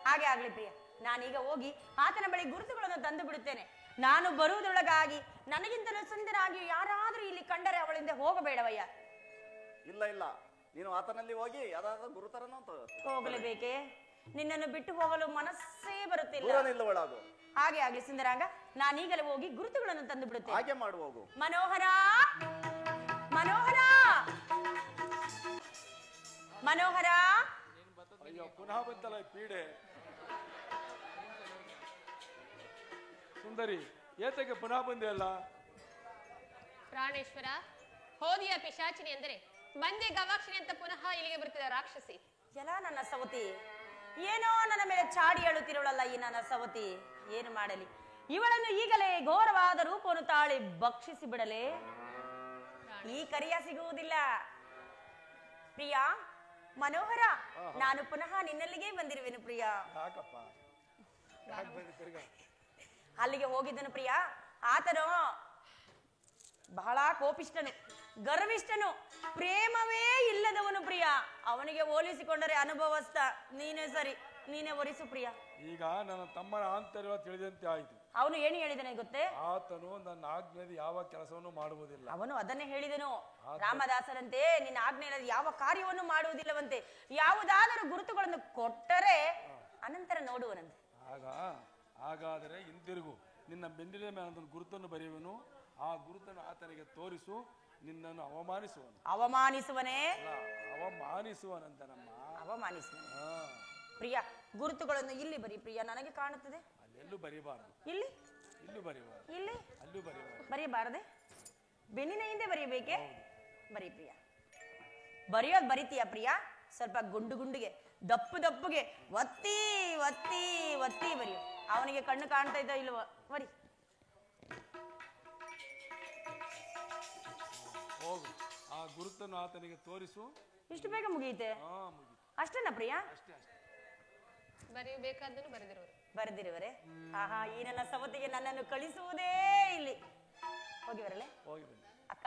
ಹಾಗೆ ಆಗ್ಲಿ ಪ್ರಿಯ, ನಾನೀಗ ಹೋಗಿ ಆತನ ಬಳಿ ಗುರುತುಗಳನ್ನು ತಂದು ಬಿಡುತ್ತೇನೆ. ನಾನು ಬರುವುದರೊಳಗಾಗಿ ನನಗಿಂತಲೂ ಸುಂದರಾಗಿ ಯಾರಾದ್ರೂ ಇಲ್ಲಿ ಕಂಡರೆ ಅವಳಿಂದ ಹೋಗಬೇಡವಯ್ಯ. ಇಲ್ಲ ಇಲ್ಲ, ನೀನು ಆತನಲ್ಲಿ ಹೋಗಿ ಯಾವ್ದಾದ್ರು ಗುರುತರನ್ನು ಹೋಗಲೇಬೇಕೆ? ನಿನ್ನನ್ನು ಬಿಟ್ಟು ಹೋಗಲು ಮನಸ್ಸೇ ಬರುತ್ತಿಲ್ಲ. ಹಾಗೆ ಆಗ್ಲಿ ಸುಂದರಾಂಗ, ನಾನೀಗಲೇ ಹೋಗಿ ಗುರುತುಗಳನ್ನು ತಂದು ಬಿಡುತ್ತೇನೆ. ಹಾಗೆ ಮಾಡು, ಹೋಗು. ಮನೋಹರ, ಮನೋಹರ, ಮನೋಹರ. ಅಯ್ಯೋ, ಪುನಃ ಬಂತಲ್ಲ ಪೀಡೆ. ಸುಂದರಿ, ಏತಕ್ಕೆ ಪುನಃ ಬಂದೆ ಅಲ್ಲ? ಪ್ರಾಣೇಶ್ವರ, ಹೋದಿಯ ಪಿಶಾಚಿನಿ ಎಂದರೆ ಬಂದೆ ಗವಾಕ್ಷಿಣಿ ಅಂತ ಪುನಃ ಇಲ್ಲಿಗೆ ಬರ್ತಿದ ರಾಕ್ಷಸಿ. ಎಲ್ಲ ನನ್ನ ಸವತಿ, ಏನೋ ನನ್ನ ಮೇಲೆ ಚಾಡಿ ಹೇಳುತ್ತಿರೋಳಲ್ಲ ಈ ನನ್ನ ಸವತಿ. ಏನು ಮಾಡಲಿ? ಇವಳನ್ನು ಈಗಲೇ ಘೋರವಾದ ರೂಪವನ್ನು ತಾಳಿ ಭಕ್ಷಿಸಿ ಬಿಡಲೇ? ಈ ಕರಿಯ ಸಿಗುವುದಿಲ್ಲ. ಪ್ರಿಯಾ, ಮನೋಹರ, ನಾನು ಪುನಃ ನಿನ್ನಲ್ಲಿಗೆ ಬಂದಿರುವೆನು ಪ್ರಿಯಾ. ಅಲ್ಲಿಗೆ ಹೋಗಿದ್ದನು ಪ್ರಿಯಾ. ಆತನು ಬಹಳ ಕೋಪಿಷ್ಟನು, ಗರ್ವಿಷ್ಠನು, ಪ್ರೇಮವೇ ಇಲ್ಲದವನು ಪ್ರಿಯ. ಅವನಿಗೆ ಹೋಲಿಸಿಕೊಂಡರೆ ಅನುಭವಸ್ಥ. ನೀನೇ ಸರಿ, ನೀನೇ ಒರಿಸು ಪ್ರಿಯ. ಈಗ ನನ್ನ ತಮ್ಮನ ಆಂತರ್ಯ ತಿಳಿದಂತೆ ಆಯಿತು. ಅವನು ಏನು ಹೇಳಿದನೆ ಗೊತ್ತೇ? ಆತನು ನನ್ನ ಆಜ್ಞೆಯಲ್ಲಿ ಯಾವ ಕೆಲಸವನ್ನು ಮಾಡುವುದಿಲ್ಲ. ಅವನು ಅದನ್ನೇ ಹೇಳಿದನು. ರಾಮದಾಸರಂತೆ ನಿನ್ನ ಆಜ್ಞೆಯಲ್ಲಿ ಯಾವ ಕಾರ್ಯವನ್ನು ಮಾಡುವುದಿಲ್ಲವಂತೆ. ಯಾವುದಾದರೂ ಗುರುತುಗಳನ್ನು ಕೊಟ್ಟರೆ ಅನಂತರ ನೋಡುವನಂತೆ. ಹಾಗಾದರೆ ಹಿಂತಿರುಗು. ನಿನ್ನ ಬೆನ್ನಿನ ಮೇಲೆ ಗುರುತನ್ನು ಬರೆಯುವನು. ಆ ಗುರುತನ್ನು ಆತನಿಗೆ ತೋರಿಸು. ನಿನ್ನನ್ನು ಅವಮಾನಿಸುವನು. ಅವಮಾನಿಸುವನೇ? ಅವಮಾನಿಸುವನಂತ ನಮ್ಮ ಅವಮಾನಿಸುವನು. ಪ್ರಿಯ, ಗುರುತುಗಳನ್ನು ಇಲ್ಲಿ ಬರಿ ಪ್ರಿಯ, ನನಗೆ ಕಾಣುತ್ತದೆ. ಅಲ್ಲೆಲ್ಲೂ ಬರೀಬಾರದು. ಇಲ್ಲಿ ಇಲ್ಲೂ ಬರೀಬಾರದು. ಇಲ್ಲಿ ಅಲ್ಲೂ ಬರೀಬಾರದು. ಬರೀಬಾರದೆ? ಬೆನ್ನಿನ ಹಿಂದೆ ಬರೀಬೇಕೆ? ಬರೀ ಪ್ರಿಯ. ಬರೆಯೋದು ಬರಿತೀಯ ಪ್ರಿಯ? ಸ್ವಲ್ಪ ಗುಂಡು ಗುಂಡಿಗೆ, ದಪ್ಪು ದಪ್ಪುಗೆ, ಒತ್ತಿ ಒತ್ತಿ ಒತ್ತಿ ಬರೆಯು. ಅವನಿಗೆ ಕಣ್ಣು ಕಾಣ್ತಾ ಇದ್ದ ಇಲ್ವ? ಬರಿ. ಹೋಗು, ಆ ಗುರುತನ್ನು ಆತನಿಗೆ ತೋರಿಸು. ಇಷ್ಟು ಬೇಗ ಮುಗಿಯುತ್ತೆ? ಮುಗಿತು. ಅಷ್ಟೇನಾ ಪ್ರಿಯಾ? ಬರೆಯಬೇಕಾದ್ದನ್ನು ಬರೆದಿರುವರು. ಬರೆದಿರುವರೆ? ಆಹಾ, ಈ ನನ್ನ ಸವತಿಗೆ ನನ್ನನ್ನು ಕಳಿಸುವುದೇ ಇಲ್ಲಿ. ಹೋಗಿ ಬರಲೆ? ಹೋಗಿ ಬನ್ನಿ. ಅಕ್ಕ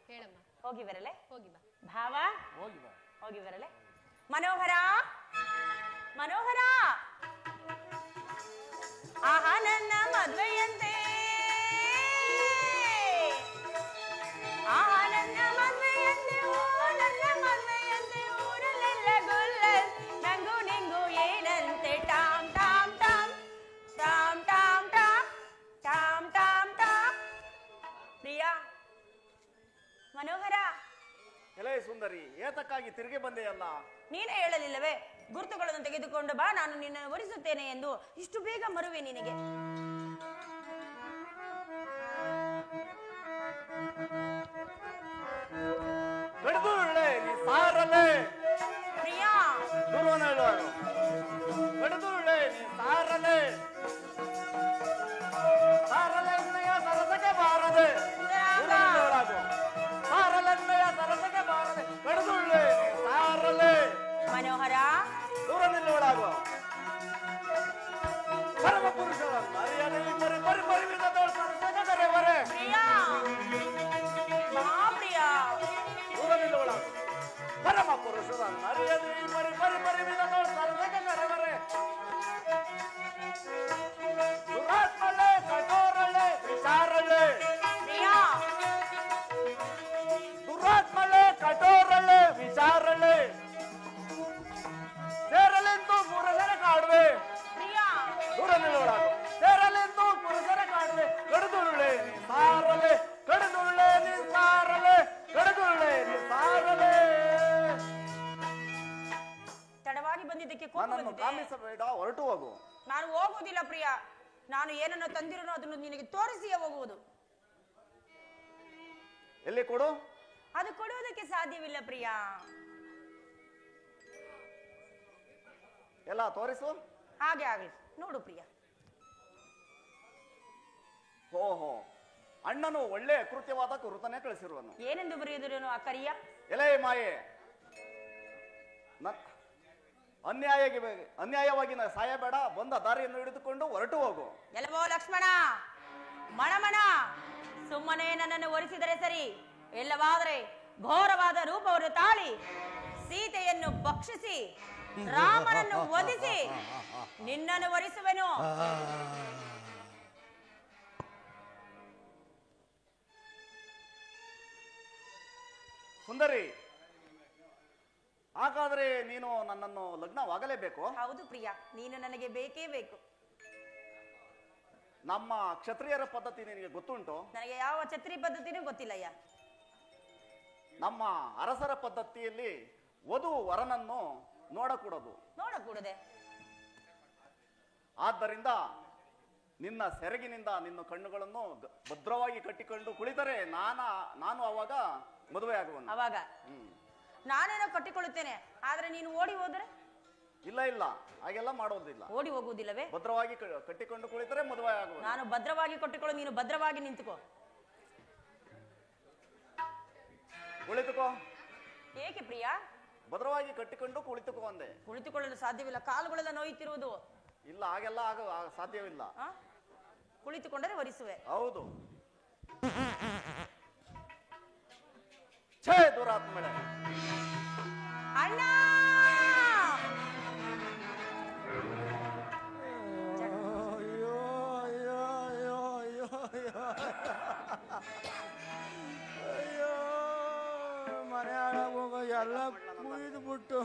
ಹೇಳಮ್ಮ. ಹೋಗಿ ಬರಲೆ? ಹೋಗಿ ಬಾ. ಭಾವ ಹೋಗಿ ಬಾ. ಹೋಗಿ ಬರಲೆ? ಮನೋಹರ, ಮನೋಹರ, ಆಹಾ ನನ್ನ ಮದ್ವೆಯಂತೆ, ಆಹಾ ನನ್ನ ಮದ್ವೆಯಂತೆ, ನನ್ನ ಮದ್ವೆಯಂತೆ, ಊರಲ್ಲೆಲ್ಲ ಗುಲ್ಲಲ್, ನಂಗು ನಿಂಗು ಏನಂತೆ, ಟಾಮ್ ಟಾಮ್ ಟಾಮ್ ಟಾಮ್ ಟಾಮ್ ಟಾಮ್ ಟಾಮ್ ಟಾಮ್ ಟಾಮ್. ಪ್ರಿಯಾ, ಮನೋಹರ, ಎಲೆ ಸುಂದರಿ, ಏತಕ್ಕಾಗಿ ತಿರುಗಿ ಬಂದೆಯಲ್ಲ? ನೀನೇ ಹೇಳಲಿಲ್ಲವೇ ಗುರುತುಗಳನ್ನು ತೆಗೆದುಕೊಂಡು ಬಾ, ನಾನು ನಿನ್ನನ್ನು ವರಿಸುತ್ತೇನೆ ಎಂದು? ಇಷ್ಟು ಬೇಗ ಮರುವೆ ನಿನಗೆ? ಕಡಿದುಳ್ಳೆ ನೀ ಸಾರಲೆ ಪ್ರಿಯಾ, ದೂರವನ್ನು ಹೇಳುವರು. ಕಡಿದುಳ್ಳೆ ನೀ ಸಾರಲೆ, ಸಾರಲೆಣ್ಣೆಯ ಸರಸಕ್ಕೆ ಬಾರದೆ, ಸಾರಲೆಣ್ಣೆಯ ಸರಸಕ್ಕೆ ಬಾರದೆ, ಕಡಿದುಳ್ಳೆ ನೀ ಸಾರಲೆ. ಮನೋಹರ, ದೂರ ನಿಲ್ಲುವಳಾಗುವ ಪರಮ ಪುರುಷರ ಮರ್ಯಾದೆ ಬರಿ ಬರಿ ಪರಿಮಿತದವಳು ಸರಸಗರೆವರೆ. ಪ್ರಿಯಾ, ಬಾ ಪ್ರಿಯಾ. ದೂರ ನಿಲ್ಲುವಳಾಗುವ ಪರಮ ಪುರುಷರ ಮರ್ಯಾದೆ ಬರಿ ಬರಿ ಪರಿಮಿತದವಳು ಸರಸಗರೆವರೆ. ದುರಾತ್ಮಳೆ ಕಠೋರಳೆ ವಿಚಾರಳೆ, ಪ್ರಿಯಾ, ದುರಾತ್ಮಳೆ ಕಠೋರಳೆ ವಿಚಾರಳೆ, ಸೇರಲೆಂದು ಪುರುಷರ ಕಾಡುವೆ. ಪ್ರಿಯಾ, ದೂರ ನಿಲ್ಲುವಳಾಗು ಸೇರಲೆಂದು ಪುರುಷರ ಕಾಡುವೆ. ಕಡಿದುಳ್ಳೆ ನೀ ಸಾರಲೆ, ಕಡಿದುಳ್ಳೆ ನೀ ಸಾರಲೆ, ಕಡಿದುಳ್ಳೆ ನೀ ಸಾರಲೆ. ತಡವಾಗಿ ಬಂದಿದ್ದಕ್ಕೆ ಕೋಪ ನನ್ನನ್ನು ಬಂದಿದೆ. ಕಾಮಿಸಬೇಡ, ಹೊರಟು ಹೋಗು. ನಾನು ಹೋಗುವುದಿಲ್ಲ ಪ್ರಿಯಾ. ನಾನು ಏನನ್ನು ತಂದಿರೋನೋ ಅದನ್ನು ನಿನಗೆ ತೋರಿಸಿಯೇ ಹೋಗುವುದು. ಎಲ್ಲಿ ಕೊಡು? ಅದು ಕೊಡುವುದಕ್ಕೆ ಸಾಧ್ಯವಿಲ್ಲ ಪ್ರಿಯಾ. ಎಲ್ಲ ತೋರಿಸು. ಹಾಗೆ ಆಗಲಿ, ನೋಡು ಪ್ರಿಯಾ. ಓಹೋ, ಅಣ್ಣನು ಒಳ್ಳೆ ಕೃತ್ಯವಾದ ಕುರುತನೆ ಕಳಿಸಿರುವನು. ಏನೆಂದು ಬರೆಯುವುದೇನೋ ಆ ಕರಿಯ? ಎಲೆ ಮಾಯೆ, ಅನ್ಯಾಯವಾಗಿ ಸಾಯಬೇಡ, ಬಂದ ದಾರಿಯನ್ನು ಹಿಡಿದುಕೊಂಡು ಹೊರಟು ಹೋಗು. ಎಲ್ಲವೋ ಲಕ್ಷ್ಮಣ, ಮಣಮಣ, ಸುಮ್ಮನೆ ನನ್ನನ್ನು ಒರೆಸಿದರೆ ಸರಿ, ಇಲ್ಲವಾದರೆ ಘೋರವಾದ ರೂಪವನ್ನು ತಾಳಿ ಸೀತೆಯನ್ನು ಭಕ್ಷಿಸಿ ರಾಮನನ್ನು ವಧಿಸಿ ನಿನ್ನನ್ನು ವರಿಸುವೆನು. ಸುಂದರಿ, ಹಾಗಾದ್ರೆ ನೀನು ನನ್ನನ್ನು ಲಗ್ನವಾಗಲೇಬೇಕು? ಹೌದು ಪ್ರಿಯಾ, ನೀನು ನನಗೆ ಬೇಕೇ ಬೇಕು. ನಮ್ಮ ಕ್ಷತ್ರಿಯರ ಪದ್ಧತಿ ನಿನಗೆ ಗೊತ್ತುಂಟು? ನನಗೆ ಯಾವ ಛತ್ರಿ ಪದ್ಧತಿನೂ ಗೊತ್ತಿಲ್ಲಯ್ಯ. ನಮ್ಮ ಅರಸರ ಪದ್ಧತಿಯಲ್ಲಿ ವಧು ವರನನ್ನು ನೋಡಕೂಡದು. ನೋಡಕೂಡದೆ? ಆದ್ದರಿಂದ ನಿನ್ನ ಸೆರಗಿನಿಂದ ನಿನ್ನ ಕಣ್ಣುಗಳನ್ನು ಭದ್ರವಾಗಿ ಕಟ್ಟಿಕೊಂಡು ಕುಳಿತರೆ ನಾನು ಅವಾಗ ಮದುವೆ ಆಗುವನು. ಅವಾಗ ನಾನೇನೋ ಕಟ್ಟಿಕೊಳ್ಳುತ್ತೇನೆ, ಆದ್ರೆ ನೀನು ಓಡಿ ಹೋದ್ರೆ? ಇಲ್ಲ ಇಲ್ಲ, ಹಾಗೆಲ್ಲ ಮಾಡೋದಿಲ್ಲ. ಓಡಿ ಹೋಗುವುದಿಲ್ಲವೇ? ಭದ್ರವಾಗಿ ಕಟ್ಟಿಕೊಂಡು ಕುಳಿತರೆ ಮದುವೆ ಆಗುವನು. ನಾನು ಭದ್ರವಾಗಿ ಕಟ್ಟಿಕೊಳ್ಳು, ನೀನು ಭದ್ರವಾಗಿ ನಿಂತುಕೋ. ಕುಳಿತುಕೋ. ಏಕೆ ಪ್ರಿಯಾ? ಭದ್ರವಾಗಿ ಕಟ್ಟಿಕೊಂಡು ಕುಳಿತುಕೋ ಅಂದೆ. ಕುಳಿತುಕೊಳ್ಳಲು ಸಾಧ್ಯವಿಲ್ಲ, ಕಾಲುಗಳೆಲ್ಲ ನೋಯುತ್ತಿರುವುದು. ಇಲ್ಲ, ಹಾಗೆಲ್ಲ ಸಾಧ್ಯವಿಲ್ಲ. ಕುಳಿತುಕೊಂಡರೆ ವರಿಸುವೆ. ಹೌದು. ಛೇ ದುರಾತ್ಮಳೆ. ಅಣ್ಣ, ಅಯ್ಯೋ ಅಯ್ಯೋ ಅಯ್ಯೋ ಅಯ್ಯೋ ಅಯ್ಯೋ, ಮನೆ ಹಾಳಾಗೋಗ ಎಲ್ಲ ಕುಯ್ದು ಬಿಟ್ಟು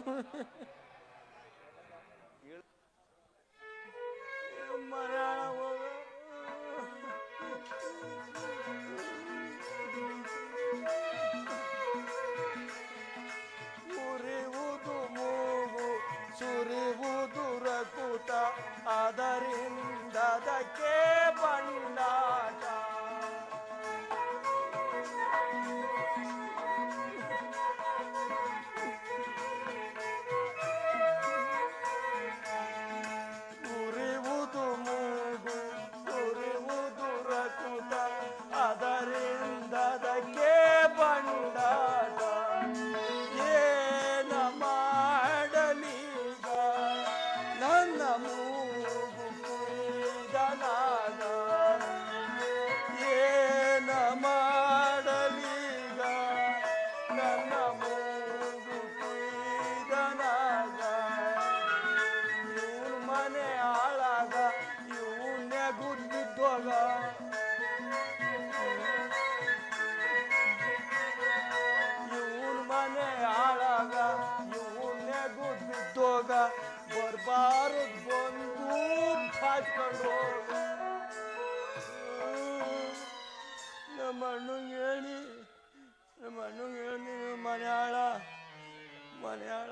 ಮನೆ ಹಾಳಾಗೋಗ. ಸುರಿವುದು ಮೂಗು, ಸುರಿವುದು ರಕುತ, ಅದರಿಂದದಕ್ಕೆ ಬಂಡಾಟ. ಸುರಿವುದು ಮೂಗು, ಸುರಿವುದು ರಕುತ, ಅದರಿಂದದಕ್ಕೆ ಬಂಡಾಟ. ಏನ ಮಾಡ ಎತ್ಕೊಂಡು ಹೋಗು. ನಮ್ಮ ಅಣ್ಣಂಗೆ ಹೇಳಿ ಮನೆಯಾಳ